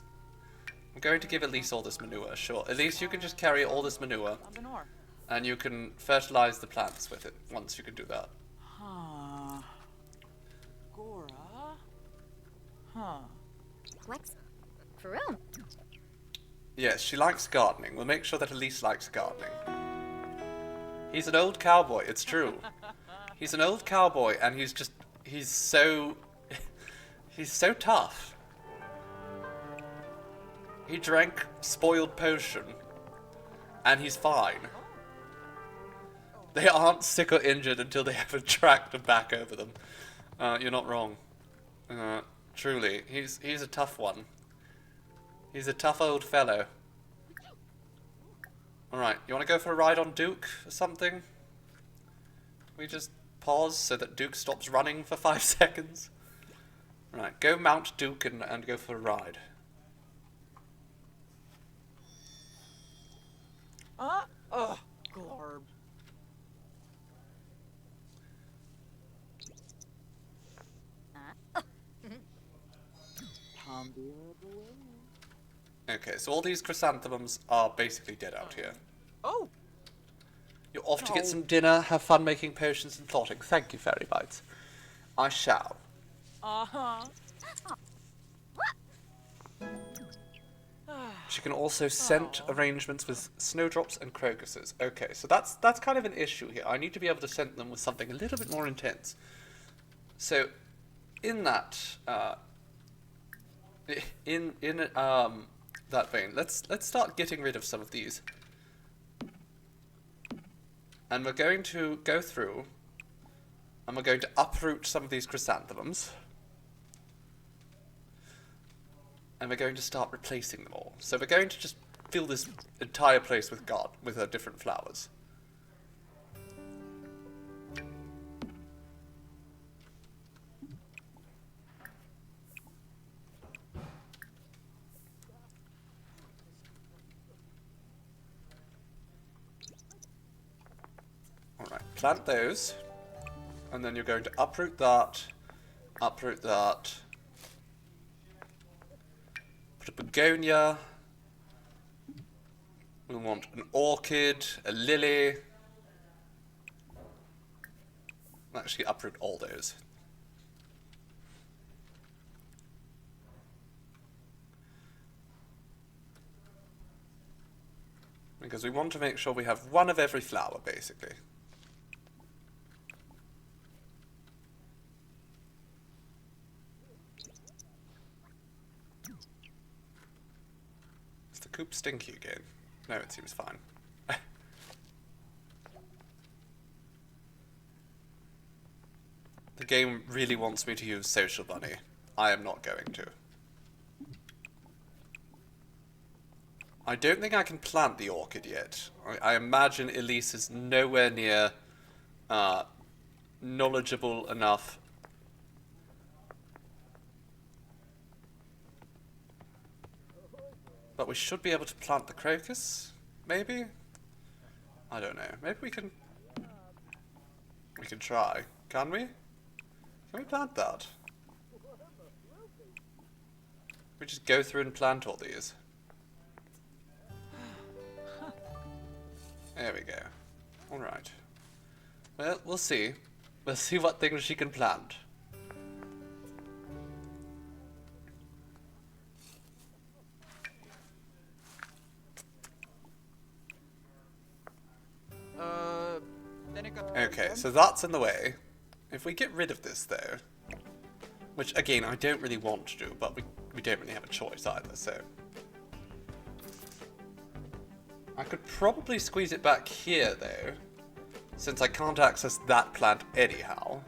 I'm going to give Elise all this manure, sure. Elise, you can just carry all this manure, and you can fertilize the plants with it, once you can do that. Huh. Gora? Huh. Lex. For real. Yes, she likes gardening. We'll make sure that Elise likes gardening. He's an old cowboy, it's true. He's an old cowboy, and he's so... he's so tough. He drank spoiled potion, and he's fine. They aren't sick or injured until they have a tractor back over them. You're not wrong. Truly, he's a tough one. He's a tough old fellow. Alright, you want to go for a ride on Duke or something? We just pause so that Duke stops running for 5 seconds? Right, go mount Duke and go for a ride. Glorb. Okay, so all these chrysanthemums are basically dead out here. Oh, You're off to get No. some dinner, have fun making potions and plotting. Thank you, Fairy Bites. I shall. uh-huh. She can also scent arrangements with snowdrops and crocuses. Okay, so that's kind of an issue here. I need to be able to scent them with something a little bit more intense. So, in that that vein, let's start getting rid of some of these, and we're going to go through, and we're going to uproot some of these chrysanthemums. And we're going to start replacing them all. So we're going to just fill this entire place with different flowers. Alright, plant those. And then you're going to uproot that, uproot that. Put a begonia. We want an orchid, a lily. I'll actually uproot all those. Because we want to make sure we have one of every flower, basically. Is the coop stinky again? No, it seems fine. The game really wants me to use Social Bunny. I am not going to. I don't think I can plant the orchid yet. I imagine Elise is nowhere near knowledgeable enough. But we should be able to plant the crocus, maybe? I don't know. Maybe we can try. Can we? Can we plant that? We just go through and plant all these. There we go. Alright. Well, we'll see. We'll see what things she can plant. Okay, so that's in the way. If we get rid of this, though, which, again, I don't really want to do, but we don't really have a choice either, so... I could probably squeeze it back here, though, since I can't access that plant anyhow.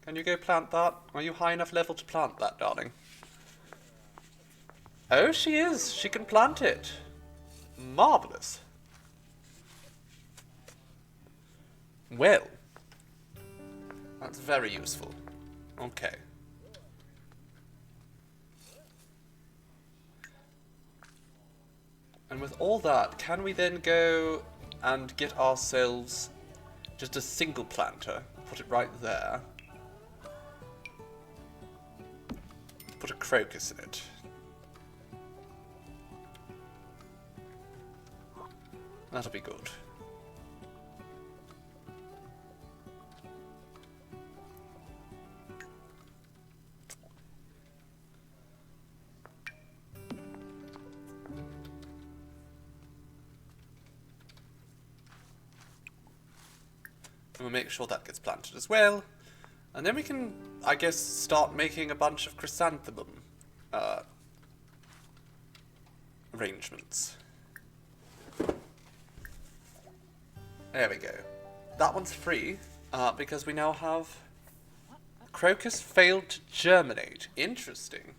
Can you go plant that? Are you high enough level to plant that, darling? Oh, she is! She can plant it! Marvellous. Well, that's very useful. Okay. And with all that, can we then go and get ourselves just a single planter? Put it right there. Put a crocus in it. That'll be good. And we'll make sure that gets planted as well. And then we can, I guess, start making a bunch of chrysanthemum arrangements. There we go. That one's free, because we now have... Crocus failed to germinate. Interesting.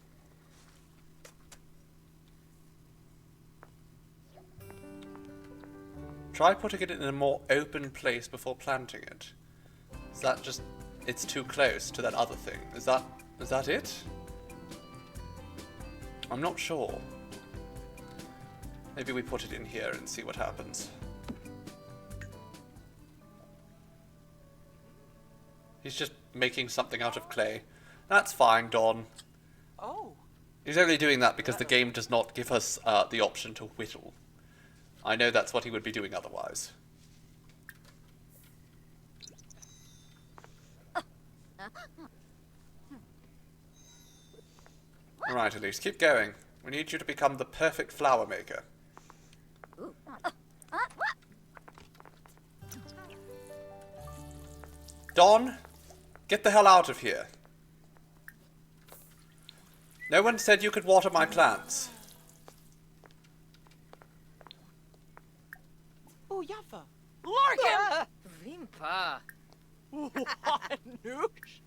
Try putting it in a more open place before planting it. Is that just... It's too close to that other thing. Is that it? I'm not sure. Maybe we put it in here and see what happens. making something out of clay. That's fine, Dawn. Oh. He's only doing that because the game does not give us the option to whittle. I know that's what he would be doing otherwise. Alright, Elise, keep going. We need you to become the perfect flower maker. Dawn, get the hell out of here. No one said you could water my plants. Oh, Yaffa. Larkin! Vimpa. What, Noosh?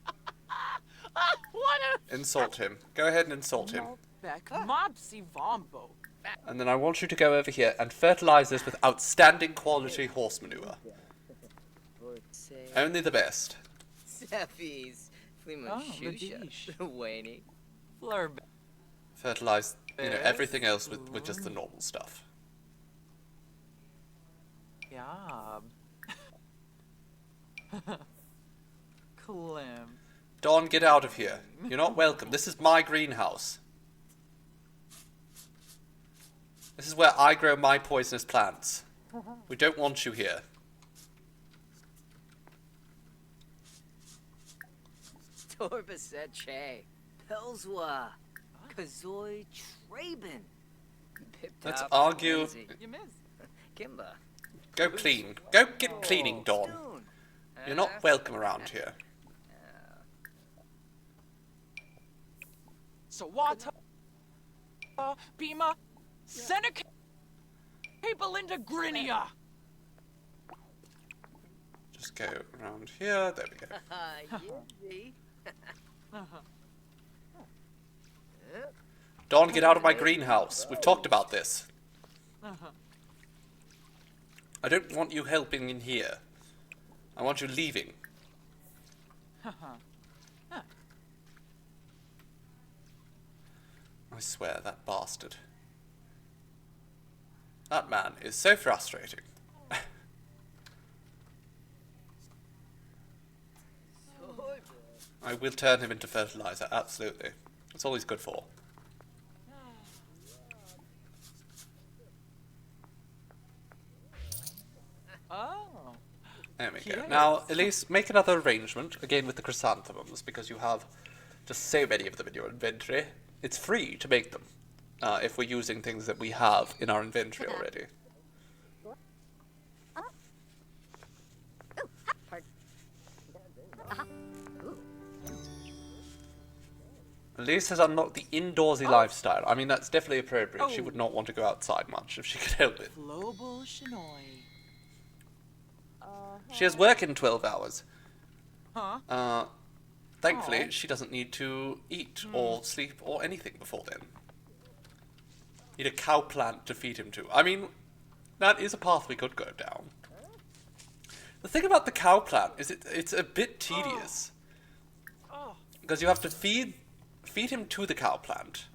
What a... Insult him. Go ahead and insult him. Beck Mopsy Vombo. And then I want you to go over here and fertilize this with outstanding quality horse manure. Only the best. Seffies. Flima Oh, Shusha. Ladish. Waney. Flurb. Fertilize, everything else with just the normal stuff. Yob. Clem. Dawn, get out of here. You're not welcome. This is my greenhouse. This is where I grow my poisonous plants. We don't want you here. Torbaset Che. Pelswa. Kazoy Traben. Let's argue. You miss. Kimba. Go clean. Go get cleaning, Dawn. Stone. You're not welcome around here. Sawata. Bima. Seneca. Hey, Belinda Grinia. Just go around here. There we go. Yizzy. Dawn, get out of my greenhouse. We've talked about this. I don't want you helping in here. I want you leaving. I swear, that bastard. That man is so frustrating. I will turn him into fertilizer, absolutely. That's all he's good for. Oh. There we go. Yes. Now, Elise, make another arrangement, again with the chrysanthemums, because you have just so many of them in your inventory. It's free to make them, if we're using things that we have in our inventory already. Elise has unlocked the indoorsy lifestyle. I mean, that's definitely appropriate. She would not want to go outside much if she could help it. Global Shinoi. She has work in 12 hours. Huh? Thankfully, she doesn't need to eat or sleep or anything before then. Need a cow plant to feed him to. I mean, that is a path we could go down. The thing about the cow plant is it's a bit tedious. Because you have to feed him to the cow plant.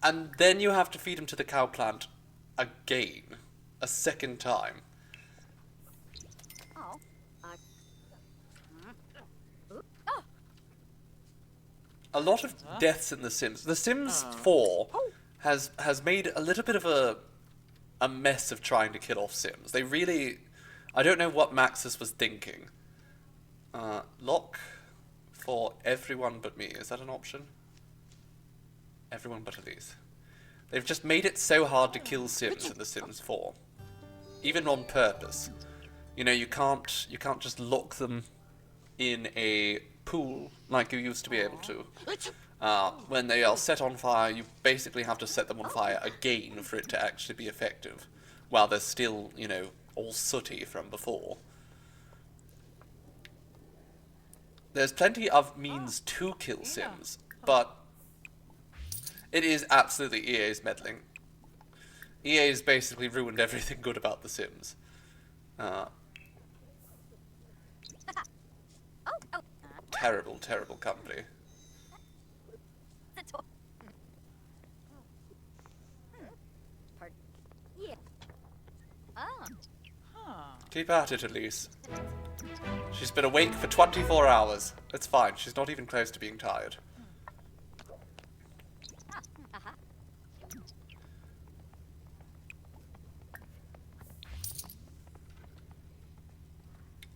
And then you have to feed him to the cow plant again. A second time. A lot of deaths in The Sims. The Sims 4 has made a little bit of a mess of trying to kill off Sims. They really... I don't know what Maxis was thinking. Lock for everyone but me. Is that an option? Everyone but Elise. They've just made it so hard to kill Sims in The Sims 4. Even on purpose. You know, you can't just lock them in a pool like you used to be able to. When they are set on fire, you basically have to set them on fire again for it to actually be effective, while they're still, you know, all sooty from before. There's plenty of means to kill Sims, but it is absolutely EA's meddling. EA's basically ruined everything good about The Sims. Terrible, terrible company. Keep at it, Elise. She's been awake for 24 hours. It's fine. She's not even close to being tired.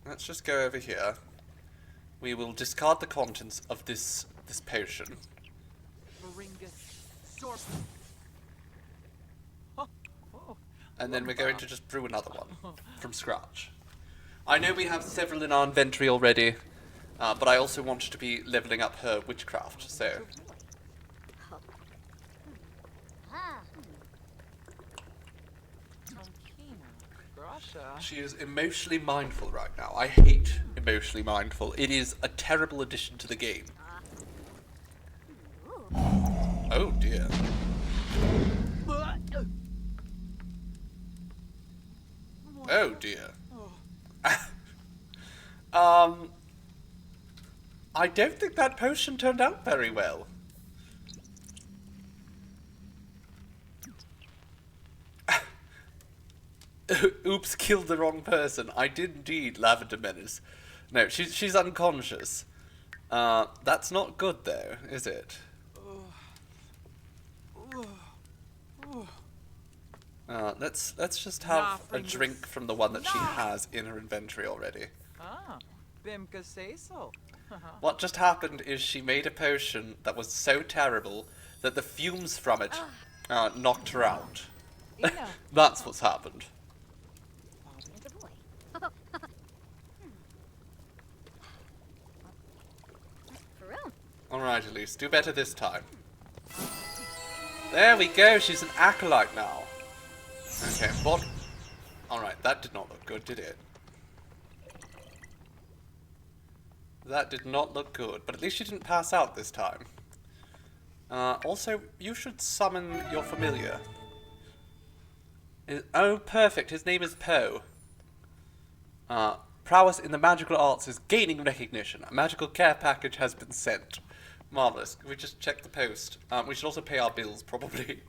Let's just go over here. We will discard the contents of this potion. And then we're going to just brew another one from scratch. I know we have several in our inventory already, but I also want to be leveling up her witchcraft, so... She is emotionally mindful right now. I hate emotionally mindful. It is a terrible addition to the game. Oh dear. Oh dear. I don't think that potion turned out very well. Oops, killed the wrong person. I did indeed, Lavender Menace. No, she's unconscious. That's not good though, is it? Let's just have a drink from the one that she has in her inventory already. Bimka say so. What just happened is she made a potion that was so terrible that the fumes from it knocked her out. That's what's happened. Alright, Elise, do better this time. There we go, she's an acolyte now. Okay, what? Alright, that did not look good, did it? That did not look good, but at least she didn't pass out this time. Also, you should summon your familiar. Oh, perfect, his name is Poe. Prowess in the magical arts is gaining recognition. A magical care package has been sent. Marvellous. Can we just check the post? We should also pay our bills, probably.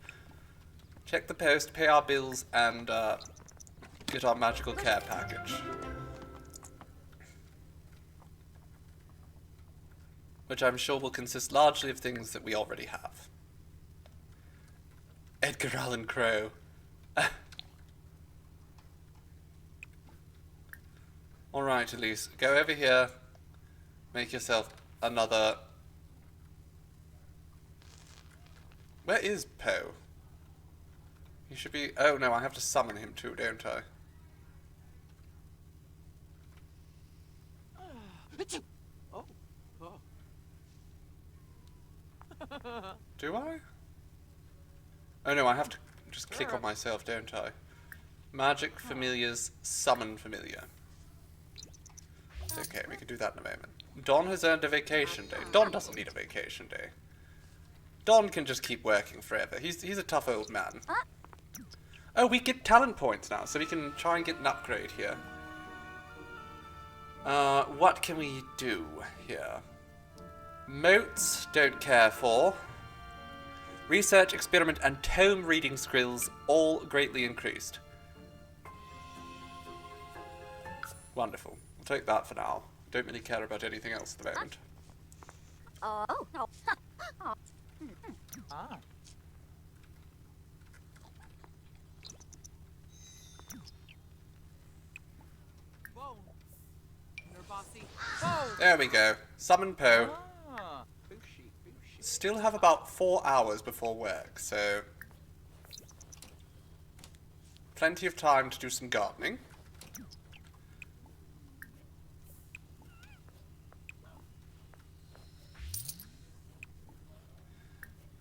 Check the post, pay our bills, and get our magical care package. Which I'm sure will consist largely of things that we already have. Edgar Allan Crow. Alright, Elise, go over here. Make yourself another... Where is Poe? He should be... Oh no, I have to summon him too, don't I? Do I? Oh no, I have to just click on myself, don't I? Magic familiars, summon familiar. Okay, we can do that in a moment. Don has earned a vacation day. Don doesn't need a vacation day. Don can just keep working forever. He's a tough old man. Oh, we get talent points now, so we can try and get an upgrade here. What can we do here? Motes, don't care for. Research, experiment, and tome reading skills all greatly increased. Wonderful. We'll take that for now. Don't really care about anything else at the moment. There we go. Summon Poe. Still have about 4 hours before work, so... Plenty of time to do some gardening.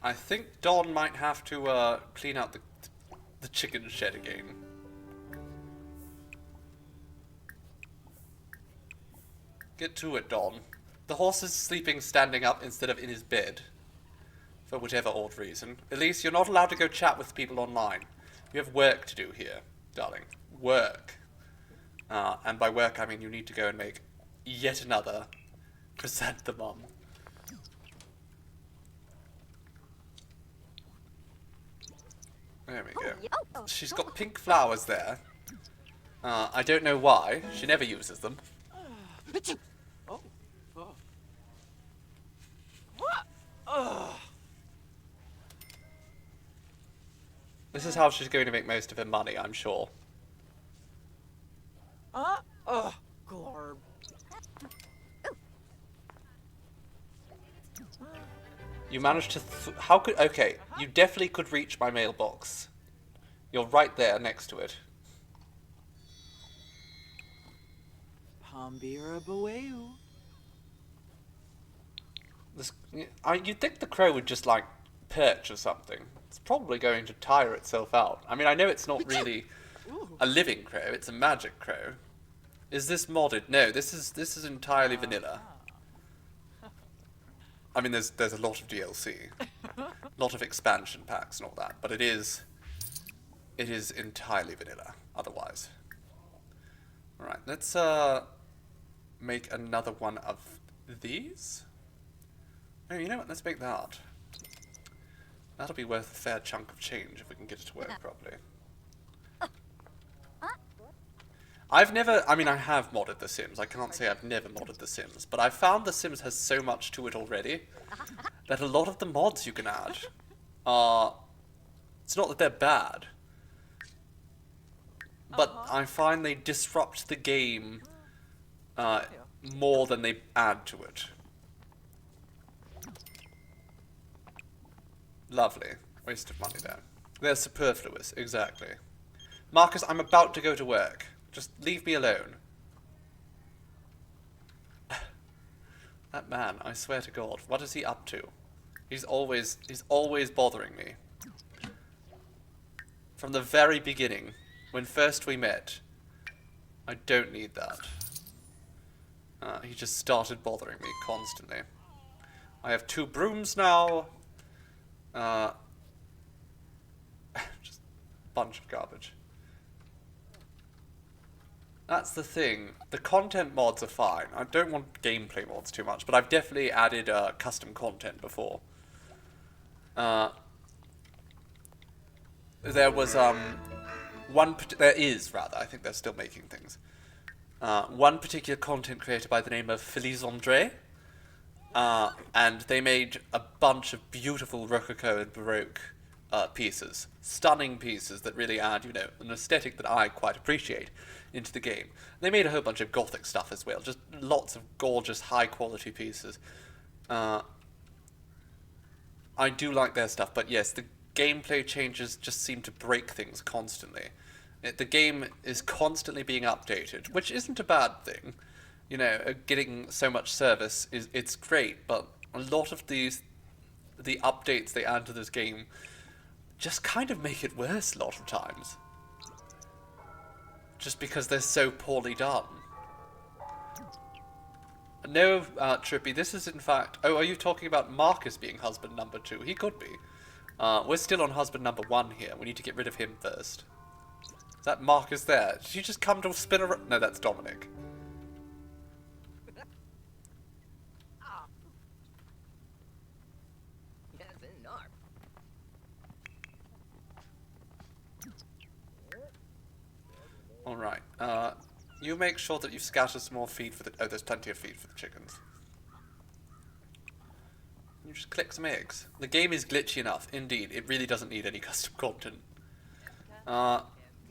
I think Don might have to clean out the chicken shed again. Get to it, Don. The horse is sleeping standing up instead of in his bed. For whatever odd reason. Elise, you're not allowed to go chat with people online. You have work to do here, darling. Work. And by work I mean you need to go and make yet another chrysanthemum. There we go. She's got pink flowers there. I don't know why. She never uses them. Oh. Oh. What? Ugh. This is how she's going to make most of her money, I'm sure. Ugh. Glorb. You managed to... how could... Okay, you definitely could reach my mailbox. You're right there next to it. Pambira Baweu. This, you'd think the crow would just, like, perch or something. It's probably going to tire itself out. I mean, I know it's not really a living crow, it's a magic crow. Is this modded? No, this is entirely vanilla. I mean, there's a lot of DLC, a lot of expansion packs and all that, but it is entirely vanilla. Otherwise, all right. Let's make another one of these. Oh, you know what? Let's make that. That'll be worth a fair chunk of change if we can get it to work properly. I've never, I mean, I have modded The Sims. I can't say I've never modded The Sims, but I've found The Sims has so much to it already that a lot of the mods you can add are, it's not that they're bad, but I find they disrupt the game more than they add to it. Lovely. Waste of money there. They're superfluous, exactly. Marcus, I'm about to go to work. Just leave me alone. That man, I swear to God, what is he up to? He's always bothering me. From the very beginning, when first we met, I don't need that. He just started bothering me constantly. I have 2 brooms now. Just a bunch of garbage. That's the thing. The content mods are fine. I don't want gameplay mods too much, but I've definitely added custom content before. There was there is rather. I think they're still making things. One particular content creator by the name of Felice Andre, and they made a bunch of beautiful Rococo and Baroque pieces, stunning pieces that really add, you know, an aesthetic that I quite appreciate into the game. They made a whole bunch of Gothic stuff as well, just lots of gorgeous, high-quality pieces. I do like their stuff, but yes, the gameplay changes just seem to break things constantly. The game is constantly being updated, which isn't a bad thing. You know, getting so much service it's great, but a lot of the updates they add to this game just kind of make it worse a lot of times. Just because they're so poorly done. No, Trippy, this is in fact... Oh, are you talking about Marcus being husband number 2? He could be. We're still on husband number 1 here. We need to get rid of him first. Is that Marcus there? Did you just come to spin around? No, that's Dominic. Alright, you make sure that you scatter some more feed for the... Oh, there's plenty of feed for the chickens. You just click some eggs. The game is glitchy enough, indeed. It really doesn't need any custom content.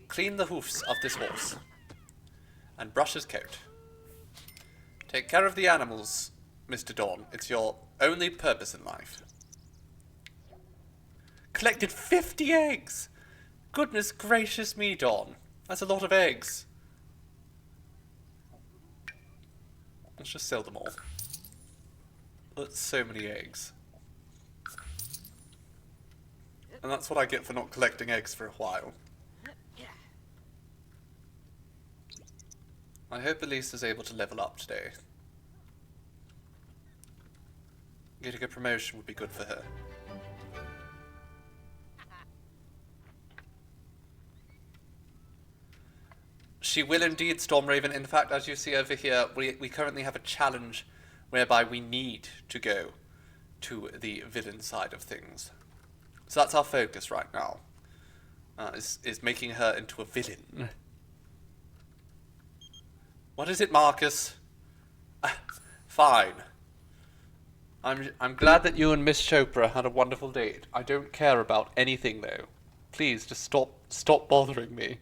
Clean the hoofs of this horse. And brush his coat. Take care of the animals, Mr. Dawn. It's your only purpose in life. Collected 50 eggs! Goodness gracious me, Dawn. That's a lot of eggs. Let's just sell them all. That's so many eggs. And that's what I get for not collecting eggs for a while. I hope Elise is able to level up today. Getting a promotion would be good for her. She will indeed, Stormraven. In fact, as you see over here, we currently have a challenge whereby we need to go to the villain side of things. So that's our focus right now, is making her into a villain. What is it, Marcus? Fine. I'm glad that you and Miss Chopra had a wonderful date. I don't care about anything though. Please just stop bothering me.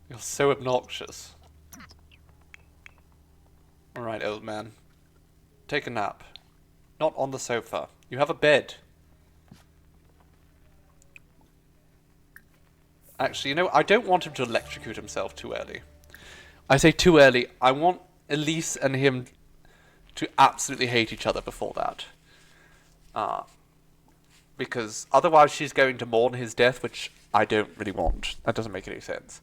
You're so obnoxious. Alright, old man. Take a nap. Not on the sofa. You have a bed. Actually, you know, I don't want him to electrocute himself too early. I say too early. I want Elise and him to absolutely hate each other before that. Because otherwise she's going to mourn his death, which I don't really want. That doesn't make any sense.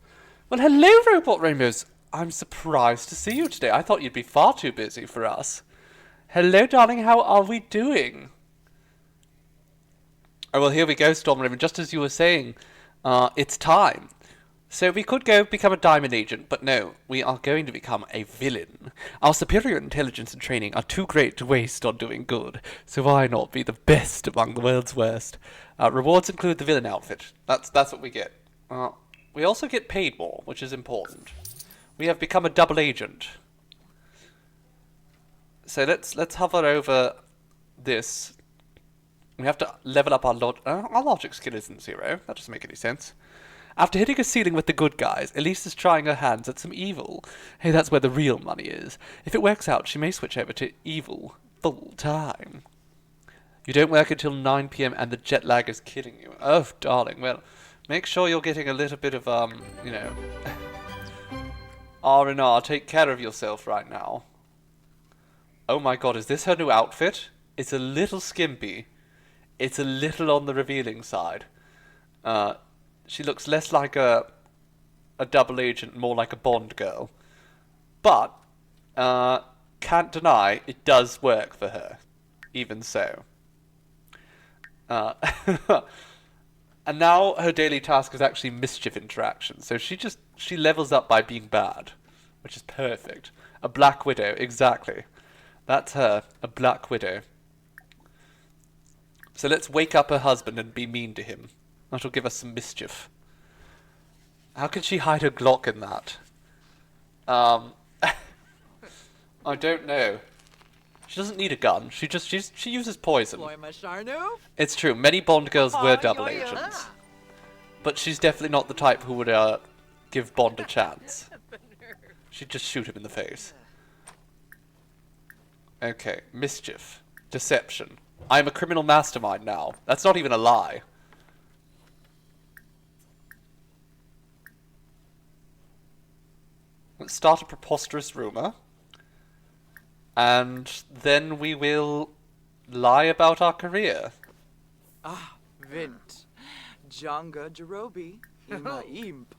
Well, hello, Robot Rainbows. I'm surprised to see you today. I thought you'd be far too busy for us. Hello, darling. How are we doing? Oh, well, here we go, Storm Raven. Just as you were saying, it's time. So we could go become a diamond agent, but no, we are going to become a villain. Our superior intelligence and training are too great to waste on doing good, so why not be the best among the world's worst? Rewards include the villain outfit. That's what we get. We also get paid more, which is important. We have become a double agent. So let's hover over this. We have to level up our logic skill isn't 0. That doesn't make any sense. After hitting a ceiling with the good guys, Elise is trying her hands at some evil. Hey, that's where the real money is. If it works out, she may switch over to evil full time. You don't work until 9 PM and the jet lag is killing you. Oh, darling, well, make sure you're getting a little bit of, you know, R&R. Take care of yourself right now. Oh my god, is this her new outfit? It's a little skimpy. It's a little on the revealing side. She looks less like a double agent, more like a Bond girl. But, can't deny, it does work for her. Even so. And now her daily task is actually mischief interaction. So she levels up by being bad. Which is perfect. A Black Widow, exactly. That's her, a Black Widow. So let's wake up her husband and be mean to him. That'll give us some mischief. How can she hide her Glock in that? I don't know. She doesn't need a gun. She uses poison. It's true. Many Bond girls were double agents. But she's definitely not the type who would give Bond a chance. She'd just shoot him in the face. Okay. Mischief. Deception. I'm a criminal mastermind now. That's not even a lie. Let's start a preposterous rumor. And then we will lie about our career. Ah, Vint. Jonga Jerobi. Ima imp.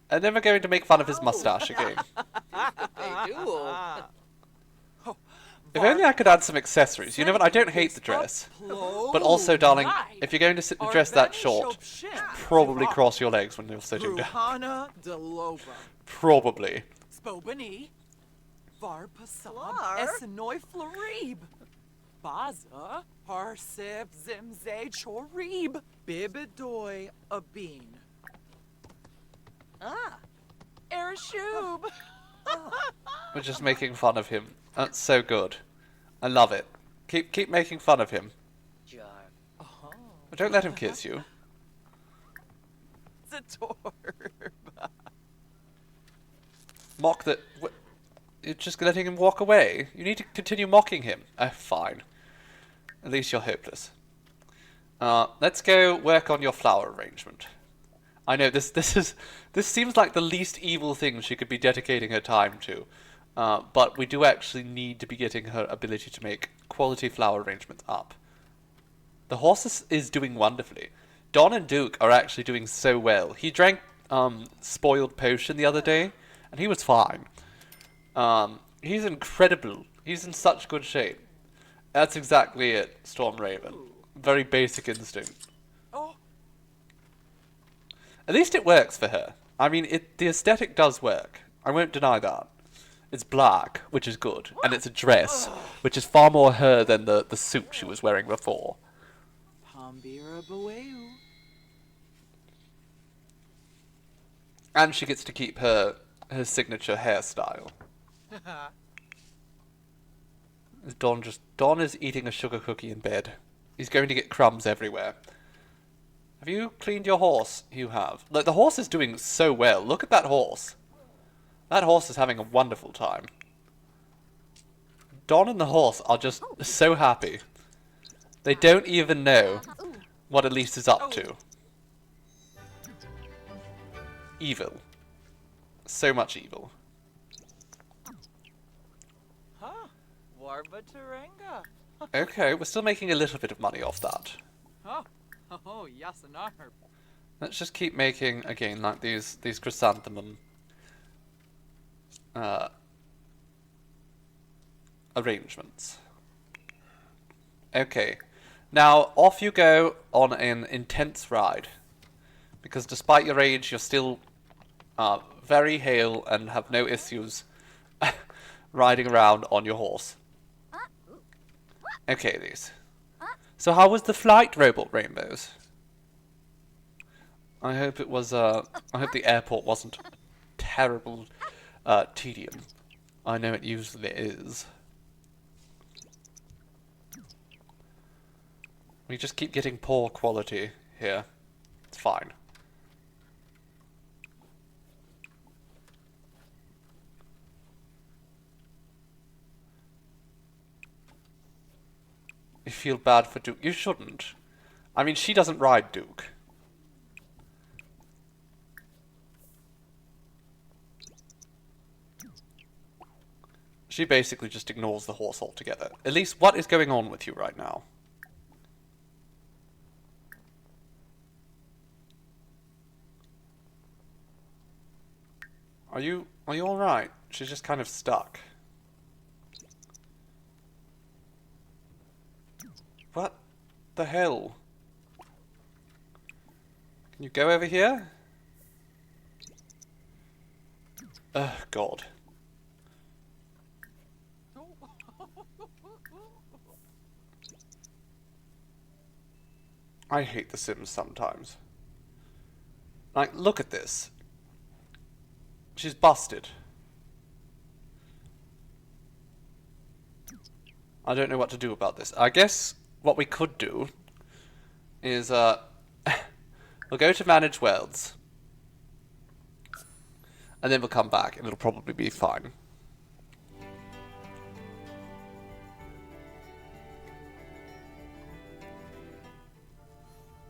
And then we're going to make fun of his mustache again. They do. If only I could add some accessories. You know what? I don't hate the dress. But also, darling, if you're going to sit the dress that short, probably cross your legs when you're sitting down. Probably. Spobani. Varpasab. Essenoi Florib. Baza. Harsip Zimze Chorib. Bibidoy Abin. Ershub. We're just making fun of him. That's so good. I love it. Keep making fun of him. Jar. But don't let him kiss you. Zatorba. Mock that. You're just letting him walk away. You need to continue mocking him. Oh, fine. At least you're hopeless. Let's go work on your flower arrangement. I know this seems like the least evil thing she could be dedicating her time to. But we do actually need to be getting her ability to make quality flower arrangements up. The horse is doing wonderfully. Don and Duke are actually doing so well. He drank spoiled potion the other day, and he was fine. He's incredible. He's in such good shape. That's exactly it, Storm Raven. Very basic instinct. At least it works for her. I mean, the aesthetic does work. I won't deny that. It's black, which is good, and it's a dress, which is far more her than the suit she was wearing before. And she gets to keep her her signature hairstyle. Don is eating a sugar cookie in bed. He's going to get crumbs everywhere. Have you cleaned your horse? You have. Look, the horse is doing so well. Look at that horse. That horse is having a wonderful time. Don and the horse are just so happy. They don't even know what Elise is up to. Evil. So much evil. Huh. Warba Taranga. Okay, we're still making a little bit of money off that. Oh, yes, and I. Let's just keep making, again, like these chrysanthemum arrangements. Okay. Now, off you go on an intense ride. Because despite your age, you're still very hale and have no issues riding around on your horse. Okay, Elise. So how was the flight, Robot Rainbows? I hope it was, I hope the airport wasn't terrible tedium. I know it usually is. We just keep getting poor quality here. It's fine. You feel bad for Duke. You shouldn't. I mean, she doesn't ride Duke. She basically just ignores the horse altogether. Elise, what is going on with you right now? Are you alright? She's just kind of stuck. What the hell? Can you go over here? Oh, God. I hate The Sims sometimes. Like, look at this. She's busted. I don't know what to do about this. I guess what we could do is, we'll go to Manage Worlds. And then we'll come back, and it'll probably be fine.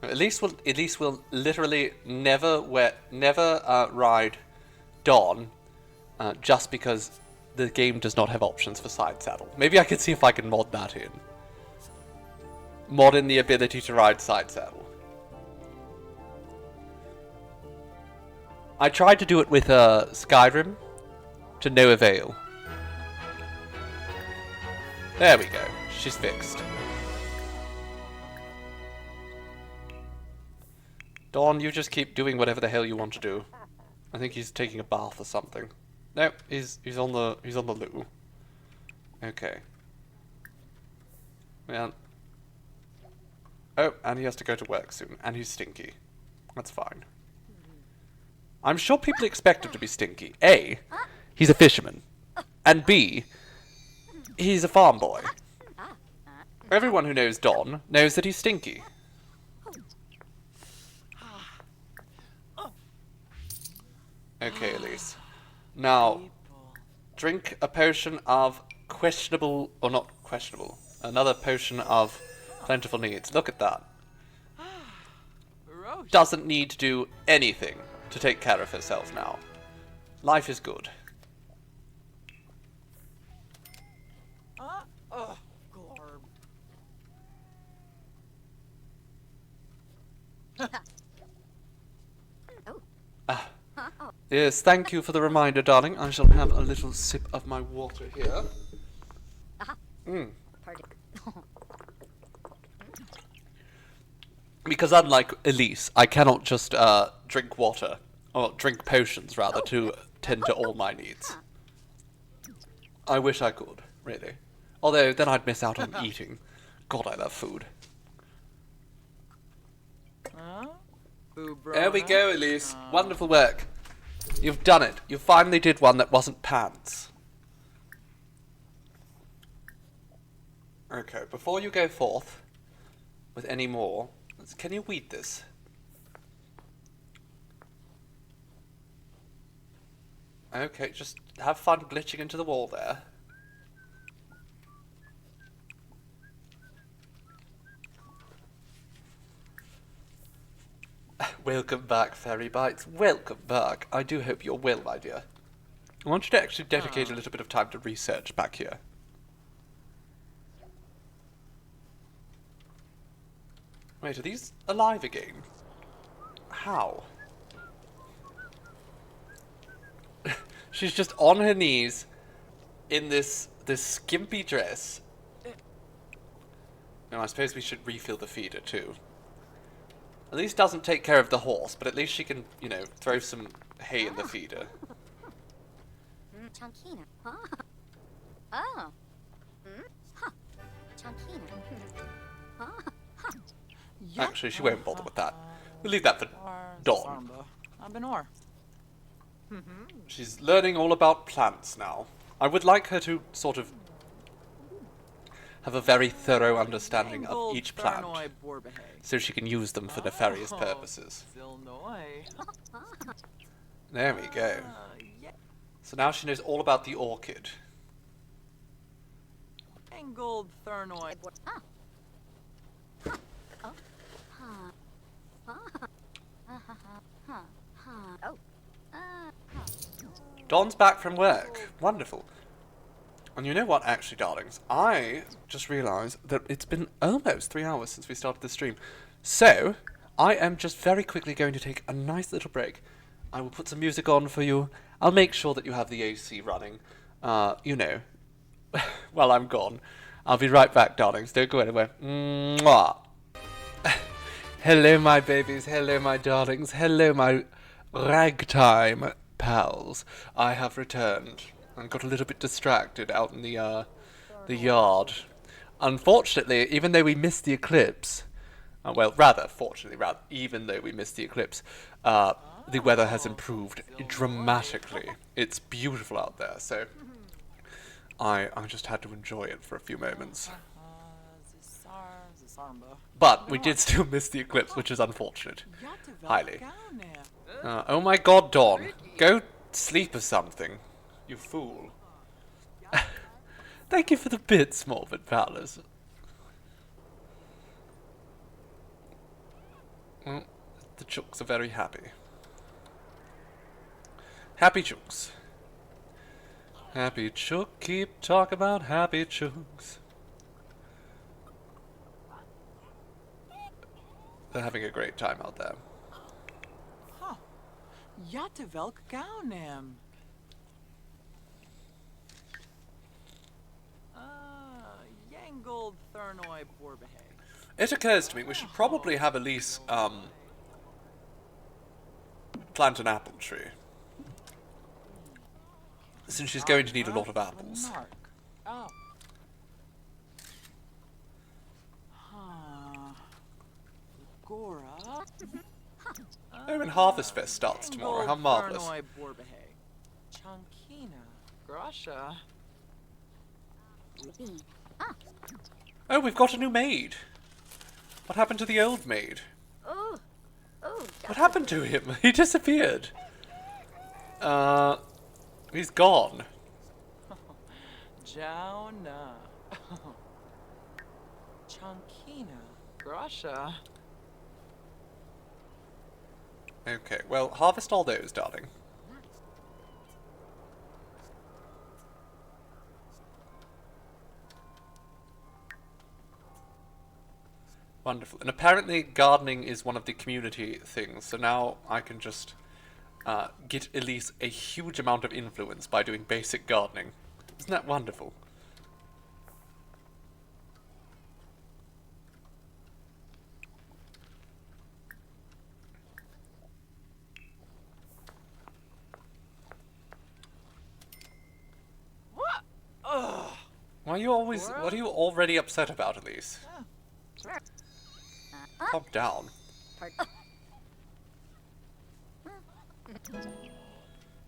Elise will literally never ride Dawn just because the game does not have options for side saddle. Maybe I could see if I can mod that in. Mod in the ability to ride side saddle. I tried to do it with Skyrim to no avail. There we go. She's fixed. Dawn, you just keep doing whatever the hell you want to do. I think he's taking a bath or something. No, he's on the loo. Okay. Yeah. Oh, and he has to go to work soon, and he's stinky. That's fine. I'm sure people expect him to be stinky. A, he's a fisherman, and B, he's a farm boy. Everyone who knows Don knows that he's stinky. Okay, Elise. Now, drink a potion of questionable, or not questionable, another potion of plentiful needs. Look at that. Doesn't need to do anything to take care of herself now. Life is good. Glorb. Yes, thank you for the reminder, darling. I shall have a little sip of my water here. Because unlike Elise, I cannot just drink water, or drink potions rather, to tend to all my needs. I wish I could, really. Although then I'd miss out on eating. God, I love food. There we go, Elise. Wonderful work. You've done it. You finally did one that wasn't pants. Okay, before you go forth with any more, can you weed this? Okay, just have fun glitching into the wall there. Welcome back, Fairy Bites. Welcome back. I do hope you're well, my dear. I want you to actually dedicate a little bit of time to research back here. Wait, are these alive again? How? She's just on her knees in this skimpy dress. No, I suppose we should refill the feeder too. Elise doesn't take care of the horse, but at least she can, you know, throw some hay in the feeder. Chankina. Oh. Huh. Chankina. Actually, she won't bother with that. We'll leave that for Dawn. She's learning all about plants now. I would like her to sort of have a very thorough understanding of each plant, so she can use them for nefarious purposes. There we go. So now she knows all about the orchid. Angled Thernoid. Dawn's back from work. Wonderful. And you know what, actually, darlings? I just realised that it's been almost 3 hours since we started the stream. So, I am just very quickly going to take a nice little break. I will put some music on for you. I'll make sure that you have the AC running. You know, while I'm gone. I'll be right back, darlings. Don't go anywhere. Mwah. Hello, my babies. Hello, my darlings. Hello, my ragtime pals. I have returned. I got a little bit distracted out in the yard. Unfortunately, even though we missed the eclipse, even though we missed the eclipse, the weather has improved dramatically. It's beautiful out there, so I just had to enjoy it for a few moments. But we did still miss the eclipse, which is unfortunate. Highly. Oh my god, Dawn. Go sleep or something. You fool. Thank you for the bits, Morbid Palace. Well, the chooks are very happy. Happy chooks. Happy chook, keep talk about happy chooks. They're having a great time out there. Jattevelk Gaunem. Yangled Thernoid Borbehay. It occurs to me we should probably have Elise plant an apple tree. Since she's going to need a lot of apples. Oh. Gora. Oh, and Harvest Fest starts tomorrow. How marvellous. Chankina. Grasha. Oh, we've got a new maid. What happened to the old maid? What happened to him? He disappeared. He's gone. Jauna. Chankina. Grasha. Okay, well, harvest all those, darling. Wonderful. And apparently gardening is one of the community things, so now I can just get Elise a huge amount of influence by doing basic gardening. Isn't that wonderful? Why are you always... What are you already upset about, Elise? Calm down.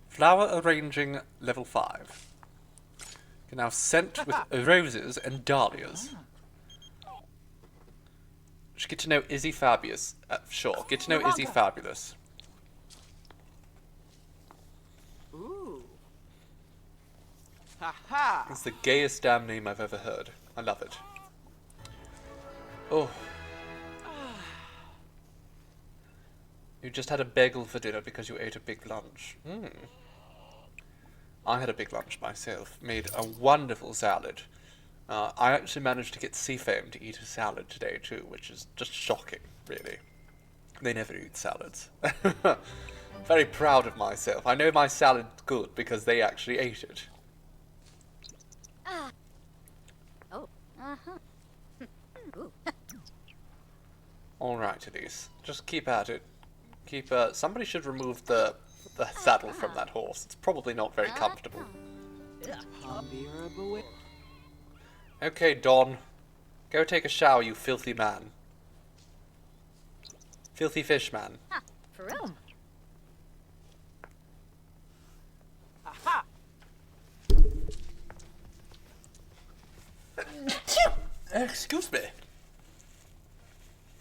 Flower arranging level 5. You're now scent with roses and dahlias. Should get to know Izzy Fabius. Sure, get to know Izzy Fabulous. Ooh. Ha-ha. It's the gayest damn name I've ever heard. I love it. Oh. You just had a bagel for dinner because you ate a big lunch. I had a big lunch myself. Made a wonderful salad. I actually managed to get Seafoam to eat a salad today too, which is just shocking, really. They never eat salads. Very proud of myself. I know my salad's good because they actually ate it. Oh. Uh-huh. Ooh. Alright, Elise. Just keep at it. Keep, somebody should remove the saddle from that horse. It's probably not very comfortable. Okay, Don. Go take a shower, you filthy man. Filthy fish man. Ah, for real. Aha. Excuse me.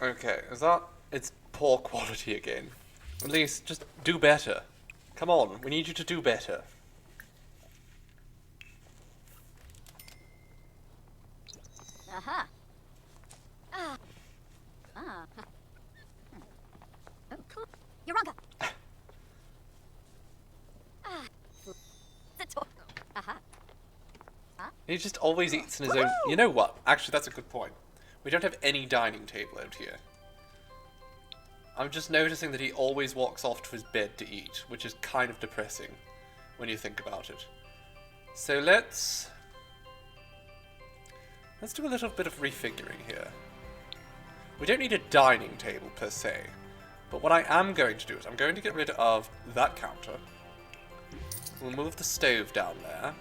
Okay, is that... It's poor quality again. At least, just do better. Come on, we need you to do better. Aha. Ah. Ah. Oh, cool. Yoranga. Ah. Aha. He just always eats in his own... You know what? Actually, that's a good point. We don't have any dining table out here. I'm just noticing that he always walks off to his bed to eat, which is kind of depressing when you think about it. So let's do a little bit of refiguring here. We don't need a dining table per se, but what I am going to do is I'm going to get rid of that counter. We'll move the stove down there.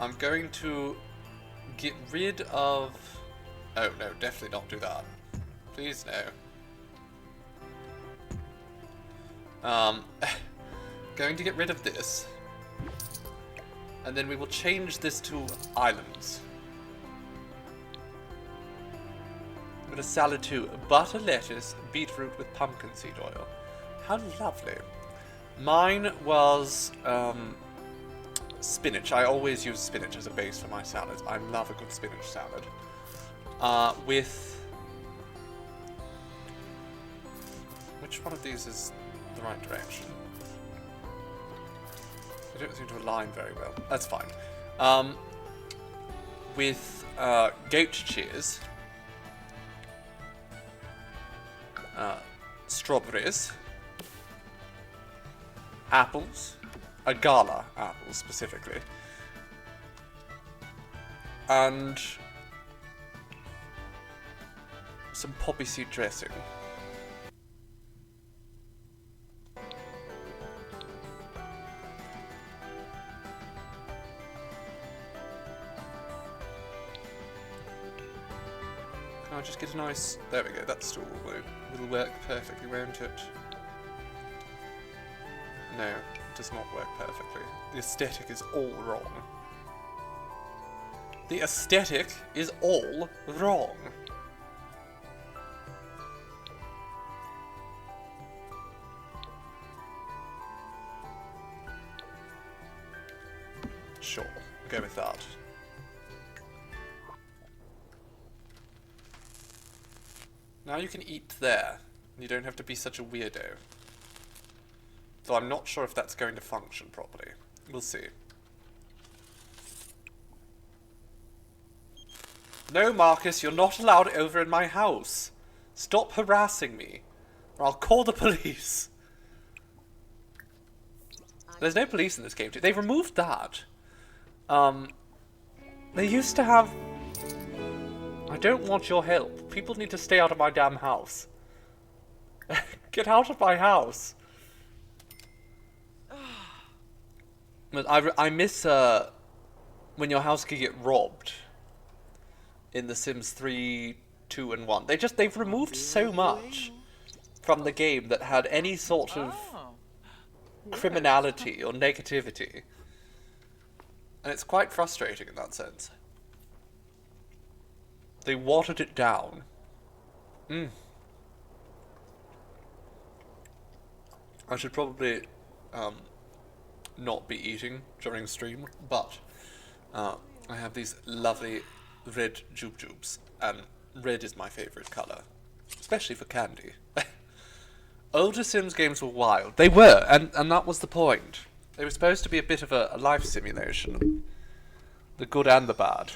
I'm going to get rid of... Oh, no, definitely not do that. Please, no. Going to get rid of this. And then we will change this to islands. With a salad too. Butter, lettuce, beetroot with pumpkin seed oil. How lovely. Mine was spinach. I always use spinach as a base for my salads. I love a good spinach salad. With... Which one of these is the right direction? They don't seem to align very well. That's fine. With goat cheese, strawberries, apples, agala apples specifically, and some poppy seed dressing. Can I just get a nice... There we go, that still will work perfectly, won't it? No, it does not work perfectly. The aesthetic is all wrong. The aesthetic is all wrong. Sure, we'll go with that. Now you can eat there. You don't have to be such a weirdo. Though I'm not sure if that's going to function properly. We'll see. No, Marcus, you're not allowed over in my house. Stop harassing me, or I'll call the police. There's no police in this game, too. They removed that. They used to have... I don't want your help. People need to stay out of my damn house. Get out of my house. But I miss when your house could get robbed in The Sims 3, 2, and 1. They've removed so much from the game that had any sort of criminality or negativity. And it's quite frustrating in that sense. They watered it down. I should probably not be eating during stream, but I have these lovely red jubjubs, and red is my favourite colour, especially for candy. Older Sims games were wild. They were, and that was the point. They were supposed to be a bit of a life simulation. The good and the bad.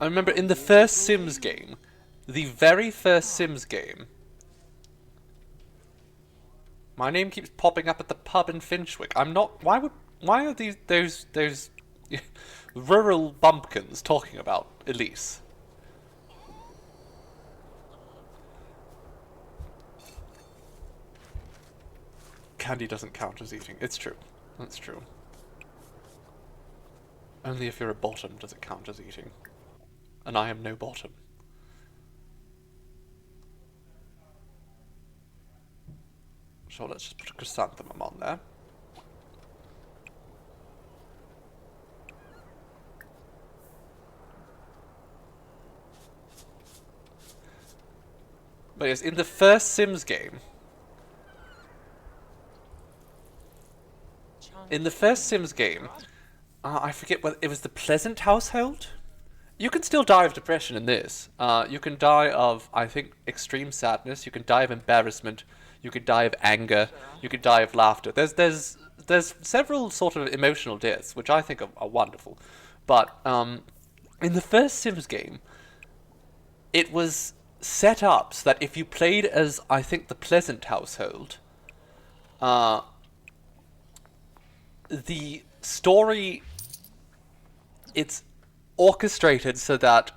I remember in the first Sims game, the very first Sims game, my name keeps popping up at the pub in Finchwick. I'm not. Why are those rural bumpkins talking about Elise? Candy doesn't count as eating. It's true. That's true. Only if you're a bottom does it count as eating. And I am no bottom. So let's just put a chrysanthemum on there. But yes, in the first Sims game, I forget whether it was the Pleasant household. You can still die of depression in this. You can die of, I think, extreme sadness. You can die of embarrassment. You could die of anger. You could die of laughter. There's several sort of emotional deaths, which I think are wonderful. But in the first Sims game, it was set up so that if you played as, I think, the Pleasant household, the story, it's orchestrated so that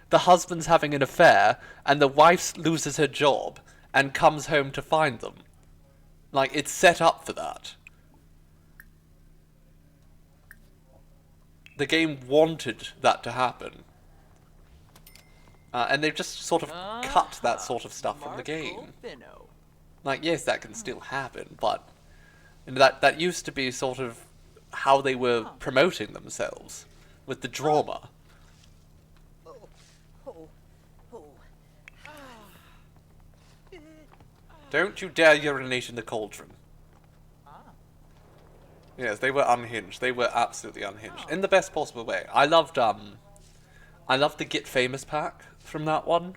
the husband's having an affair and the wife loses her job and comes home to find them. Like, it's set up for that. The game wanted that to happen. And they've just sort of cut that sort of stuff from the game. Like, yes, that can still happen, but that used to be sort of how they were promoting themselves, with the drama. Don't you dare urinate in the cauldron. Yes, they were unhinged. They were absolutely unhinged. In the best possible way. I loved the Get Famous pack from that one,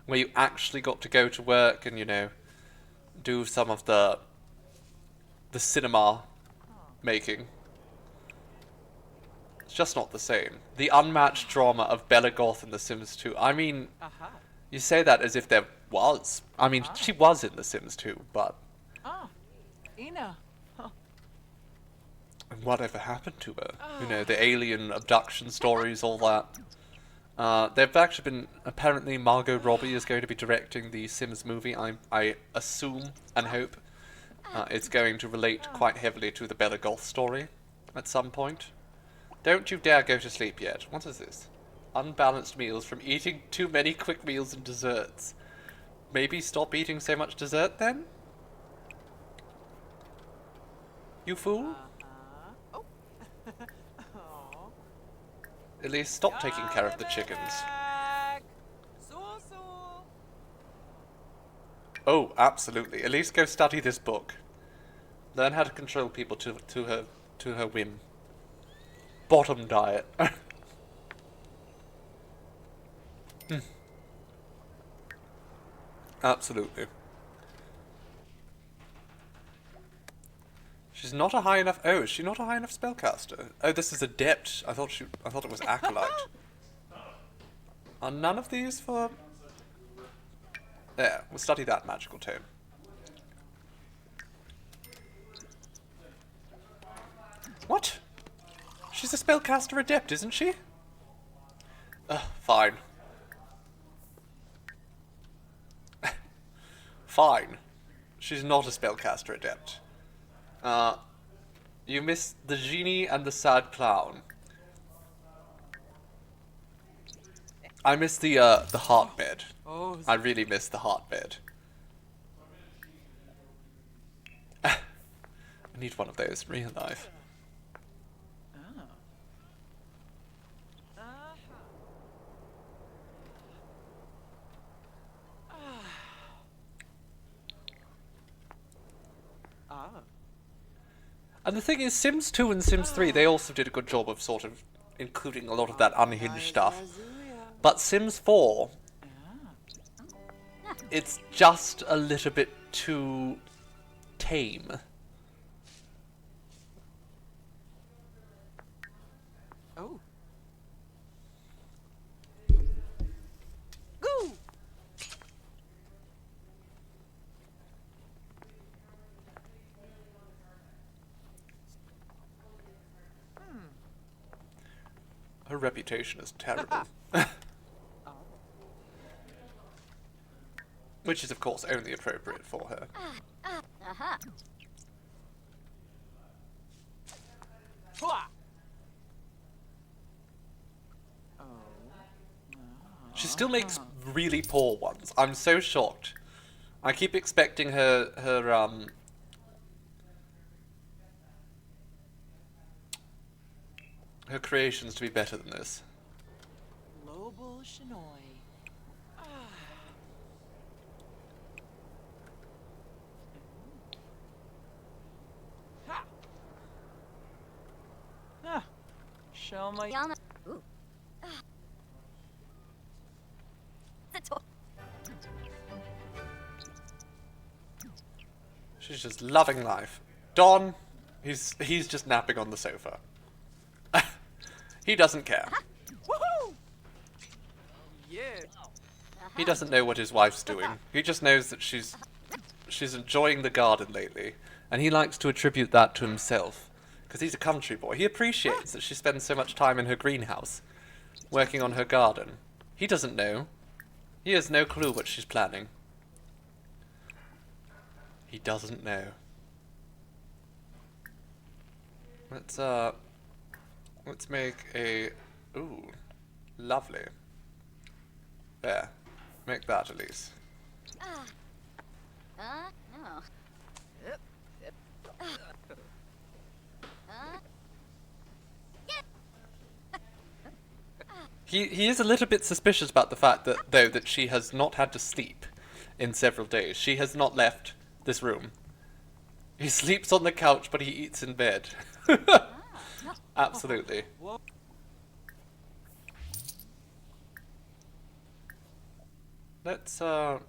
where you actually got to go to work and, you know, do some of the cinema making. It's just not the same. The unmatched drama of Bella Goth in The Sims 2. I mean, you say that as if there was. I mean, she was in The Sims 2, but... Ina. And whatever happened to her? You know, the alien abduction stories, all that. There've actually been... Apparently, Margot Robbie is going to be directing the Sims movie. I assume and hope it's going to relate quite heavily to the Bella Goth story at some point. Don't you dare go to sleep yet. What is this? Unbalanced meals from eating too many quick meals and desserts. Maybe stop eating so much dessert then? You fool? Elise, stop taking care of the chickens. Oh, absolutely. Elise, go study this book. Learn how to control people to her whim. Bottom diet. Absolutely. She's not a high enough. Oh, is she not a high enough spellcaster? Oh, this is adept. I thought it was acolyte. Are none of these for? There, we'll study that magical tome. What? She's a spellcaster adept, isn't she? Fine. Fine. She's not a spellcaster adept. You missed the genie and the sad clown. I miss the heart bed. Oh, I really miss the heart bed. I need one of those in real life. And the thing is, Sims 2 and Sims 3, they also did a good job of sort of including a lot of that unhinged stuff. But Sims 4, it's just a little bit too tame. oh. Goo! Her reputation is terrible. Which is, of course, only appropriate for her. Uh-huh. Hua! She still makes really poor ones. I'm so shocked. I keep expecting her creations to be better than this. Global Shinoi. Ah. Show my. Yana. Ooh. The to- She's just loving life. Don, he's just napping on the sofa. He doesn't care. Woohoo! Yeah. He doesn't know what his wife's doing. He just knows that she's enjoying the garden lately, and he likes to attribute that to himself, because he's a country boy. He appreciates that she spends so much time in her greenhouse, working on her garden. He doesn't know. He has no clue what she's planning. He doesn't know. Let's make a... Ooh. Lovely. There. Make that, Elise. no. He is a little bit suspicious about the fact that, though, that she has not had to sleep in several days. She has not left this room. He sleeps on the couch, but he eats in bed. Absolutely. Let's,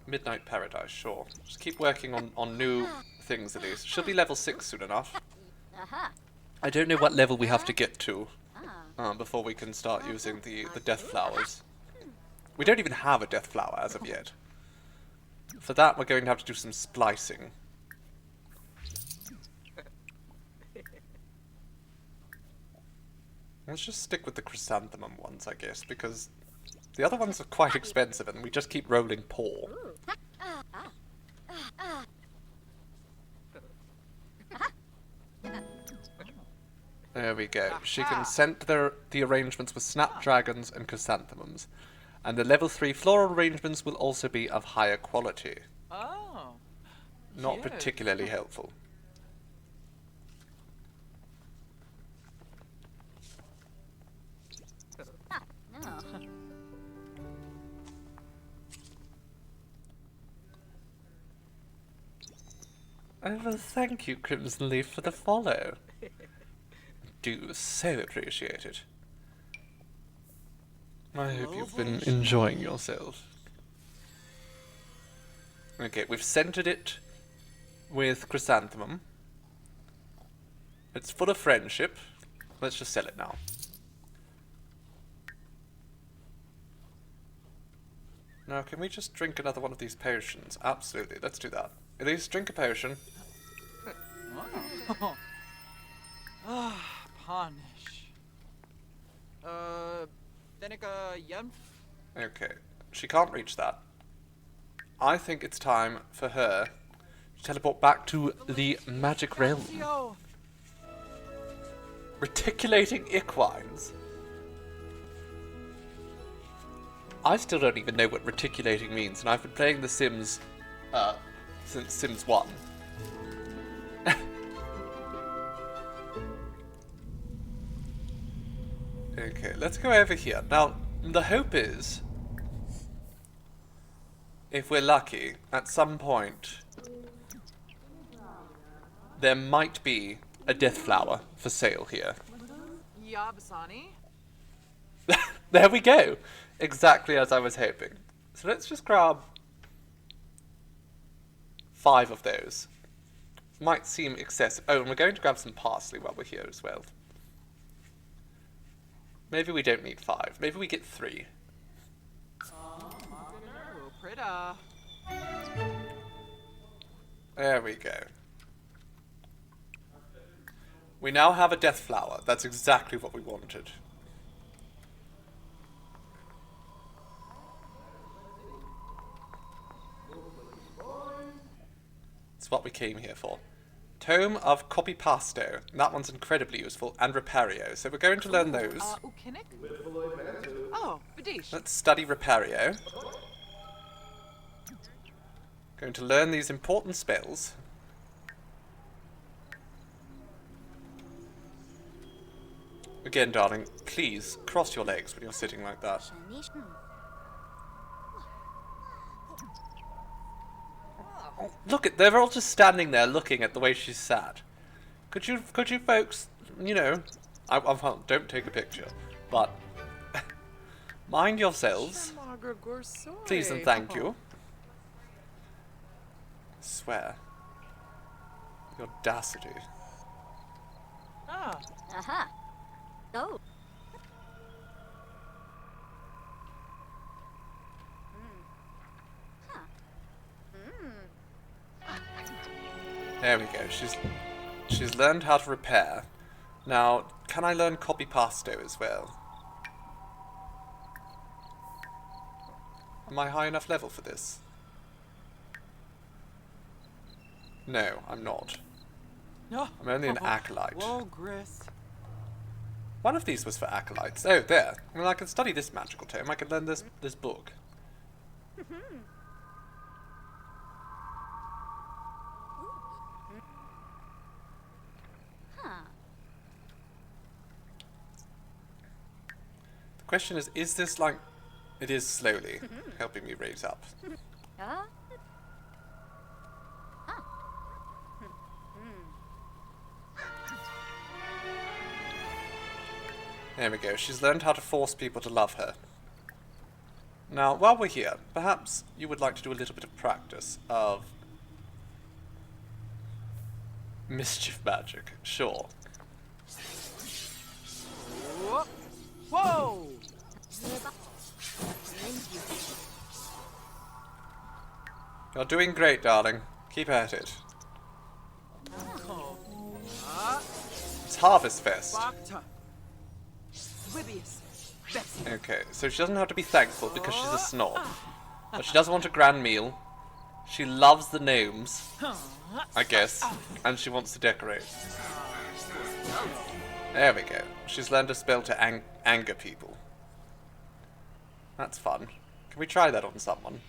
Midnight Paradise, sure. Just keep working on new things, Elise. She'll be level 6 soon enough. Uh-huh. I don't know what level we have to get to before we can start using the death flowers. We don't even have a death flower as of yet. For that, we're going to have to do some splicing. Let's just stick with the chrysanthemum ones, I guess, because the other ones are quite expensive and we just keep rolling poor. There we go. She can scent the arrangements with snapdragons and chrysanthemums. And the level 3 floral arrangements will also be of higher quality. Oh. Not Yes. particularly helpful. No. Oh, well, thank you, Crimson Leaf, for the follow. Do so appreciate it. I hope you've been enjoying yourself. Okay, we've scented it with chrysanthemum. It's full of friendship. Let's just sell it now. Now, can we just drink another one of these potions? Absolutely, let's do that. Elise, drink a potion. Oh. Ah, punish. Denica Yunf? Okay, she can't reach that. I think it's time for her to teleport back to the magic realm. Yo. Reticulating equines. I still don't even know what reticulating means, and I've been playing The Sims since Sims 1. Okay, let's go over here. Now, the hope is, if we're lucky, at some point, there might be a death flower for sale here. Yeah, Basani. There we go! Exactly as I was hoping. So let's just grab 5 of those. Might seem excessive. Oh, and we're going to grab some parsley while we're here as well. Maybe we don't need 5. Maybe we get 3. Oh, pretty. There we go. We now have a death flower. That's exactly what we wanted. It's what we came here for. Tome of Copypasto. That one's incredibly useful. And Repario. So we're going to learn those. Ukinnick? Oh, Badish. Let's study Repario. Going to learn these important spells. Again, darling, please cross your legs when you're sitting like that. Look at, they're all just standing there looking at the way she's sat. Could you folks, you know, don't take a picture, but mind yourselves, please and thank you. I swear, the audacity. Ah, Aha. Oh. There we go. She's learned how to repair. Now, can I learn Copypasto as well? Am I high enough level for this? No, I'm not. no. I'm only an acolyte. Whoa, Gris. One of these was for acolytes. Oh, there. Well, I can study this magical tome. I can learn this book. The question is this like... It is slowly helping me raise up. Ah. There we go. She's learned how to force people to love her. Now, while we're here, perhaps you would like to do a little bit of practice of mischief magic. Sure. Whoa. Whoa! You're doing great, darling. Keep at it. Oh. It's Harvest Fest. Bacta. Wibius. Betsy. Okay, so she doesn't have to be thankful because she's a snob. But she does want a grand meal. She loves the gnomes, I guess, and she wants to decorate. There we go. She's learned a spell to anger people. That's fun. Can we try that on someone?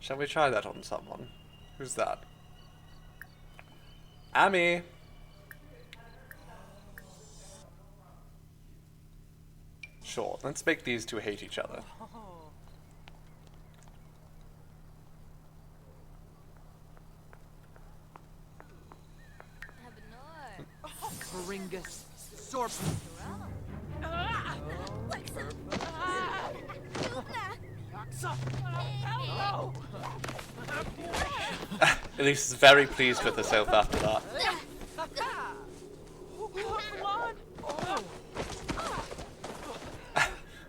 Shall we try that on someone? Who's that? Amy! Sure, let's make these two hate each other. Coringus. Sorp. Elise is very pleased with herself after that.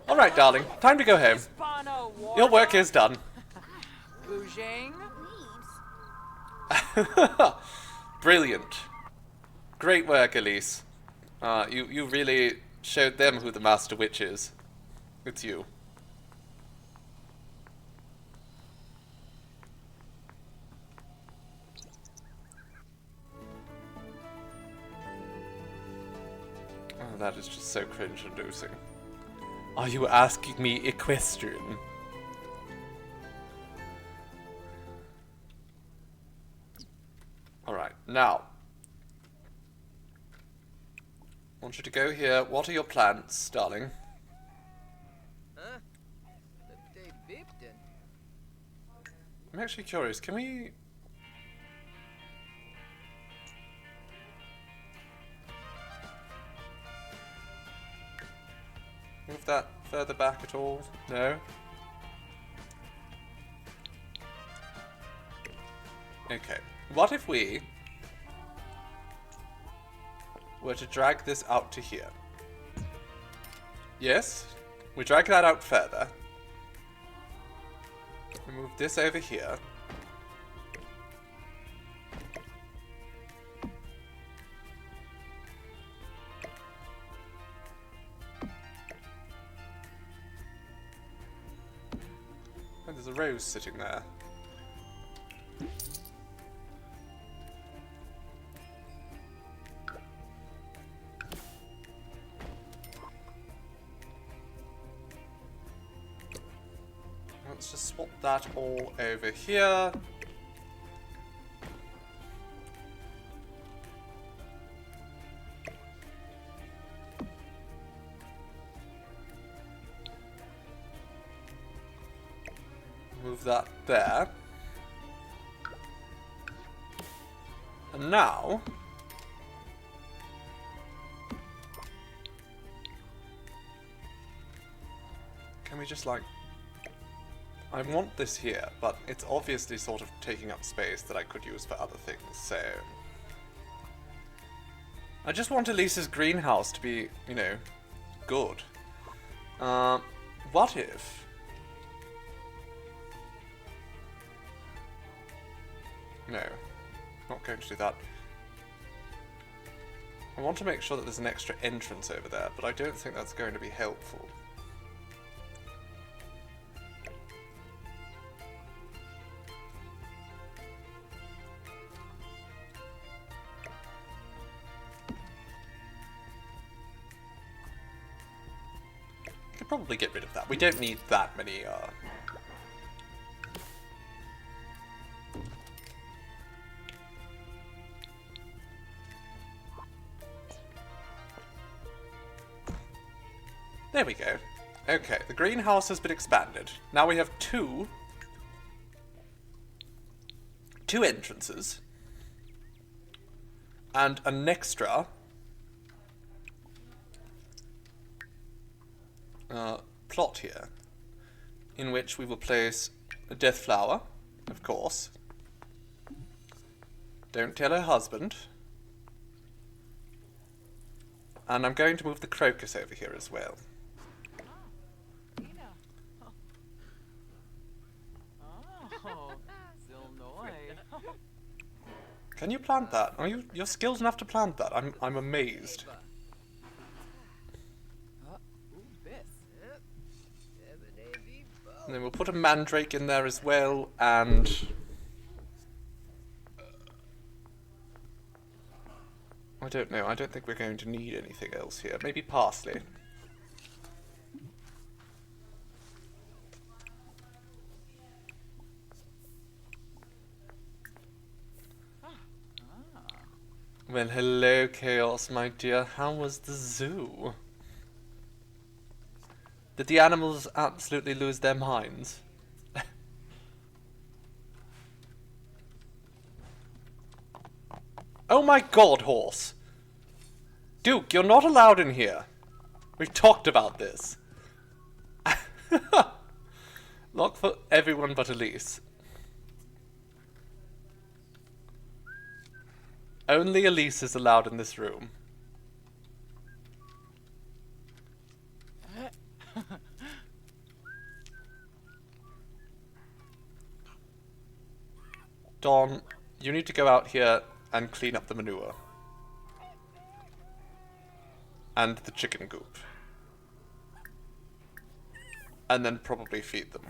Alright, darling. Time to go home. Your work is done. Boujang. Brilliant. Great work, Elise. You really showed them who the Master Witch is. It's you. Oh, that is just so cringe-inducing. Are you asking me a question? Alright, now. I want you to go here. What are your plans, darling? Huh? They beeped in. I'm actually curious, can we... move that further back at all? No? Okay. What if we were to drag this out to here? Yes? We drag that out further. We move this over here. Oh, there's a rose sitting there. Let's just swap that all over here. Move that there. And now... can we just like... I want this here, but it's obviously sort of taking up space that I could use for other things, so... I just want Elise's greenhouse to be, you know, good. What if... no, not going to do that. I want to make sure that there's an extra entrance over there, but I don't think that's going to be helpful. Could probably get rid of that. We don't need that many, There we go. Okay, the greenhouse has been expanded. Now we have two entrances. And an extra plot here, in which we will place a death flower, of course. Don't tell her husband. And I'm going to move the crocus over here as well. Oh, Illinois. Can you plant that? Are you're skilled enough to plant that? I'm amazed. And then we'll put a mandrake in there as well, and I don't know. I don't think we're going to need anything else here. Maybe parsley. Well, hello, Chaos, my dear. How was the zoo? Did the animals absolutely lose their minds? Oh my god, horse! Duke, you're not allowed in here. We've talked about this. Lock for everyone but Elise. Only Elise is allowed in this room. Dawn, you need to go out here and clean up the manure. And the chicken coop. And then probably feed them.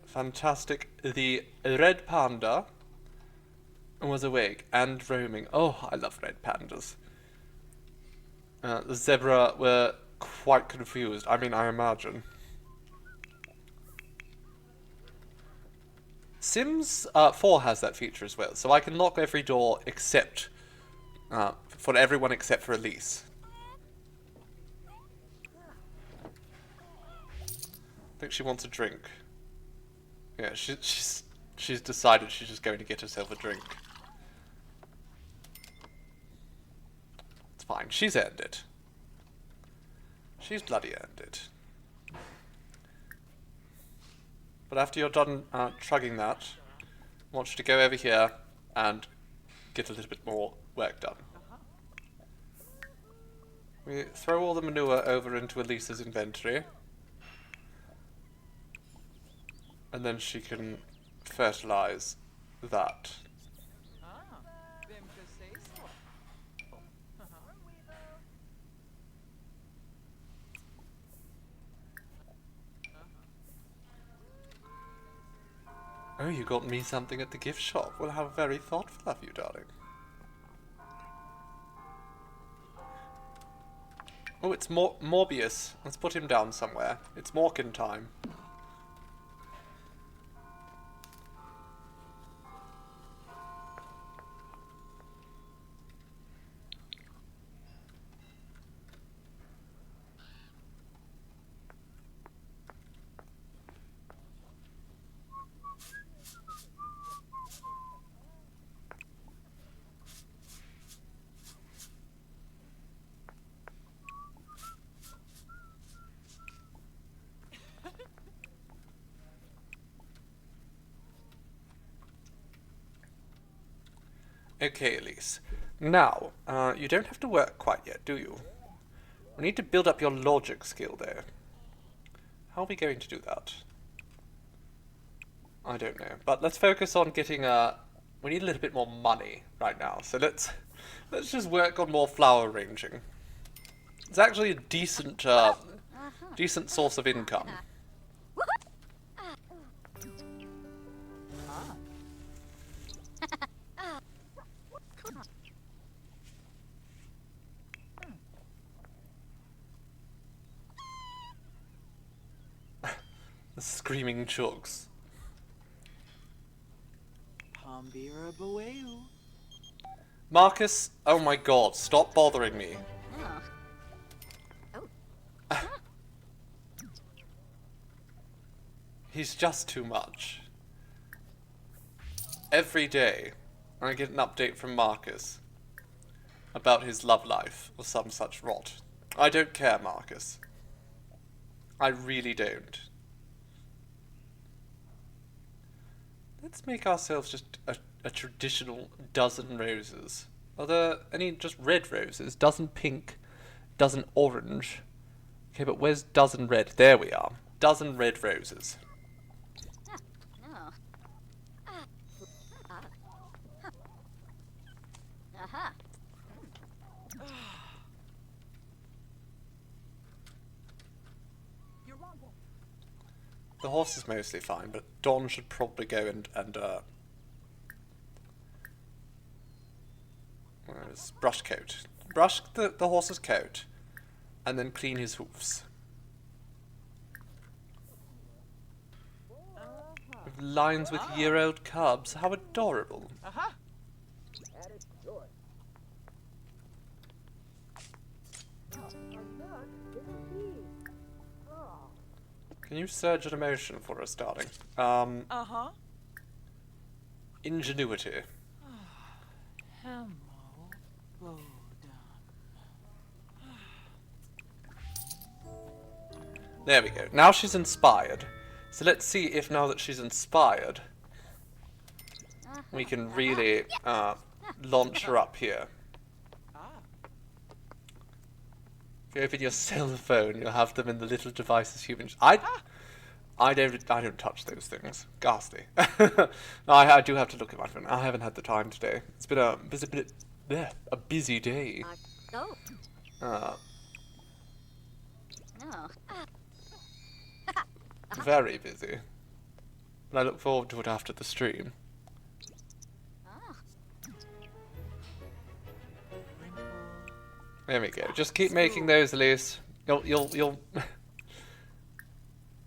Fantastic. The red panda was awake and roaming. Oh, I love red pandas. The zebra were quite confused. I mean, I imagine. Sims 4 has that feature as well, so I can lock every door except for everyone except for Elise. I think she wants a drink. Yeah, she's decided she's just going to get herself a drink. It's fine. She's earned it. She's bloody earned it. But after you're done trugging that, I want you to go over here and get a little bit more work done. We throw all the manure over into Elisa's inventory. And then she can fertilize that. Vem que sei só. Oh, you got me something at the gift shop. Well, how very thoughtful of you, darling. Oh, it's Morbius. Let's put him down somewhere. It's Morkin time. Okay, Elise. Now, you don't have to work quite yet, do you? We need to build up your logic skill, though. How are we going to do that? I don't know. But let's focus on getting, we need a little bit more money right now. So let's just work on more flower arranging. It's actually a decent, decent source of income. The screaming chooks. Pambira Boeu. Marcus, oh my god, stop bothering me. He's just too much. Every day, I get an update from Marcus about his love life or some such rot. I don't care, Marcus. I really don't. Let's make ourselves just a traditional dozen roses. Are there any just red roses? Dozen pink, dozen orange. Okay, but where's dozen red? There we are. Dozen red roses. The horse is mostly fine, but Dawn should probably go and where's brush coat? Brush the horse's coat, and then clean his hoofs. With lines with year-old cubs, how adorable! Can you surge an emotion for us, darling? Ingenuity. Hemo Bodan. There we go. Now she's inspired. So let's see if now that she's inspired, we can really launch her up here. If you open your cell phone, you'll have them in the little devices humans. I don't touch those things. Ghastly. No, I do have to look at my phone. I haven't had the time today. It's been a busy day. Very busy. But I look forward to it after the stream. There we go. Just keep making those, Elise. You'll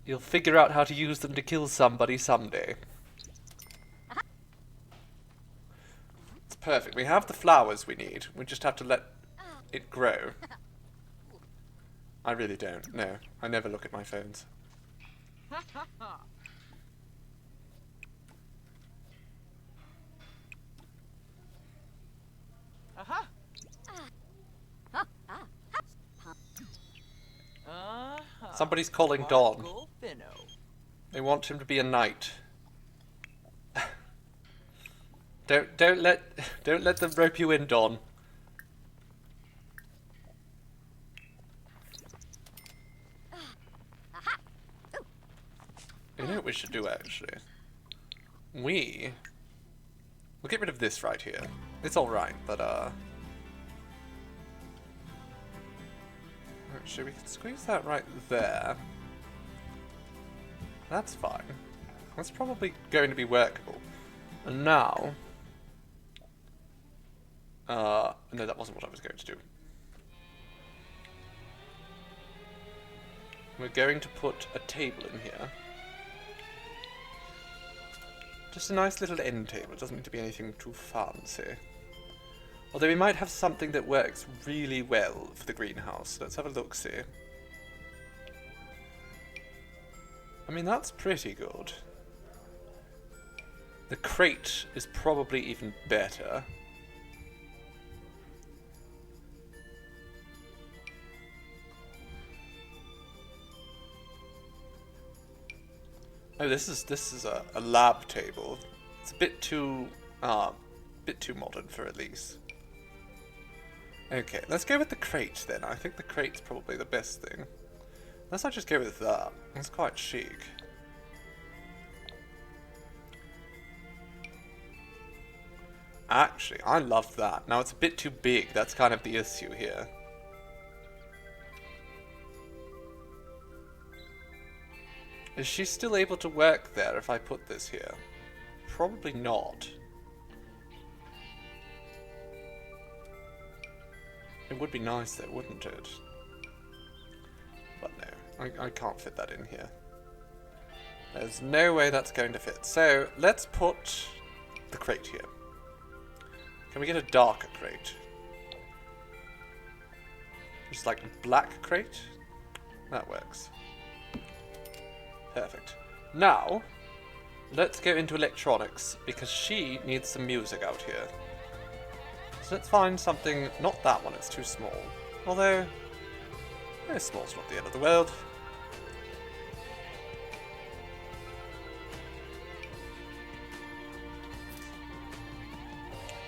you'll figure out how to use them to kill somebody someday. It's perfect. We have the flowers we need. We just have to let it grow. I really don't. No, I never look at my phones. Aha. Somebody's calling Dawn. Golfino. They want him to be a knight. Don't let them rope you in, Dawn. You know what we should do, actually? We'll get rid of this right here. It's alright, but, actually, we can squeeze that right there. That's fine. That's probably going to be workable. And now... no, that wasn't what I was going to do. We're going to put a table in here. Just a nice little end table. It doesn't need to be anything too fancy. Although we might have something that works really well for the greenhouse. Let's have a look-see. I mean, that's pretty good. The crate is probably even better. Oh, this is a lab table. It's a bit too modern for Elise. Okay, let's go with the crate then. I think the crate's probably the best thing. Let's not just go with that. It's quite chic. Actually, I love that. Now it's a bit too big. That's kind of the issue here. Is she still able to work there if I put this here? Probably not. It would be nice though, wouldn't it? But no, I can't fit that in here. There's no way that's going to fit. So, let's put the crate here. Can we get a darker crate? Just like a black crate? That works. Perfect. Now, let's go into electronics, because she needs some music out here. So let's find something, not that one, it's too small. Although, small's not the end of the world.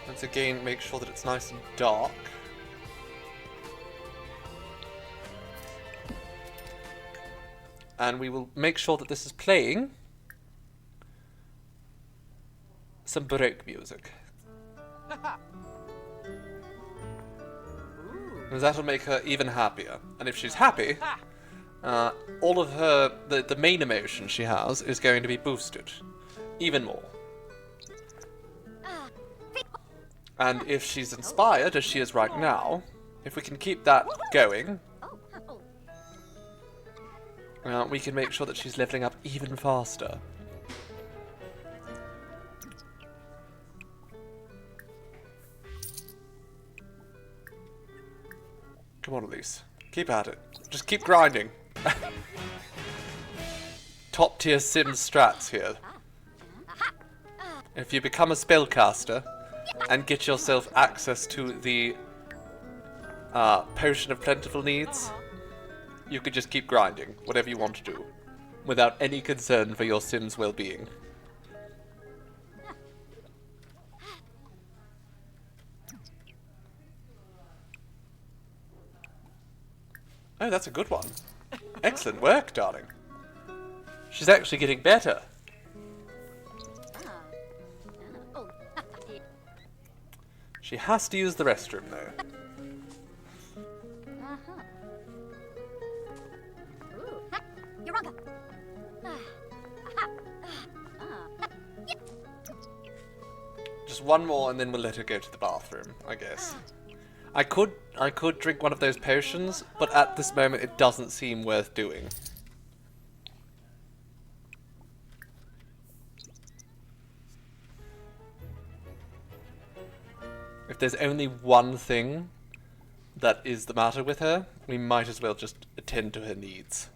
Let's again make sure that it's nice and dark. And we will make sure that this is playing some Baroque music. And that'll make her even happier. And if she's happy, all of her, the main emotion she has is going to be boosted. Even more. And if she's inspired, as she is right now, if we can keep that going, we can make sure that she's leveling up even faster. Come on, Elise. Keep at it. Just keep grinding. Top tier Sims strats here. If you become a spellcaster and get yourself access to the Potion of Plentiful Needs, you could just keep grinding, whatever you want to do, without any concern for your Sim's well-being. Oh, that's a good one. Excellent work, darling. She's actually getting better. She has to use the restroom, though. Just one more and then we'll let her go to the bathroom, I guess. I could drink one of those potions, but at this moment it doesn't seem worth doing. If there's only one thing that is the matter with her, we might as well just attend to her needs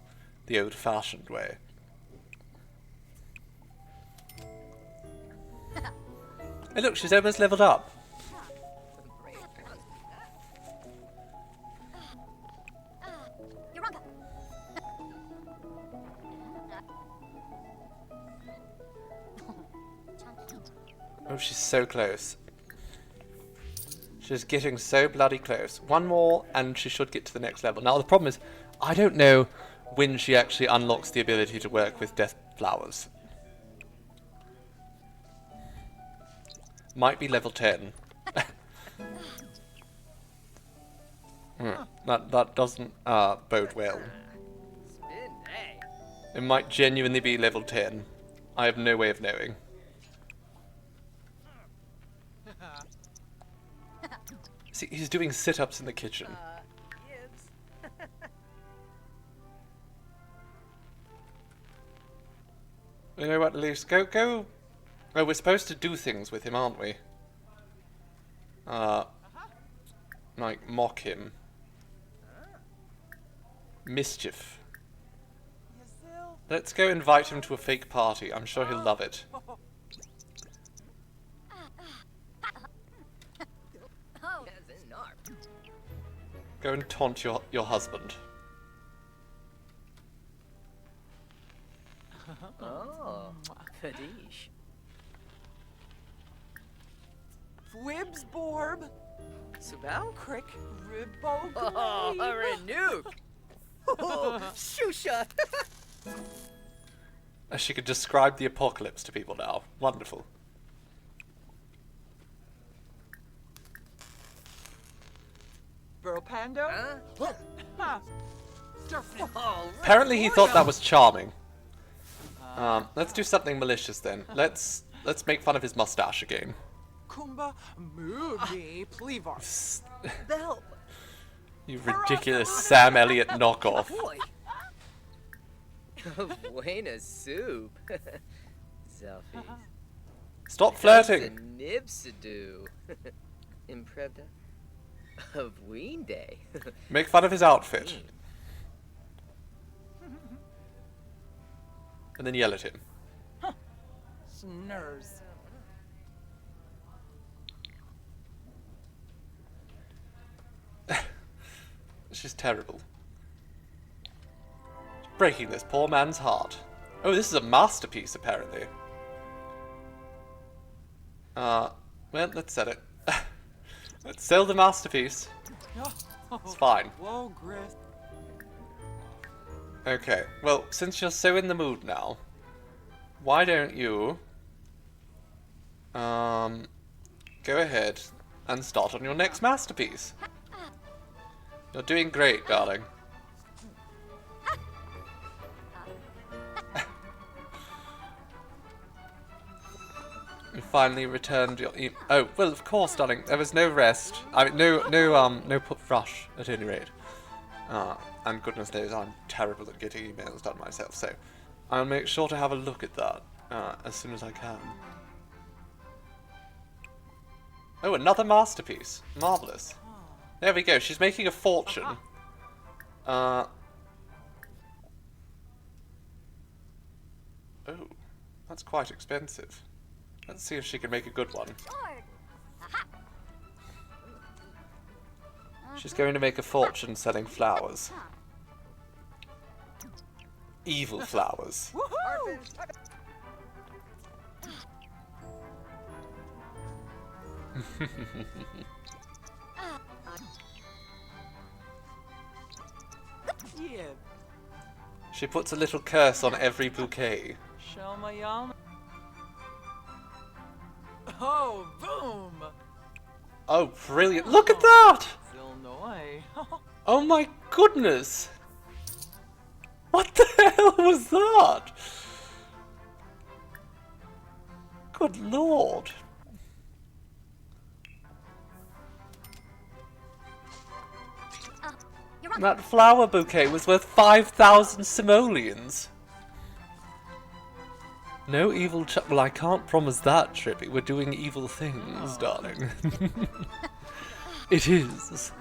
the old-fashioned way. Hey look, she's almost leveled up. Oh, she's so close. She's getting so bloody close. One more and she should get to the next level. Now the problem is, I don't know when she actually unlocks the ability to work with death flowers. Might be level 10. That doesn't bode well. Spin, hey. It might genuinely be level 10. I have no way of knowing. See, he's doing sit-ups in the kitchen. Gibbs. You know what, Elise? Go. Oh, we're supposed to do things with him, aren't we? Like, mock him. Mischief. Let's go invite him to a fake party. I'm sure he'll love it. Yes, and narp. Go and taunt your husband. Oh, Fadish. Fwibs Borb. Subal? Crick Ribbo. Oh, a Renuk. Oh, Shusha. She could describe the apocalypse to people now. Wonderful. Burpando. Huh? Ha. Surfing. Oh, Apparently he thought that was charming. Let's do something malicious then. Let's make fun of his mustache again. Kumba Moogie Plevar. Belp. You ridiculous Sam Elliott knockoff. Boy. Buena soup. Selfies. Stop flirting. Nibsadu. Impreda. Of Ween Day. Make fun of his outfit. And then yell at him. Snurs. She's terrible. Breaking this poor man's heart. Oh, this is a masterpiece, apparently. Well, let's sell it. Let's sell the masterpiece. It's fine. Whoa, Griff. Okay, well, since you're so in the mood now, why don't you go ahead and start on your next masterpiece? You're doing great, darling. You finally returned your oh, well, of course, darling. There was no rest. I mean, no rush at any rate. And goodness knows I'm terrible at getting emails done myself, so I'll make sure to have a look at that as soon as I can. Oh, another masterpiece. Marvellous. There we go. She's making a fortune. Oh, that's quite expensive. Let's see if she can make a good one. She's going to make a fortune selling flowers. Evil flowers. Woohoo! Yeah. She puts a little curse on every bouquet. Shoma Yama. Oh, boom! Oh, brilliant. Look at that! Illinois. Oh my goodness! What the hell was that? Good lord. That flower bouquet was worth 5,000 simoleons. No evil well, I can't promise that, Trippy. We're doing evil things, darling. It is,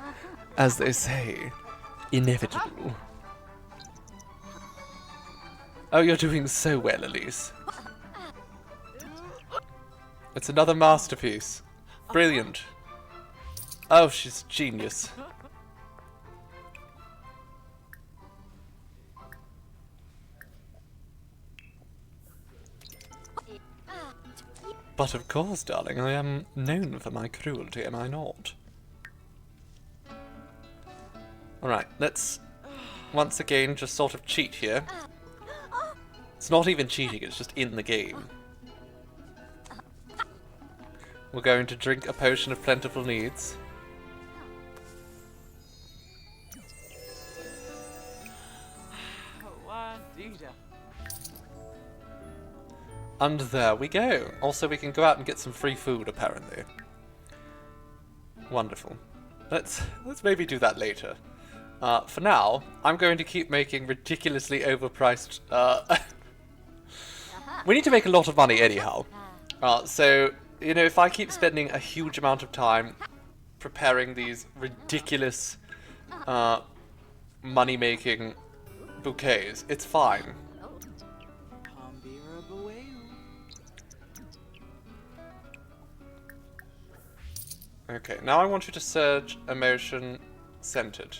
as they say, inevitable. Oh, you're doing so well, Elise. It's another masterpiece. Brilliant. Oh, she's genius. But of course, darling, I am known for my cruelty, am I not? Alright, let's once again just sort of cheat here. It's not even cheating, it's just in the game. We're going to drink a potion of plentiful needs. And there we go. Also, we can go out and get some free food, apparently. Wonderful. Let's maybe do that later. For now, I'm going to keep making ridiculously overpriced... We need to make a lot of money anyhow. So, you know, if I keep spending a huge amount of time preparing these ridiculous money-making bouquets, it's fine. Okay, now I want you to surge emotion centered.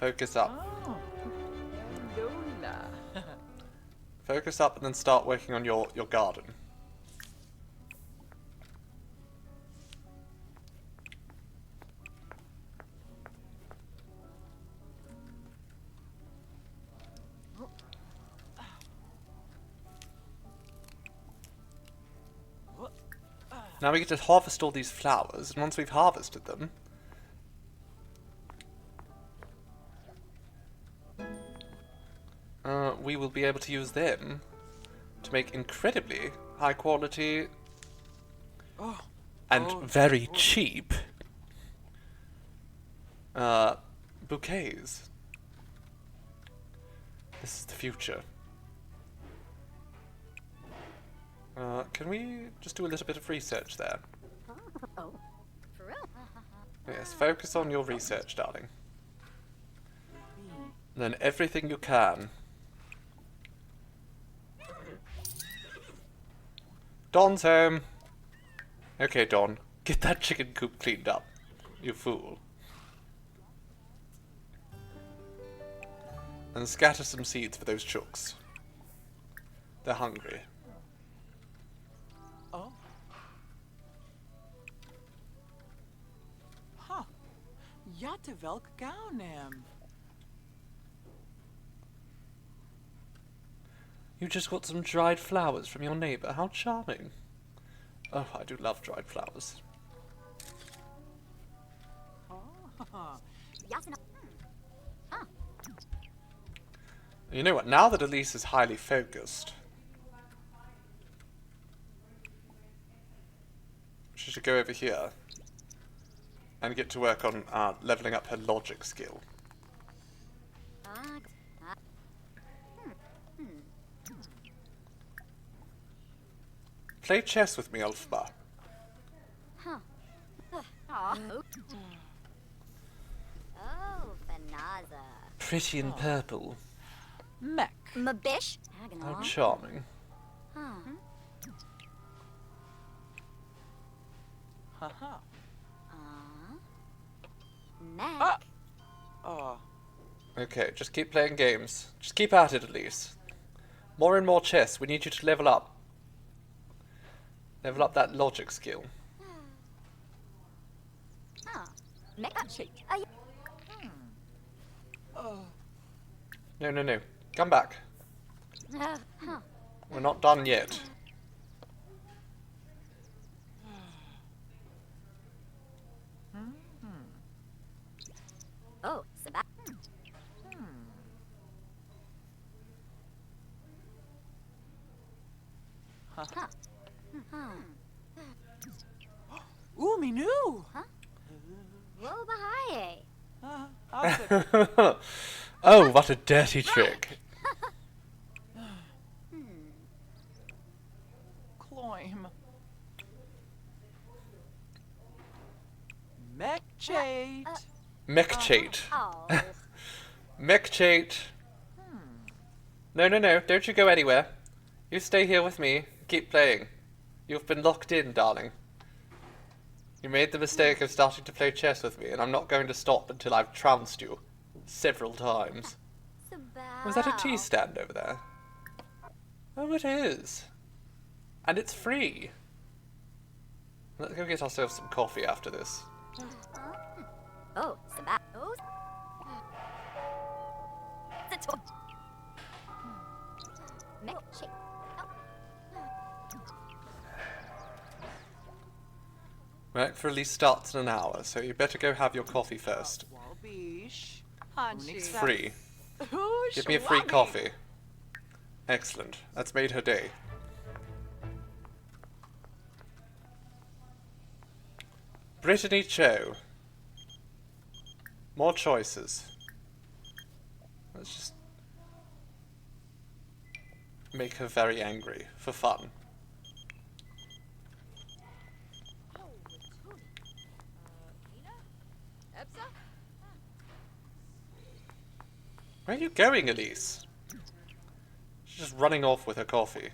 Focus up. Focus up and then start working on your garden. Now we get to harvest all these flowers, and once we've harvested them, we will be able to use them to make incredibly high quality and very cheap bouquets. This is the future. Can we just do a little bit of research there? Oh, for real? Yes, focus on your research, darling. Learn everything you can. Don's home. Okay, Don, get that chicken coop cleaned up, you fool. And scatter some seeds for those chooks. They're hungry. Oh. Huh. Ja te welk gauwnem. You just got some dried flowers from your neighbour. How charming. Oh, I do love dried flowers. Oh. Yasina. Ah. You know what? Now that Elise is highly focused, she should go over here and get to work on leveling up her logic skill. Play chess with me, Ulfbar. Huh. Oh, Fanaza. Pretty in purple. Mech. Mabish. How charming. Haha. Mac. Oh. Okay, just keep playing games. Just keep at it, Elise. More and more chess. We need you to level up. Level up that logic skill. No, no, no. Come back. We're not done yet. Oh, Sabak. Ooh, me new. Whoa, Bahaye. I'll sit. Oh, what a dirty trick. Climb. Mechchate. Mechchate. Oh. Mechchate. No, no, no. Don't you go anywhere. You stay here with me. Keep playing. You've been locked in, darling. You made the mistake of starting to play chess with me, and I'm not going to stop until I've trounced you several times. Was that a tea stand over there? Oh, it is. And it's free. Let's go get ourselves some coffee after this. Oh, Sabah. Oh. Milkshake. Work for Elise starts in an hour, so you better go have your coffee first. Walbish. It's free. Give me a free coffee. Excellent. That's made her day. Brittany Cho. More choices. Let's just make her very angry for fun. Where are you going, Elise? She's just running off with her coffee.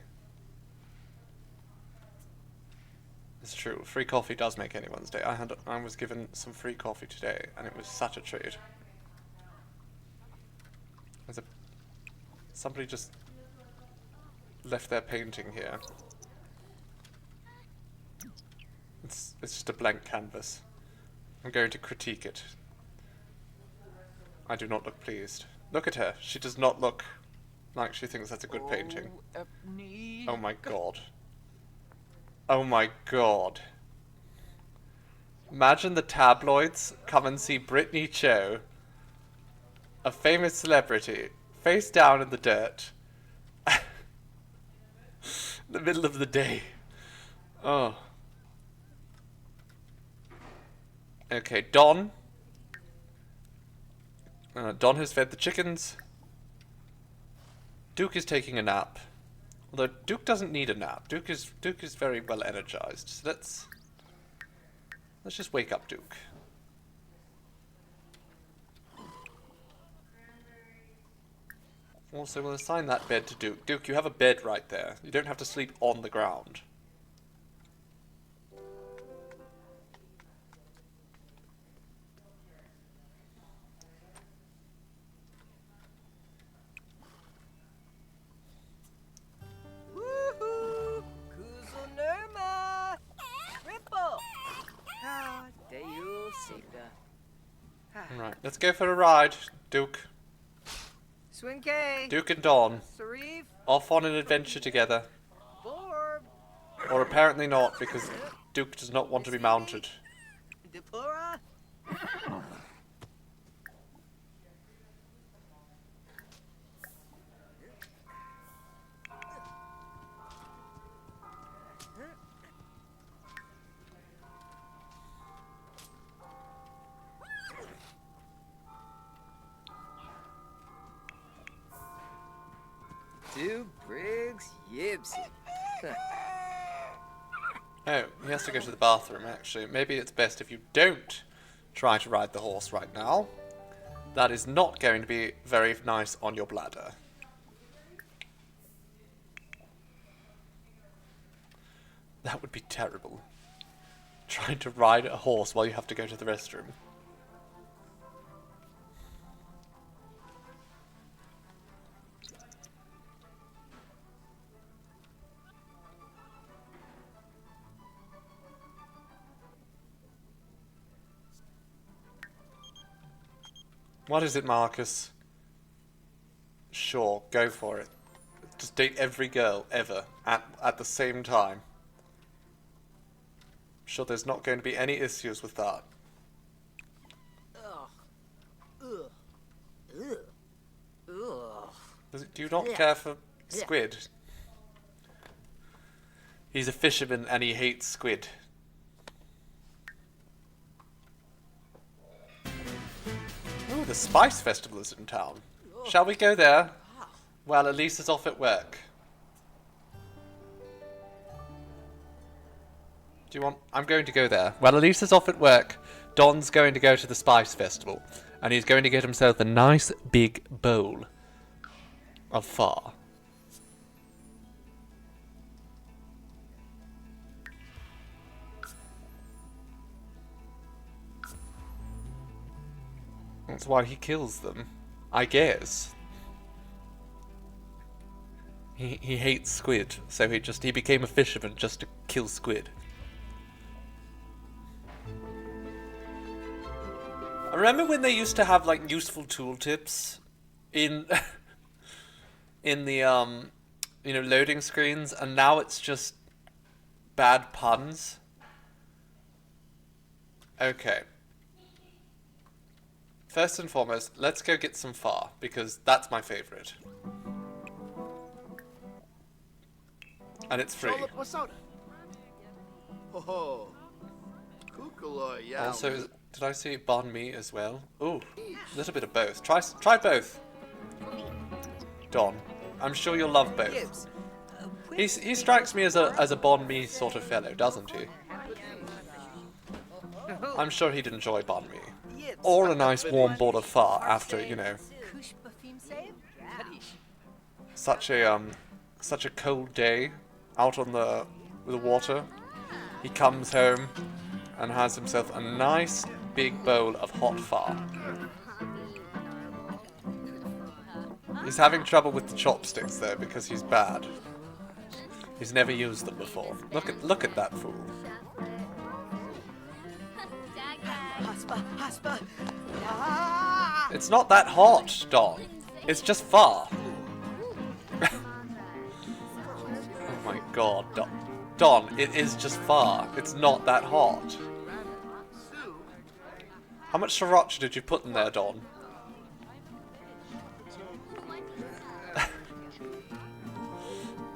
It's true, free coffee does make anyone's day. I was given some free coffee today, and it was such a treat. Somebody just left their painting here. It's just a blank canvas. I'm going to critique it. I do not look pleased. Look at her. She does not look like she thinks that's a good painting. Oh my god. Oh my god. Imagine the tabloids come and see Brittany Cho, a famous celebrity, face down in the dirt. In the middle of the day. Oh. Okay, Don. Don has fed the chickens. Duke is taking a nap. Although Duke doesn't need a nap. Duke is very well energized. So let's just wake up Duke. Also, we'll assign that bed to Duke. Duke, you have a bed right there. You don't have to sleep on the ground. Woohoo! Kuzunuma! Ripple! Ah, Deyu Sika. Right, let's go for a ride, Duke. Swinke! Duke and Dawn, Sarif! off on an adventure together. Borb! Or apparently not, because Duke does not want to be mounted. Depora! Duke Briggs Yibsy. Oh, he has to go to the bathroom, actually. Maybe it's best if you don't try to ride the horse right now. That is not going to be very nice on your bladder. That would be terrible. Trying to ride a horse while you have to go to the restroom. What is it, Marcus? Sure, go for it. Just date every girl, ever, at the same time. Sure, there's not going to be any issues with that. Do you not care for squid? He's a fisherman and he hates squid. Spice Festival is in town. Shall we go there? While Elise is off at work. Do you want... I'm going to go there. While Elise is off at work, Don's going to go to the Spice Festival. And he's going to get himself a nice big bowl of pho. That's why he kills them, I guess. He hates squid, so he became a fisherman just to kill squid. I remember when they used to have like useful tooltips in in the loading screens, and now it's just bad puns. Okay. First and foremost, let's go get some pho, because that's my favourite. And it's free. Also, did I see banh mi as well? Ooh, a little bit of both. Try both. Don, I'm sure you'll love both. He strikes me as a banh mi sort of fellow, doesn't he? I'm sure he'd enjoy banh mi. Or a nice warm bowl of pho after, such a cold day out on the water. He comes home and has himself a nice big bowl of hot pho. He's having trouble with the chopsticks though because he's bad. He's never used them before. Look at that fool. It's not that hot, Don. It's just pho. Oh my god, Don, it is just pho. It's not that hot. How much sriracha did you put in there, Don?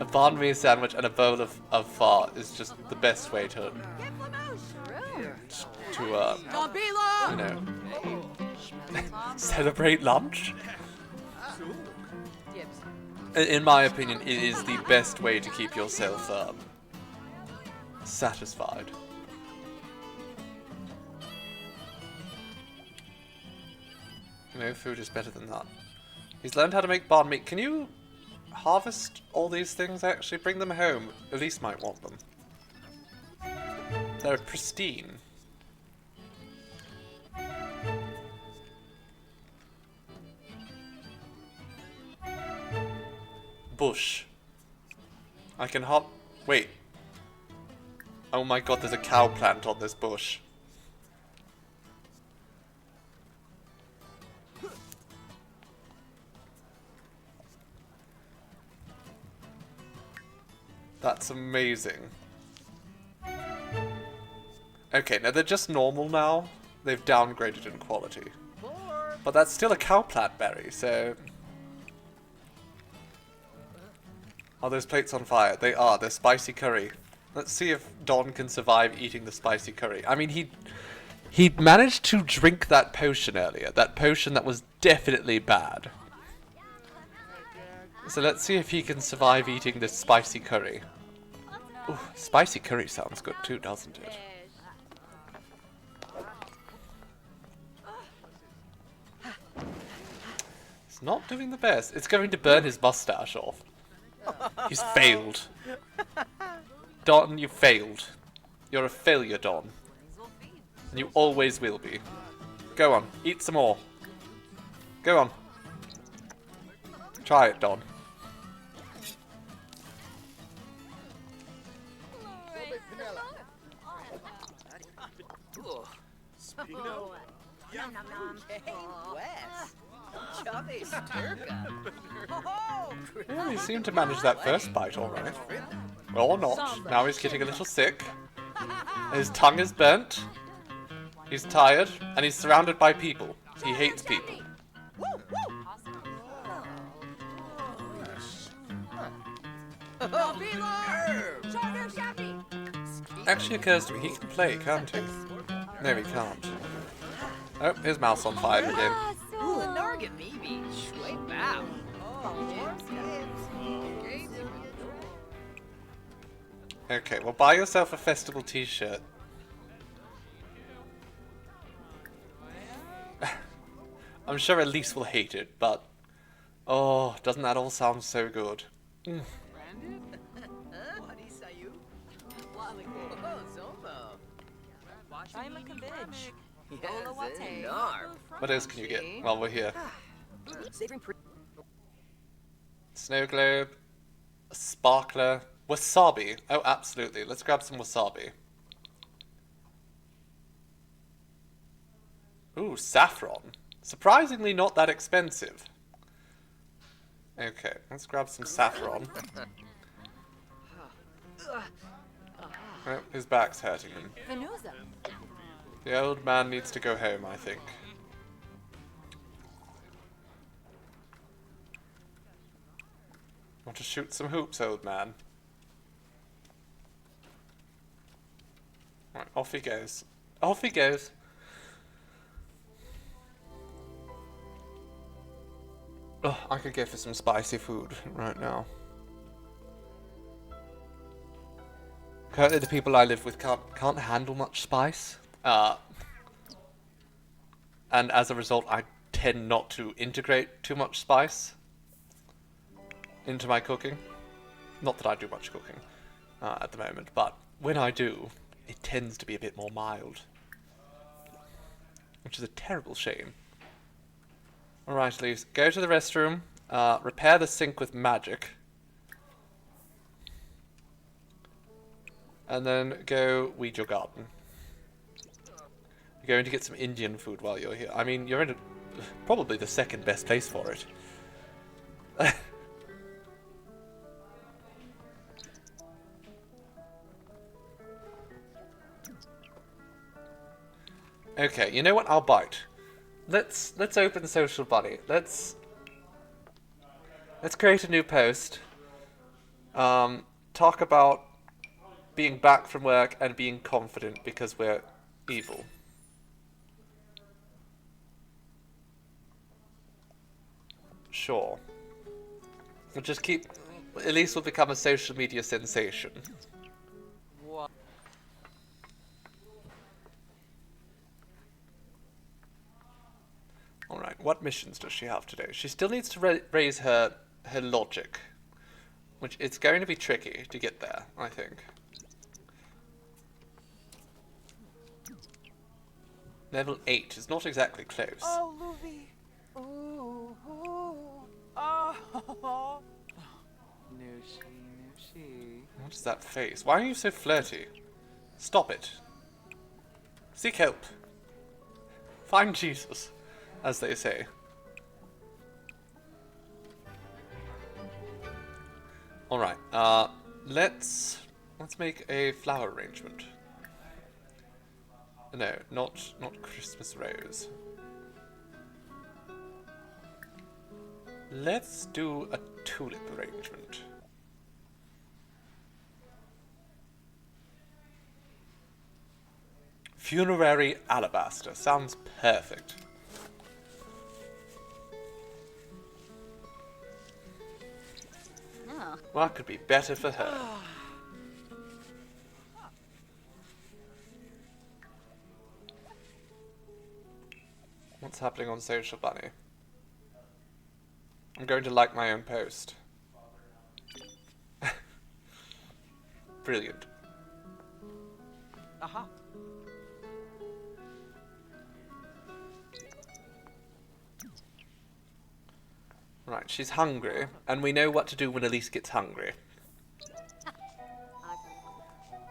A banh mi sandwich and a bowl of pho is just the best way to celebrate lunch. In my opinion, it is the best way to keep yourself satisfied. No food is better than that. He's learned how to make banh mi. Can you harvest all these things, actually? Bring them home. Elise might want them. They're pristine. Bush. I can hop... Wait. Oh my god, there's a cow plant on this bush. That's amazing. Okay, now they're just normal now. They've downgraded in quality. But that's still a cow plant berry, so... Are those plates on fire? They are. They're spicy curry. Let's see if Don can survive eating the spicy curry. I mean, he'd managed to drink that potion earlier. That potion that was definitely bad. So let's see if he can survive eating this spicy curry. Ooh, spicy curry sounds good too, doesn't it? It's not doing the best. It's going to burn his mustache off. He's failed. Don, you failed. You're a failure, Don. And you always will be. Go on, eat some more. Go on. Try it, Don. Well, he seemed to manage that first bite alright. Or not. Now he's getting a little sick. His tongue is burnt. He's tired. And he's surrounded by people. He hates people. Actually occurs to me, he can play, can't he? No, he can't. Oh, his mouth's on fire again. Swinga maybe. Sway bow. Oh, warm yibs. Okay. Okay, well, buy yourself a festival t-shirt. I'm sure Elise will hate it, but... Oh, doesn't that all sound so good? What is you? Oh, Zombo. I'm a cabbage. Yes, nar. What else can you get while we're here? Savoring Snow globe, a sparkler, wasabi. Oh, absolutely. Let's grab some wasabi. Ooh, saffron. Surprisingly not that expensive. Okay, let's grab some saffron. Oh, his back's hurting him. Venusa. The old man needs to go home, I think. Want to shoot some hoops, old man? Right, off he goes. Off he goes. Oh, I could go for some spicy food right now. Currently, the people I live with can't handle much spice. And as a result, I tend not to integrate too much spice into my cooking. Not that I do much cooking at the moment, but when I do, it tends to be a bit more mild. Which is a terrible shame. Alright, Elise, go to the restroom, repair the sink with magic. And then go weed your garden. You're going to get some Indian food while you're here. I mean, you're in probably the second best place for it. Okay, you know what? I'll bite. Let's open Social Bunny. Let's create a new post. Talk about being back from work and being confident because we're evil. Sure. We'll just keep... Elise will become a social media sensation. What? Alright, what missions does she have today? She still needs to raise her logic. Which it's going to be tricky to get there, I think. Level 8 is not exactly close. Oh, Luffy. Ooh, ooh. Oh. Nooshi. What is that face? Why are you so flirty? Stop it. Seek help. Find Jesus, as they say. Alright, let's make a flower arrangement. No, not Christmas rose. Let's do a tulip arrangement. Funerary alabaster. Sounds perfect. No. What could be better for her? What's happening on Social Bunny? I'm going to like my own post. Brilliant. Aha. Right, she's hungry, and we know what to do when Elise gets hungry.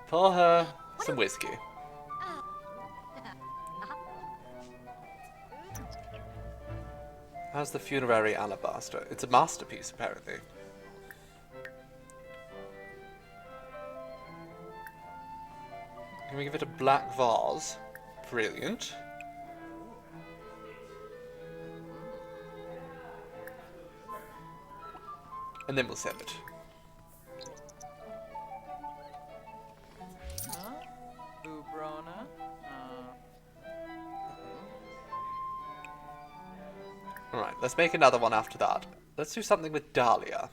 Pour her some whiskey. How's the funerary alabaster? It's a masterpiece, apparently. Can we give it a black vase? Brilliant. And then we'll sell it. Huh? Ubrona. Alright, let's make another one after that. Let's do something with Dahlia.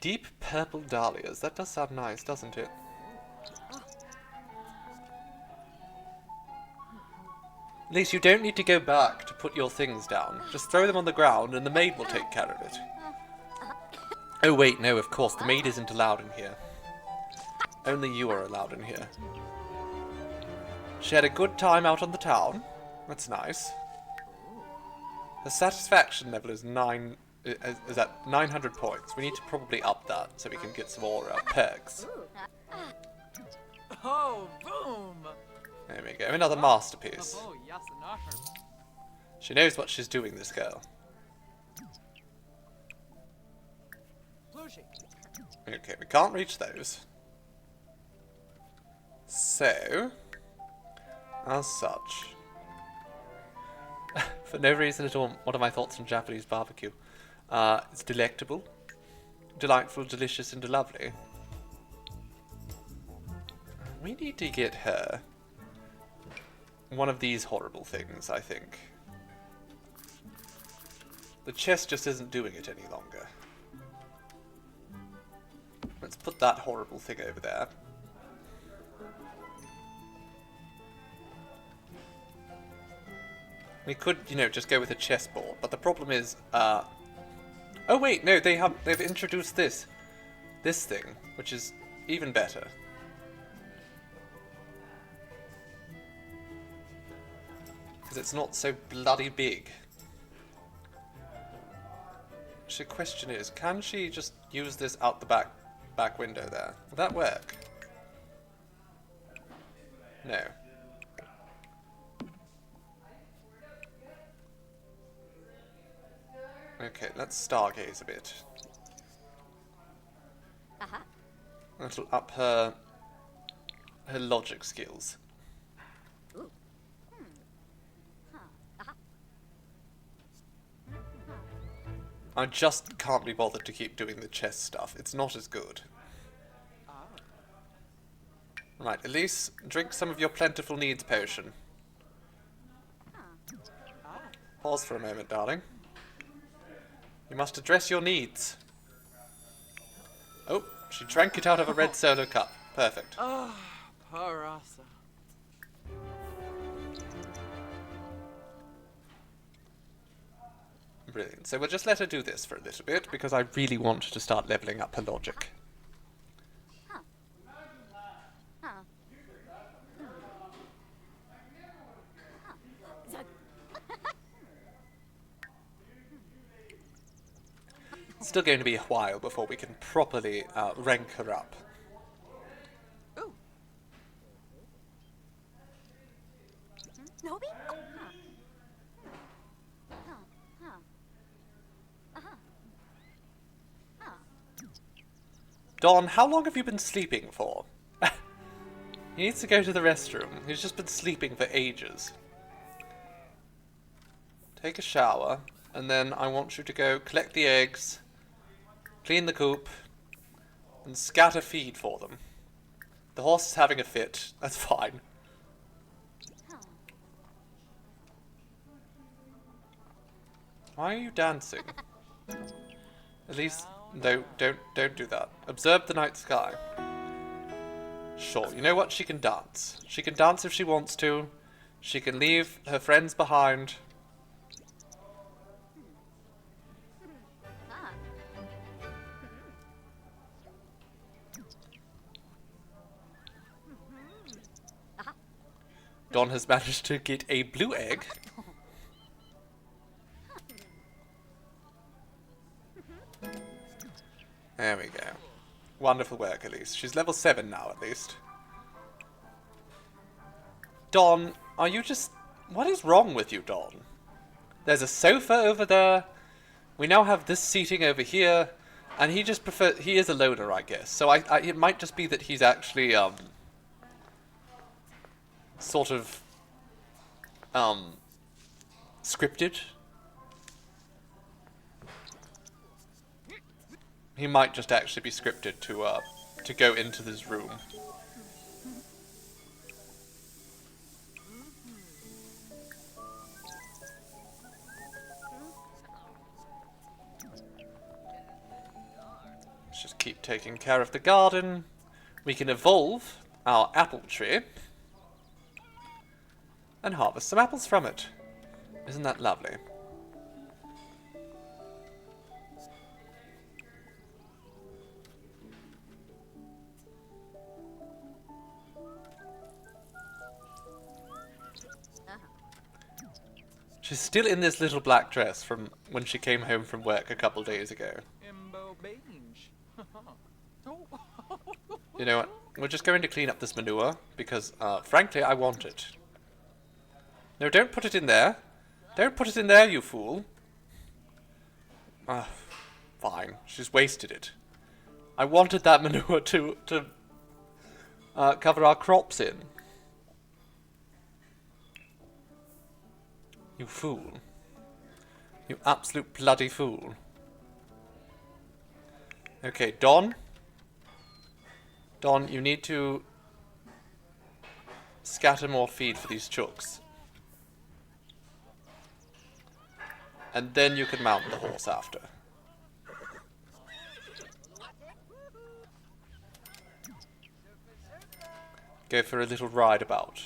Deep purple dahlias. That does sound nice, doesn't it? Elise, you don't need to go back to put your things down. Just throw them on the ground and the maid will take care of it. Oh wait, no, of course, the maid isn't allowed in here. Only you are allowed in here. She had a good time out on the town. That's nice. Her satisfaction level is at 900 points. We need to probably up that so we can get some more perks. Oh, boom! There we go. Another masterpiece. Oh, yes, not her. She knows what she's doing, this girl. Okay, we can't reach those. So, as such, for no reason at all, what are my thoughts on Japanese barbecue? It's delectable, delightful, delicious, and lovely. We need to get her one of these horrible things, I think. The chest just isn't doing it any longer. Let's put that horrible thing over there. We could, you know, just go with a chessboard, but the problem is, oh wait, no, they've introduced this thing, which is even better. Because it's not so bloody big. So the question is, can she just use this out the back window there? Will that work? No. Okay, let's stargaze a bit. That'll up her logic skills. I just can't be bothered to keep doing the chess stuff. It's not as good. Right, Elise, drink some of your plentiful needs potion. Pause for a moment, darling. You must address your needs. Oh, she drank it out of a red solo cup. Perfect. Oh, Parasa. Brilliant. So we'll just let her do this for a little bit, because I really want to start leveling up her logic. It's still going to be a while before we can properly rank her up. Ooh. Nobi? Don, how long have you been sleeping for? He needs to go to the restroom. He's just been sleeping for ages. Take a shower, and then I want you to go collect the eggs, clean the coop, and scatter feed for them. The horse is having a fit. That's fine. Why are you dancing? At least, no, don't do that. Observe the night sky. Sure, you know what? She can dance. She can dance if she wants to. She can leave her friends behind. Don has managed to get a blue egg. There we go. Wonderful work, Elise. She's level 7 now, at least. Don, are you just... What is wrong with you, Don? There's a sofa over there. We now have this seating over here. And he just prefers... He is a loner, I guess. So it might just be that he's actually, sort of, scripted. He might just actually be scripted to go into this room. keep taking care of the garden. We can evolve our apple tree and harvest some apples from it. Isn't that lovely? She's still in this little black dress from when she came home from work a couple days ago. Imbo Bange. You know what? We're just going to clean up this manure because, frankly, I want it. No, don't put it in there. Don't put it in there, you fool. Fine. She's wasted it. I wanted that manure to cover our crops in. You fool. You absolute bloody fool. Okay, Don. Don, you need to scatter more feed for these chooks. And then you can mount the horse after. Go for a little ride about.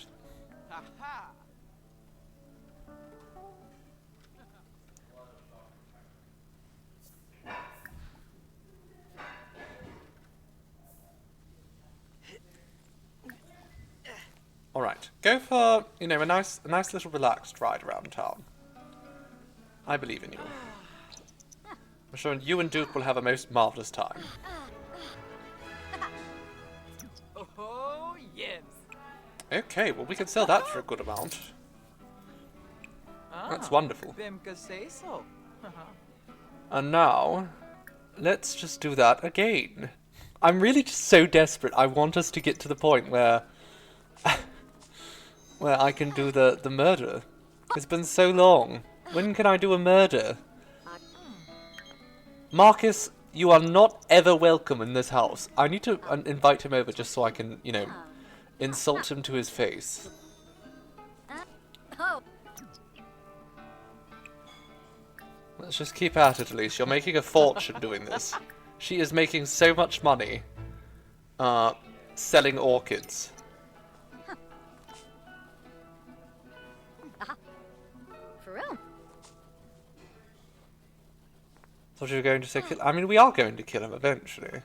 Alright, go for, you know, a nice little relaxed ride around town. I believe in you. I'm sure you and Duke will have a most marvellous time. Oh, yes. Okay, well we can sell that for a good amount. That's wonderful. Them could say so. And now, let's just do that again. I'm really just so desperate. I want us to get to the point where where I can do the murder. It's been so long. When can I do a murder? Marcus, you are not ever welcome in this house. I need to invite him over just so I can, you know, insult him to his face. Let's just keep at it, Elise. You're making a fortune doing this. She is making so much money selling orchids. Thought you were going to say kill. I mean, we are going to kill him eventually.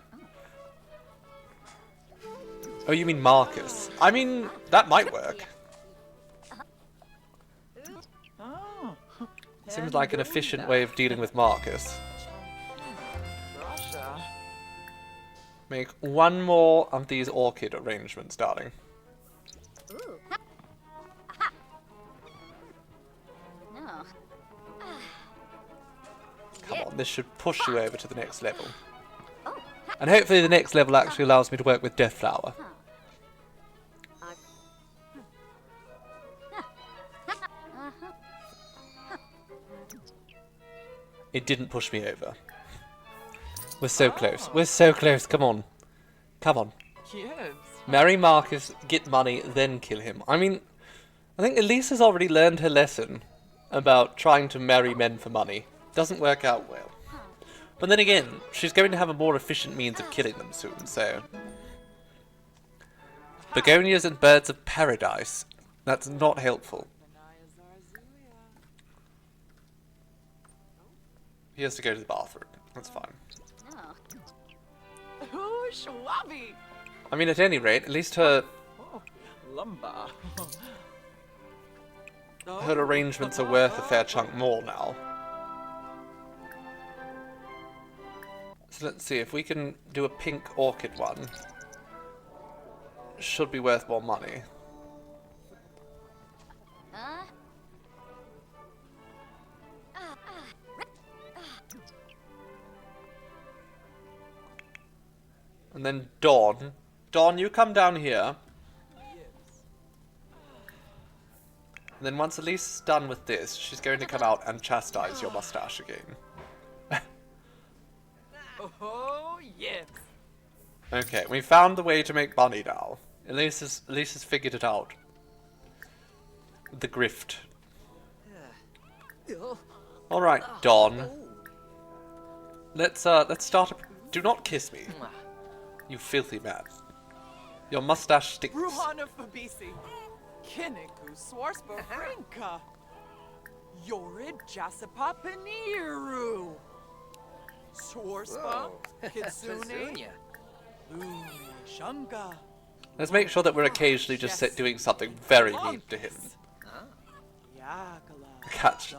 Oh, you mean Marcus? I mean, that might work. Oh. Seems like an efficient way of dealing with Marcus. Russia. Make one more of these orchid arrangements, darling. Ooh. No. Come on, this should push you over to the next level. And hopefully the next level actually allows me to work with Deathflower. It didn't push me over. We're so close. We're so close. Come on. Come on. Yes. Marry Marcus, get money, then kill him. I mean, I think Elise has already learned her lesson about trying to marry men for money. Doesn't work out well. But then again, she's going to have a more efficient means of killing them soon, so... Begonias and birds of paradise. That's not helpful. He has to go to the bathroom. That's fine. Ooh, Schwabby. I mean, at any rate, at least her Oh, lumber. her arrangements are worth a fair chunk more now. So let's see, if we can do a pink orchid one, should be worth more money. And then Dawn. Dawn, you come down here. And then once Elise is done with this, she's going to come out and chastise your mustache again. Oh, yes. Okay, we found the way to make money now. Elise has figured it out. The grift. Alright, Dawn. Let's start Do not kiss me, Mwah. you filthy man. Your mustache stinks. Ruhana Fabisi. Kiniku Swarspa Frinka. Yorid Jasipa Paniru. Swarspa Kitsune. Luna Shunga. Let's make sure that we're occasionally just doing something very mean to him. Yakala. The cat,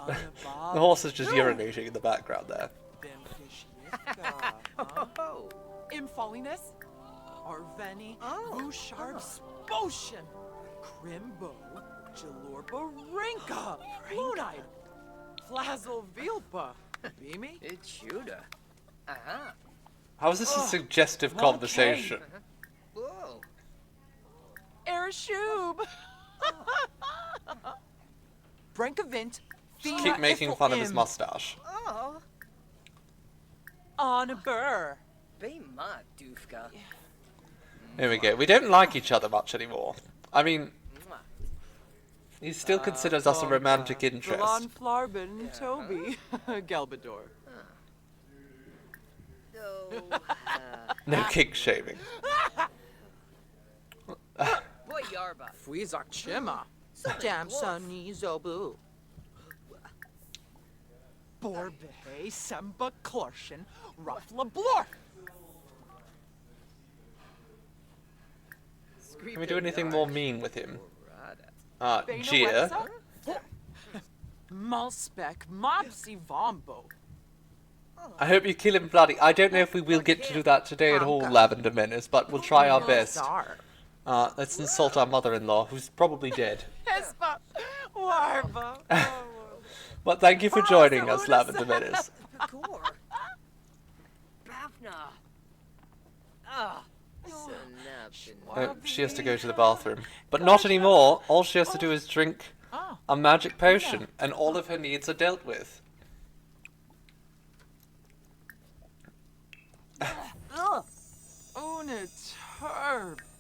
the horse is just urinating in the background there. Infolliness. Arveni. Bouchard Spotion. Crimbo. Jalorba Rinka. Lunide. Flazzle Vilpa. Beamy. It's Shuda. How is this a suggestive conversation? Whoa. Erashub. Brankavint. Just keep making fun of his mustache. Oh. On a burr. Be my doofka. Here we go. We don't like each other much anymore. I mean, he still considers us a romantic interest. Valon Flarbin Toby. Galbador. So, No kink shaming. boy Yarba. Fuizak Chima. Damsoni Zobu. Borbehe Semba Klorshin. Ruffla Blor. Can we do anything more mean with him? Rada. Gia. Malspec Mopsy Vombo. I hope you kill him bloody. I don't know if we will get to do that today at all, Lavender Menace, but we'll try our best. Let's insult our mother-in-law, who's probably dead. Hespa. Warba. But thank you for joining us, Lavender Menace. Pagor. Bavna. Ah. Synaptin. She has to go to the bathroom. But not anymore. All she has to do is drink a magic potion, and all of her needs are dealt with. Unit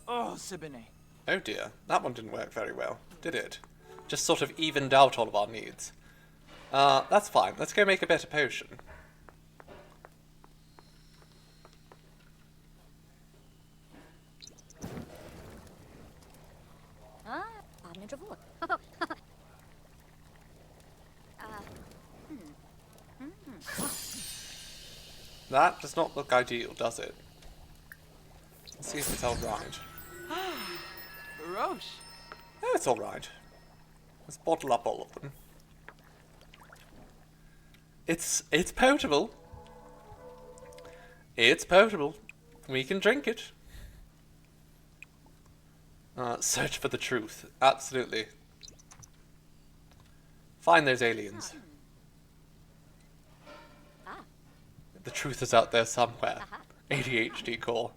Oh, Sibine. Oh dear, that one didn't work very well, did it? Just sort of evened out all of our needs. That's fine. Let's go make a better potion. That does not look ideal, does it? Let's see if it's alright. Roche. Oh, it's alright. Let's bottle up all of them. It's potable. It's potable. We can drink it. Search for the truth. Absolutely. Find those aliens. The truth is out there somewhere. ADHD core.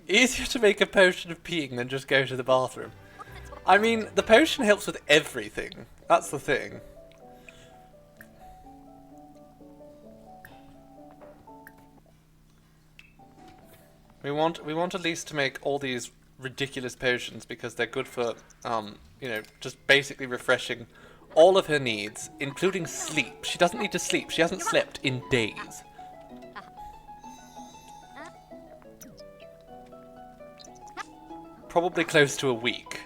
Easier to make a potion of peeing than just go to the bathroom. I mean, the potion helps with everything. That's the thing. We want Elise to make all these ridiculous potions because they're good for, you know, just basically refreshing all of her needs, including sleep. She doesn't need to sleep. She hasn't slept in days. Probably close to a week.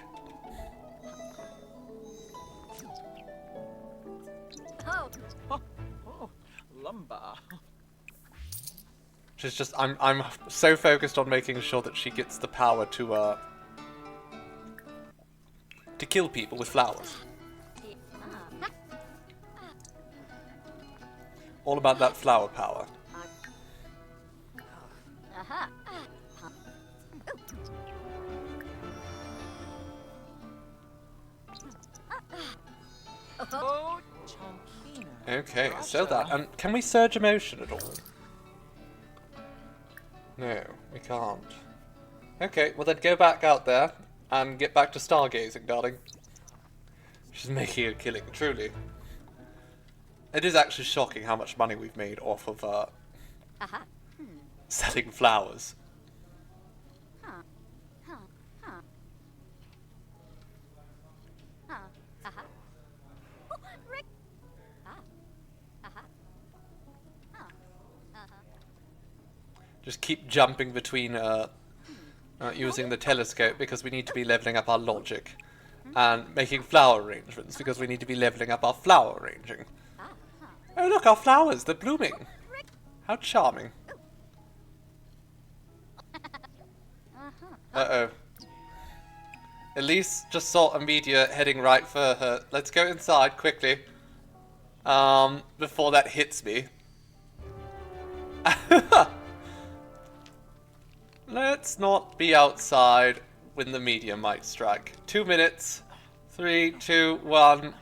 Oh, lumbar. She's just, I'm so focused on making sure that she gets the power to kill people with flowers. All about that flower power. Oh, Chonkina. Okay, so that, and can we surge emotion at all? No, we can't. Okay, well then go back out there and get back to stargazing, darling. She's making a killing, truly. It is actually shocking how much money we've made off of selling flowers. just keep jumping between using the telescope because we need to be leveling up our logic, and making flower arrangements because we need to be leveling up our flower arranging. Oh look, our flowers, they're blooming. How charming. Uh-oh. Elise just saw a meteor heading right for her. Let's go inside quickly. Before that hits me. Let's not be outside when the meteor might strike. 2 minutes. 3, 2, 1.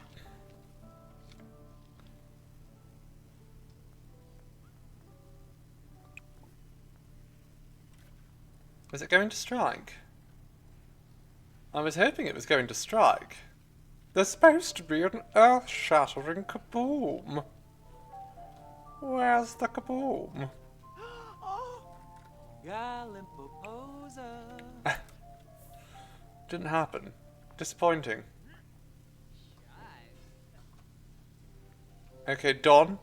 Was it going to strike? I was hoping it was going to strike. There's supposed to be an earth-shattering kaboom. Where's the kaboom? Oh, Galimpoposa. Didn't happen. Disappointing. Okay, Don.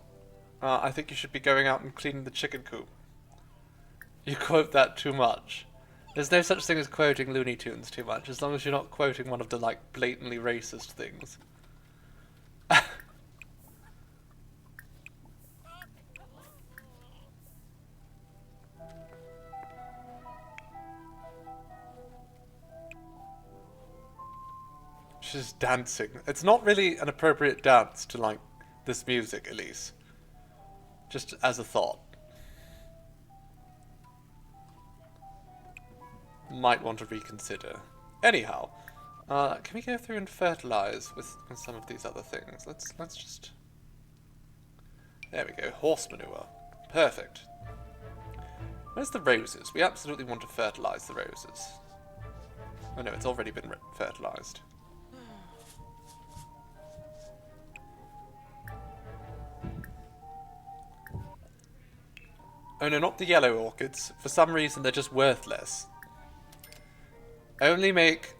I think you should be going out and cleaning the chicken coop. You quote that too much. There's no such thing as quoting Looney Tunes too much, as long as you're not quoting one of the, like, blatantly racist things. She's dancing. It's not really an appropriate dance to, like, this music, Elise. Just as a thought. Might want to reconsider. Anyhow, can we go through and fertilize with some of these other things? Let's just... There we go, horse manure. Perfect. Where's the roses? We absolutely want to fertilize the roses. Oh no, it's already been fertilized. Oh no, not the yellow orchids. For some reason they're just worthless. Only make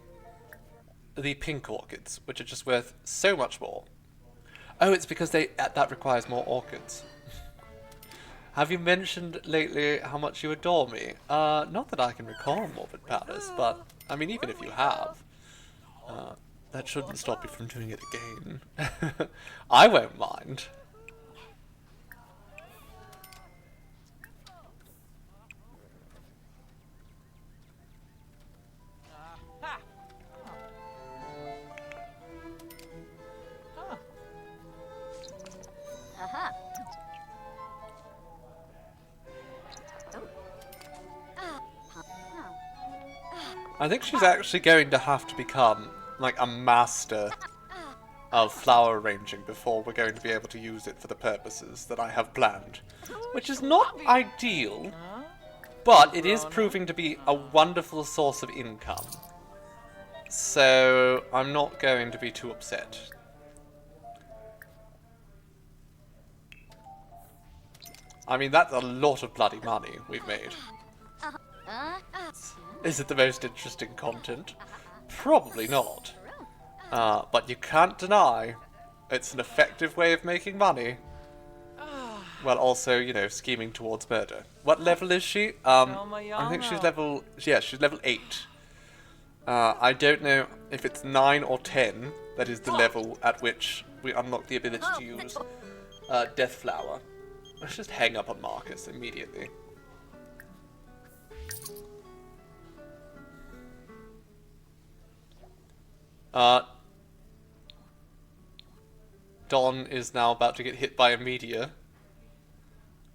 the pink orchids, which are just worth so much more. Oh, it's because that requires more orchids. Have you mentioned lately how much you adore me? Not that I can recall, Morbid Palace, but, I mean, even if you have, that shouldn't stop you from doing it again. I won't mind. I think she's actually going to have to become, like, a master of flower arranging before we're going to be able to use it for the purposes that I have planned. Which is not ideal, but it is proving to be a wonderful source of income. So, I'm not going to be too upset. I mean, that's a lot of bloody money we've made. Is it the most interesting content? Probably not. But you can't deny it's an effective way of making money. While also, you know, scheming towards murder. What level is she? I think she's level... Yeah, she's level 8. I don't know if it's 9 or 10 that is the level at which we unlock the ability to use Death Flower. Let's just hang up on Marcus immediately. Don is now about to get hit by a meteor.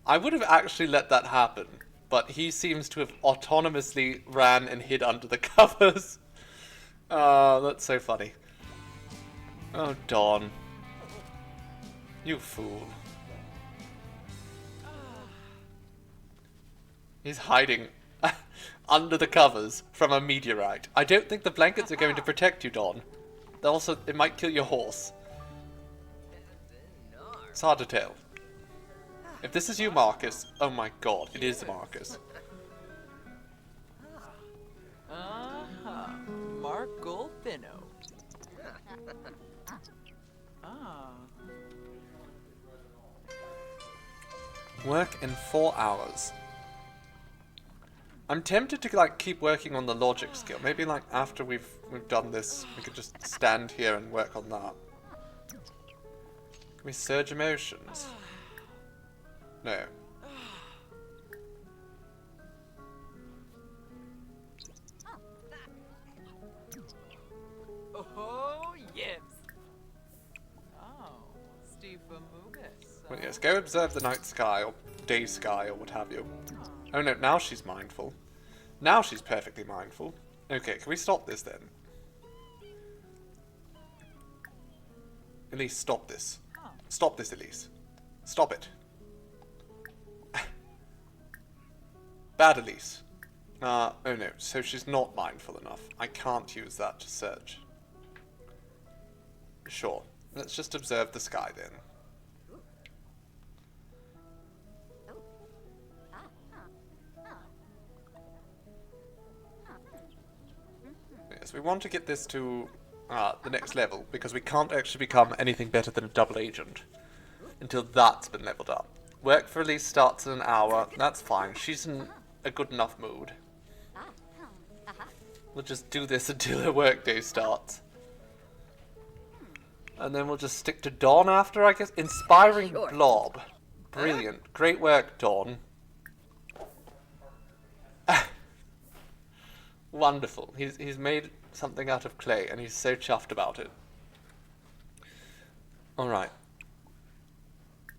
I would have actually let that happen, but he seems to have autonomously ran and hid under the covers. That's so funny. Oh, Don. You fool. He's hiding under the covers from a meteorite. I don't think the blankets are going to protect you, Don. Also, it might kill your horse. It's hard to tell. If this is you, Marcus... Oh my god, it is Marcus. Mark Golfino. Ah. Work in 4 hours. I'm tempted to like keep working on the logic skill. Maybe like after we've done this, we could just stand here and work on that. Can we surge emotions? No. Oh, yes. Oh, Seafoam. Well, yes, go observe the night sky or day sky or what have you. Oh no, now she's mindful. Now she's perfectly mindful. Okay, can we stop this then? Elise, stop this. Stop this, Elise. Stop it. Bad Elise. Oh no, so she's not mindful enough. I can't use that to search. Sure, let's just observe the sky then. Yes, we want to get this to the next level, because we can't actually become anything better than a double agent until that's been leveled up. Work for Elise starts in an hour, that's fine. She's in a good enough mood. We'll just do this until her workday starts. And then we'll just stick to Dawn after, I guess. Inspiring Blob. Brilliant. Great work, Dawn. Wonderful. He's made something out of clay, and he's so chuffed about it. Alright.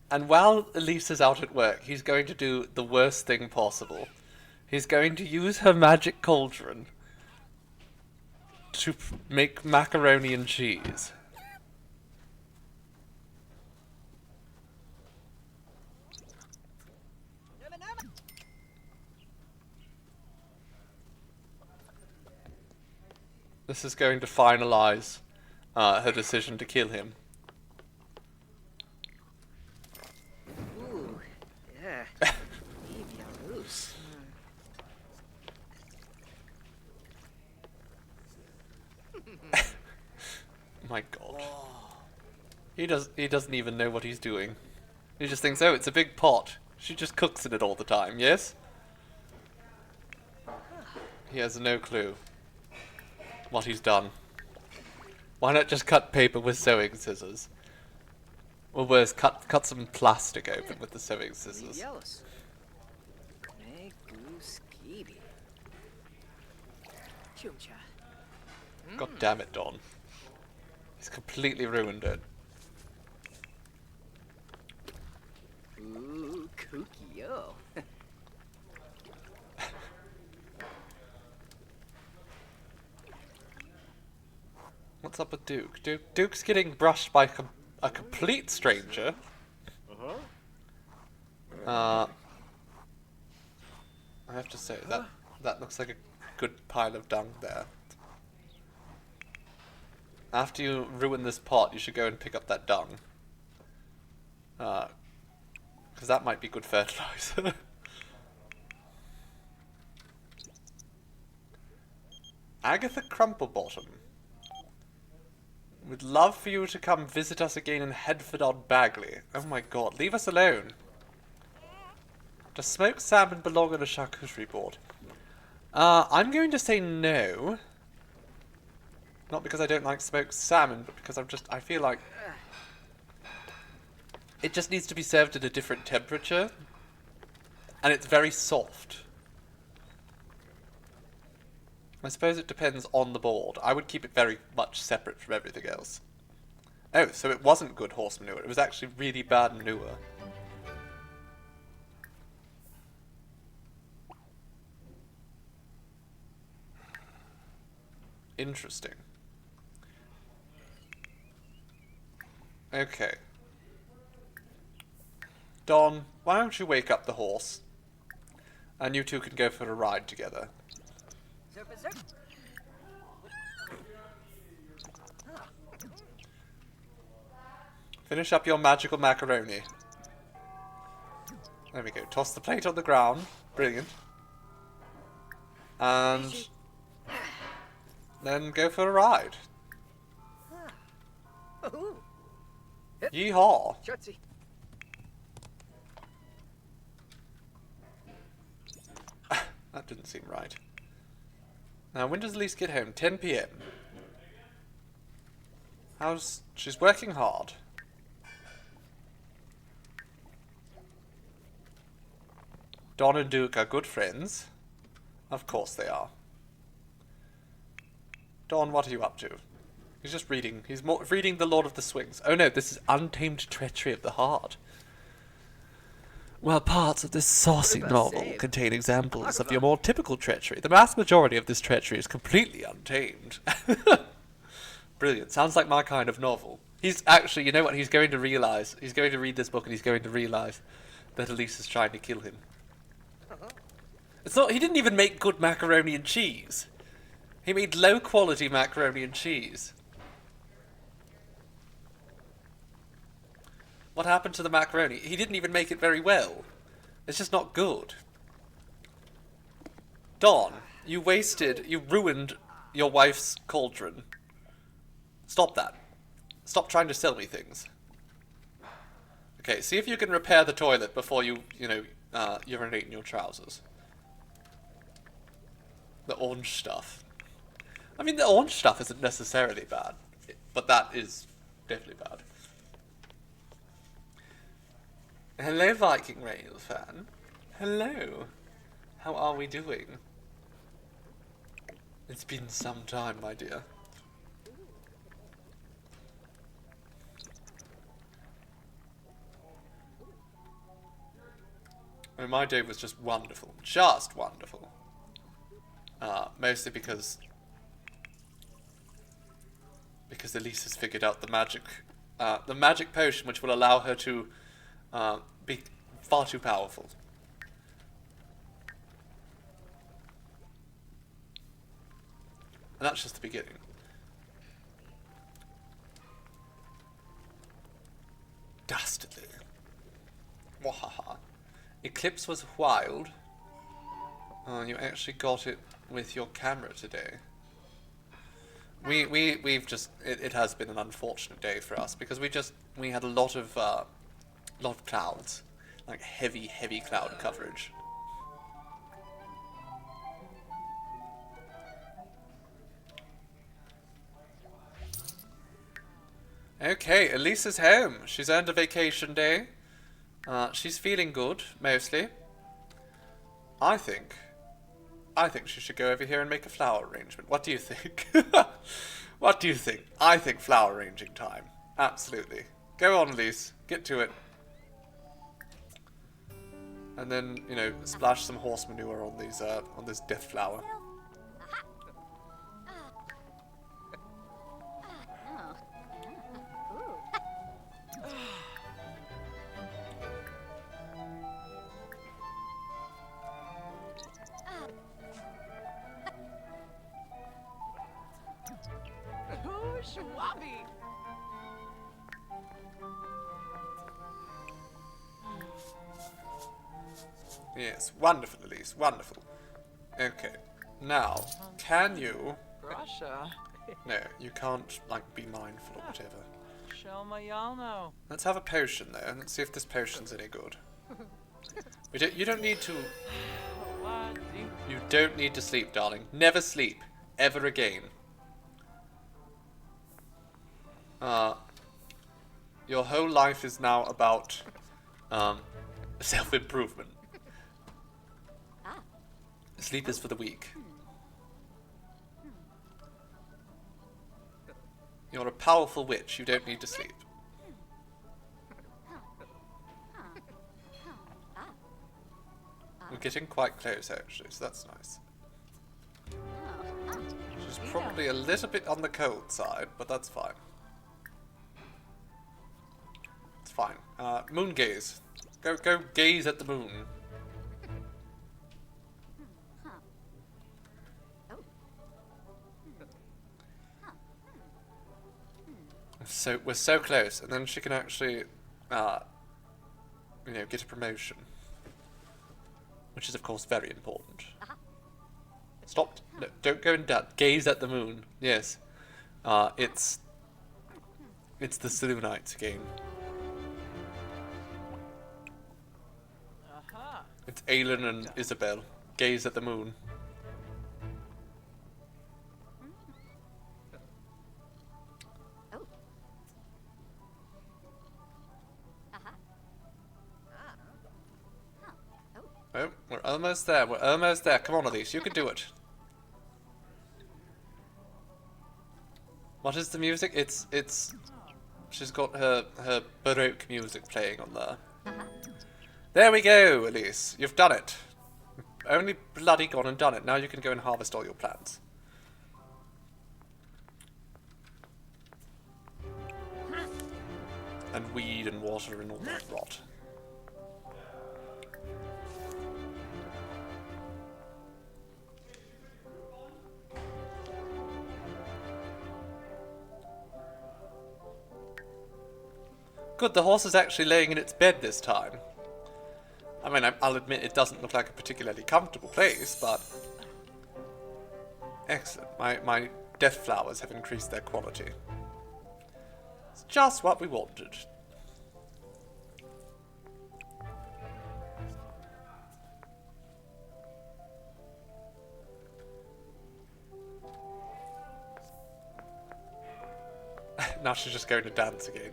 And while Elise is out at work, he's going to do the worst thing possible. He's going to use her magic cauldron to make macaroni and cheese. This is going to finalize her decision to kill him. Ooh, yeah. Leave you loose. My God. He doesn't even know what he's doing. He just thinks, oh, it's a big pot. She just cooks in it all the time, yes? He has no clue what he's done. Why not just cut paper with sewing scissors? Or worse, cut some plastic open with the sewing scissors. Yellows. Make goose skeevy. Chumcha. God damn it, Don. He's completely ruined it. Ooh, kooky yo. What's up with Duke? Duke's getting brushed by a complete stranger. I have to say, that looks like a good pile of dung there. After you ruin this pot, you should go and pick up that dung. Because that might be good fertilizer. Agatha Crumplebottom. We'd love for you to come visit us again in Headford-on-Bagley. Oh my God, leave us alone. Does smoked salmon belong on a charcuterie board? I'm going to say no. Not because I don't like smoked salmon, but because I feel like it just needs to be served at a different temperature. And it's very soft. I suppose it depends on the board. I would keep it very much separate from everything else. Oh, so it wasn't good horse manure. It was actually really bad manure. Interesting. Okay. Don, why don't you wake up the horse? And you two can go for a ride together. Finish up your magical macaroni. There we go. Toss the plate on the ground. Brilliant. And then go for a ride. Ooh, Yeehaw. Shutzy. That didn't seem right. Now, when does Elise get home? 10 p.m. She's working hard. Don and Duke are good friends. Of course they are. Don, what are you up to? He's just reading. He's reading The Lord of the Swings. Oh no, this is Untamed Treachery of the Heart. While parts of this saucy novel contain examples of your more typical treachery, the vast majority of this treachery is completely untamed. Brilliant. Sounds like my kind of novel. He's actually, you know what, he's going to realise. He's going to read this book and he's going to realise that Elise is trying to kill him. It's not, he didn't even make good macaroni and cheese. He made low quality macaroni and cheese. What happened to the macaroni? He didn't even make it very well. It's just not good. Don, you ruined your wife's cauldron. Stop that. Stop trying to sell me things. Okay, see if you can repair the toilet before you urinate in your trousers. The orange stuff. I mean, the orange stuff isn't necessarily bad, but that is definitely bad. Hello, Viking Rail fan. Hello. How are we doing? It's been some time, my dear. I mean, my day was just wonderful. Just wonderful. Mostly because Elise has figured out the magic potion which will allow her to be far too powerful. And that's just the beginning. Dastardly. Wahaha. Eclipse was wild. You actually got it with your camera today. We've just it has been an unfortunate day for us because we had a lot of clouds, like heavy cloud coverage. Okay, Elise is home. She's earned a vacation day. She's feeling good, mostly. I think she should go over here and make a flower arrangement. What do you think? What do you think? I think flower arranging time. Absolutely. Go on, Elise. Get to it. And then, splash some horse manure on this death flower. Schwabby. Yes, wonderful, Elise, wonderful. Okay, now, can you... Russia. No, you can't, be mindful or whatever. Show my y'all know. Let's have a potion there, and let's see if this potion's any good. You don't need to... You don't need to sleep, darling. Never sleep. Ever again. Your whole life is now about self-improvement. Sleep is for the weak. You're a powerful witch. You don't need to sleep. We're getting quite close, actually, so that's nice. She's probably a little bit on the cold side, but that's fine. It's fine. Moon gaze. Go gaze at the moon. So we're so close, and then she can actually, get a promotion, which is of course very important. Stop! No, don't go in that. Gaze at the moon. Yes, it's the Selenites again. It's Aelin and Isabel. gaze at the moon. Oh. Aha. Huh. Oh. Oh, we're almost there. We're almost there. Come on, Elise. You can do it. What is the music? It's. She's got her Baroque music playing on there. Aha. There we go, Elise. You've done it. Only bloody gone and done it. Now you can go and harvest all your plants. And weed and water and all that rot. Good, the horse is actually laying in its bed this time. I mean, I'll admit it doesn't look like a particularly comfortable place, but... Excellent. My death flowers have increased their quality. It's just what we wanted. Now she's just going to dance again.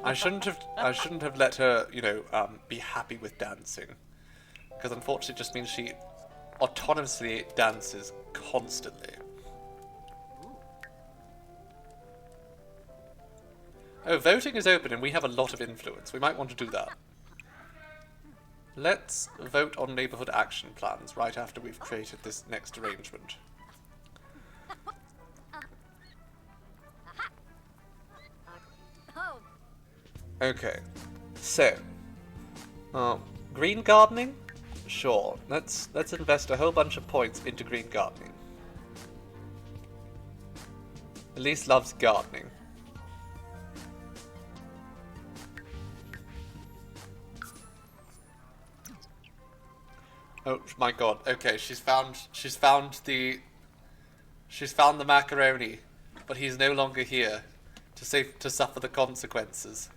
I shouldn't have let her, you know, be happy with dancing, because unfortunately it just means she autonomously dances constantly. Oh, voting is open and we have a lot of influence. We might want to do that. Let's vote on neighbourhood action plans right after we've created this next arrangement. Oh. Okay, so green gardening? Sure. Let's invest a whole bunch of points into green gardening. Elise loves gardening. Oh my god. Okay, she's found the macaroni, but he's no longer here to suffer the consequences.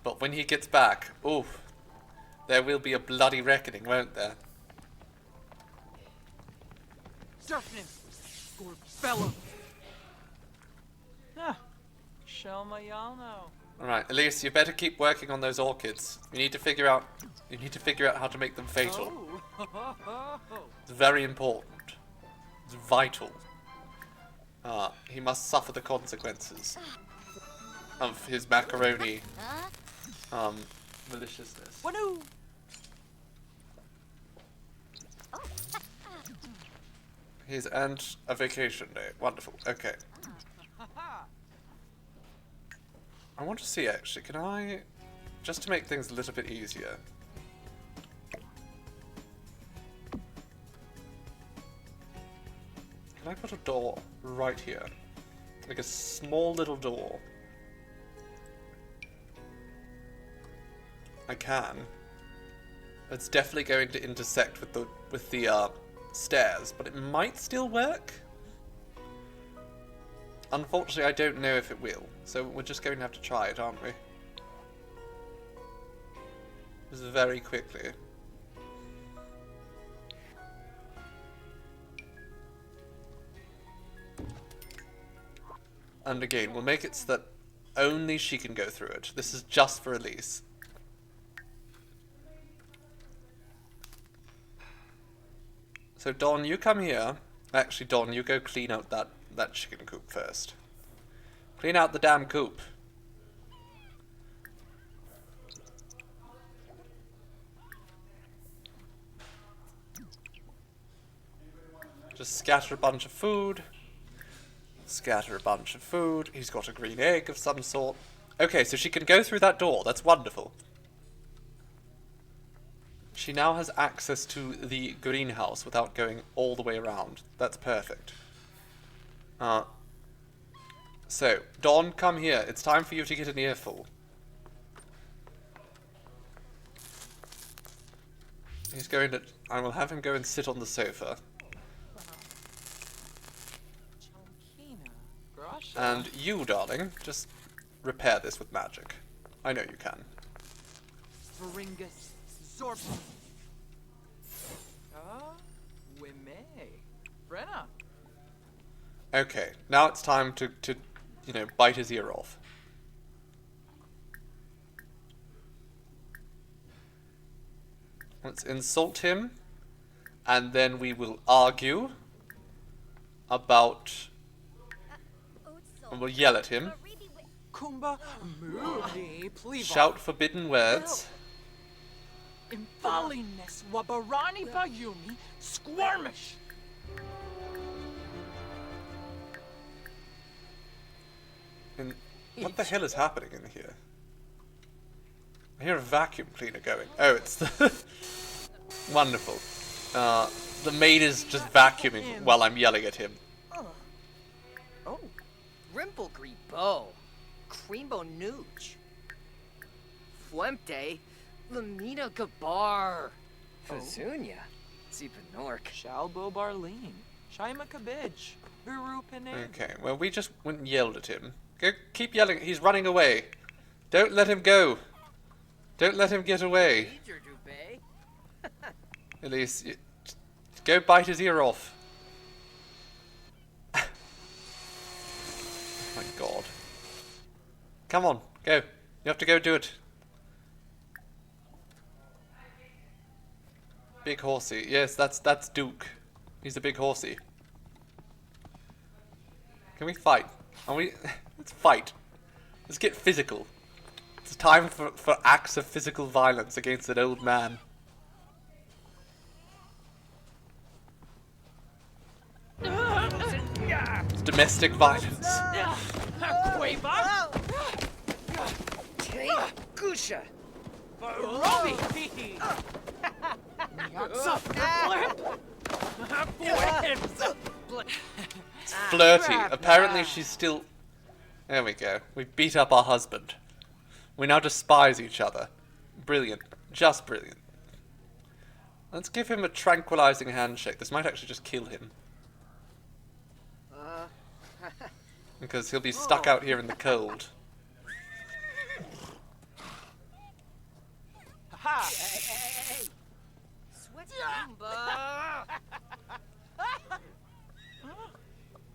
But when he gets back, oof, there will be a bloody reckoning, won't there? Surfing him! Good fella! Ah, Shelma, y'all know. Alright, Elise, you better keep working on those orchids. You need to figure out how to make them fatal. Oh. It's very important. It's vital. He must suffer the consequences of his macaroni maliciousness. Wanu! He's earned a vacation day. Wonderful. Okay. I want to see, actually, can I, just to make things a little bit easier. Can I put a door right here? Like a small little door. I can. It's definitely going to intersect with the stairs, but it might still work. Unfortunately, I don't know if it will, so we're just going to have to try it, aren't we? Just very quickly. And again, we'll make it so that only she can go through it. This is just for Elise. So Don, you come here. Actually, Don, you go clean out that chicken coop first. Clean out the damn coop. Just scatter a bunch of food. Scatter a bunch of food. He's got a green egg of some sort. Okay, so she can go through that door. That's wonderful. She now has access to the greenhouse without going all the way around. That's perfect. So, Don, come here. It's time for you to get an earful. He's going to... I will have him go and sit on the sofa. And you, darling, just repair this with magic. I know you can. Varingus, Zorp, Brenna. Okay, now it's time to bite his ear off. Let's insult him, and then we will argue about, and we'll yell at him, Kumba Moody, please. shout forbidden words. Infalines Wabarani Bayumi Squirmish. And what the hell is happening in here? I hear a vacuum cleaner going. Oh, it's the... Wonderful. The maid is just vacuuming while I'm yelling at him. Oh, Rimple Gribo, Creambo Nooch, Fuente, Lamina Gabar, Fazunia, Zipanork. Shalbo Barleen. Shaima Kabij. Buru Pinay. Okay, well, we just went and yelled at him. Go, keep yelling. He's running away. Don't let him go. Don't let him get away. Elise, go bite his ear off. Oh my god. Come on, go. You have to go do it. Big horsey. Yes, that's Duke. He's a big horsey. Can we fight? Let's fight. Let's get physical. It's time for acts of physical violence against an old man. It's domestic violence. Take Gusha. It's flirty. Apparently she's still... There we go. We beat up our husband. We now despise each other. Brilliant. Just brilliant. Let's give him a tranquilizing handshake. This might actually just kill him. Because he'll be stuck out here in the cold. Sweat Kumba.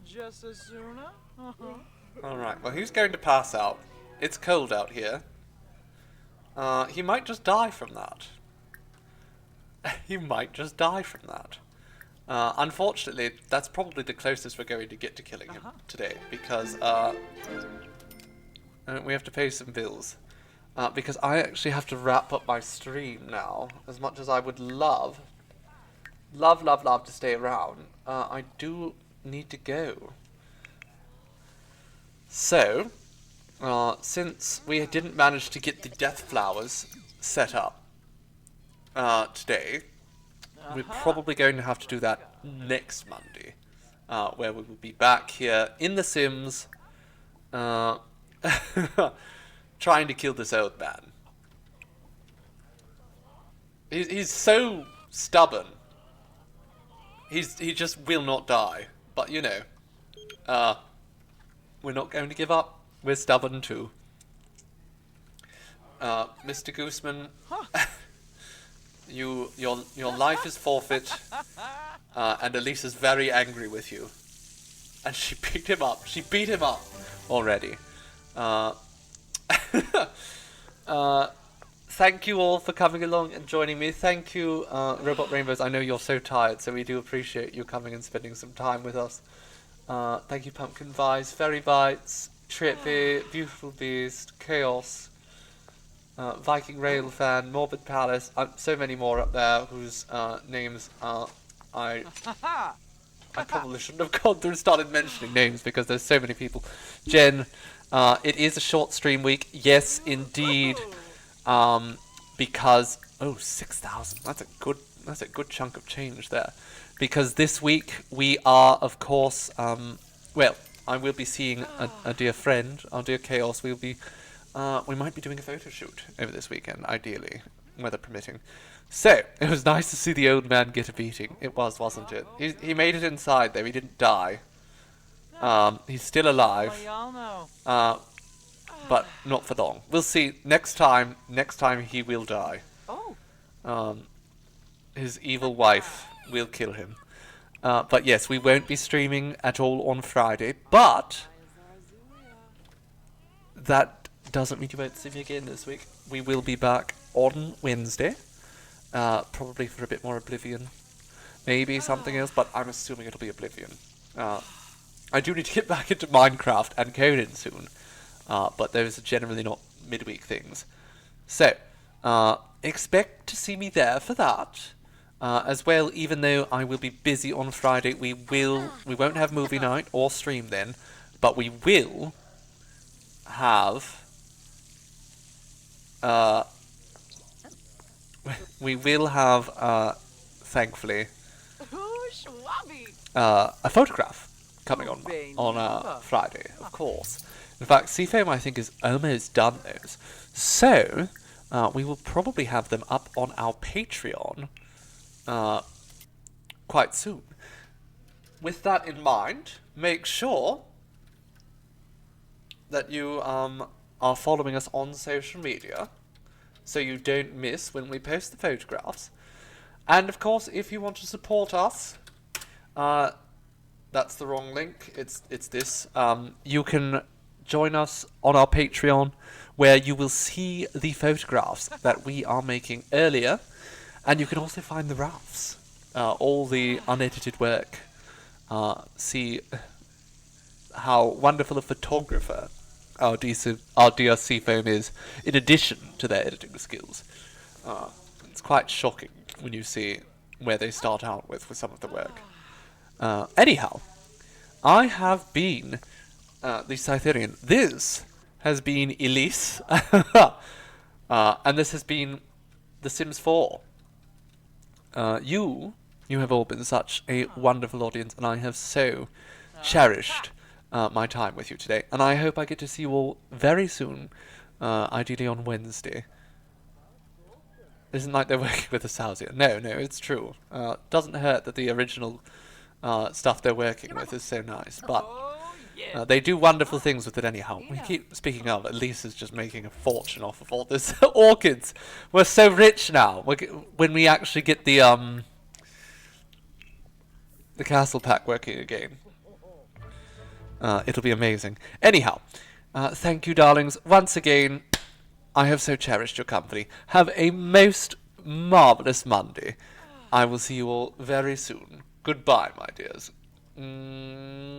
Just as sooner. Alright, well, he's going to pass out. It's cold out here. He might just die from that. He might just die from that. Unfortunately, that's probably the closest we're going to get to killing him today, because we have to pay some bills. Because I actually have to wrap up my stream now. As much as I would love to stay around, I do need to go. So, since we didn't manage to get the death flowers set up today, we're probably going to have to do that next Monday, where we will be back here in The Sims, trying to kill this old man. He's so stubborn. He just will not die. But you know, we're not going to give up. We're stubborn too. Mr. Gooseman, your life is forfeit, and Elise is very angry with you. And she beat him up. She beat him up already. Thank you all for coming along and joining me. Thank you, Robot Rainbows. I know you're so tired, so we do appreciate you coming and spending some time with us. Thank you, Pumpkin Vice, Fairy Bites, Trippy, Beautiful Beast, Chaos, Viking Railfan, Morbid Palace, so many more up there whose names I probably shouldn't have gone through and started mentioning names because there's so many people. Jen, it is a short stream week. Yes, indeed. Because 6,000. That's a good chunk of change there. Because this week we are, of course, well, I will be seeing a dear friend, our dear Chaos. We might be doing a photo shoot over this weekend, ideally, weather permitting. So it was nice to see the old man get a beating. It was, wasn't it? He made it inside though. He didn't die. He's still alive. But not for long. We'll see. Next time he will die. His evil wife will kill him. But yes, we won't be streaming at all on Friday, but that doesn't mean you won't see me again this week. We will be back on Wednesday, probably for a bit more Oblivion, maybe something else, but I'm assuming it'll be Oblivion. I do need to get back into Minecraft and Conan soon, but those are generally not midweek things. So, expect to see me there for that. As well, even though I will be busy on Friday, we won't have movie night or stream then, but we will have thankfully a photograph coming on Friday, of course. In fact, Seafoam I think is almost done those, so we will probably have them up on our Patreon quite soon. With that in mind, make sure that you are following us on social media so you don't miss when we post the photographs. And of course, if you want to support us, that's the wrong link, it's this. You can join us on our Patreon, where you will see the photographs that we are making earlier. And you can also find the roughs, all the unedited work. See how wonderful a photographer our dear Seafoam is, in addition to their editing skills. It's quite shocking when you see where they start out with some of the work. Anyhow, I have been the Cytherian. This has been Elise, and this has been The Sims 4. You have all been such a wonderful audience, and I have so cherished my time with you today. And I hope I get to see you all very soon, ideally on Wednesday. Isn't like they're working with us house here. No, it's true. Doesn't hurt that the original stuff they're working with is so nice, but they do wonderful things with it anyhow. We keep speaking of, Elise is just making a fortune off of all this orchids. We're so rich now. When we actually get the castle pack working again, it'll be amazing. Anyhow, thank you, darlings. Once again, I have so cherished your company. Have a most marvellous Monday. I will see you all very soon. Goodbye, my dears. Mwah.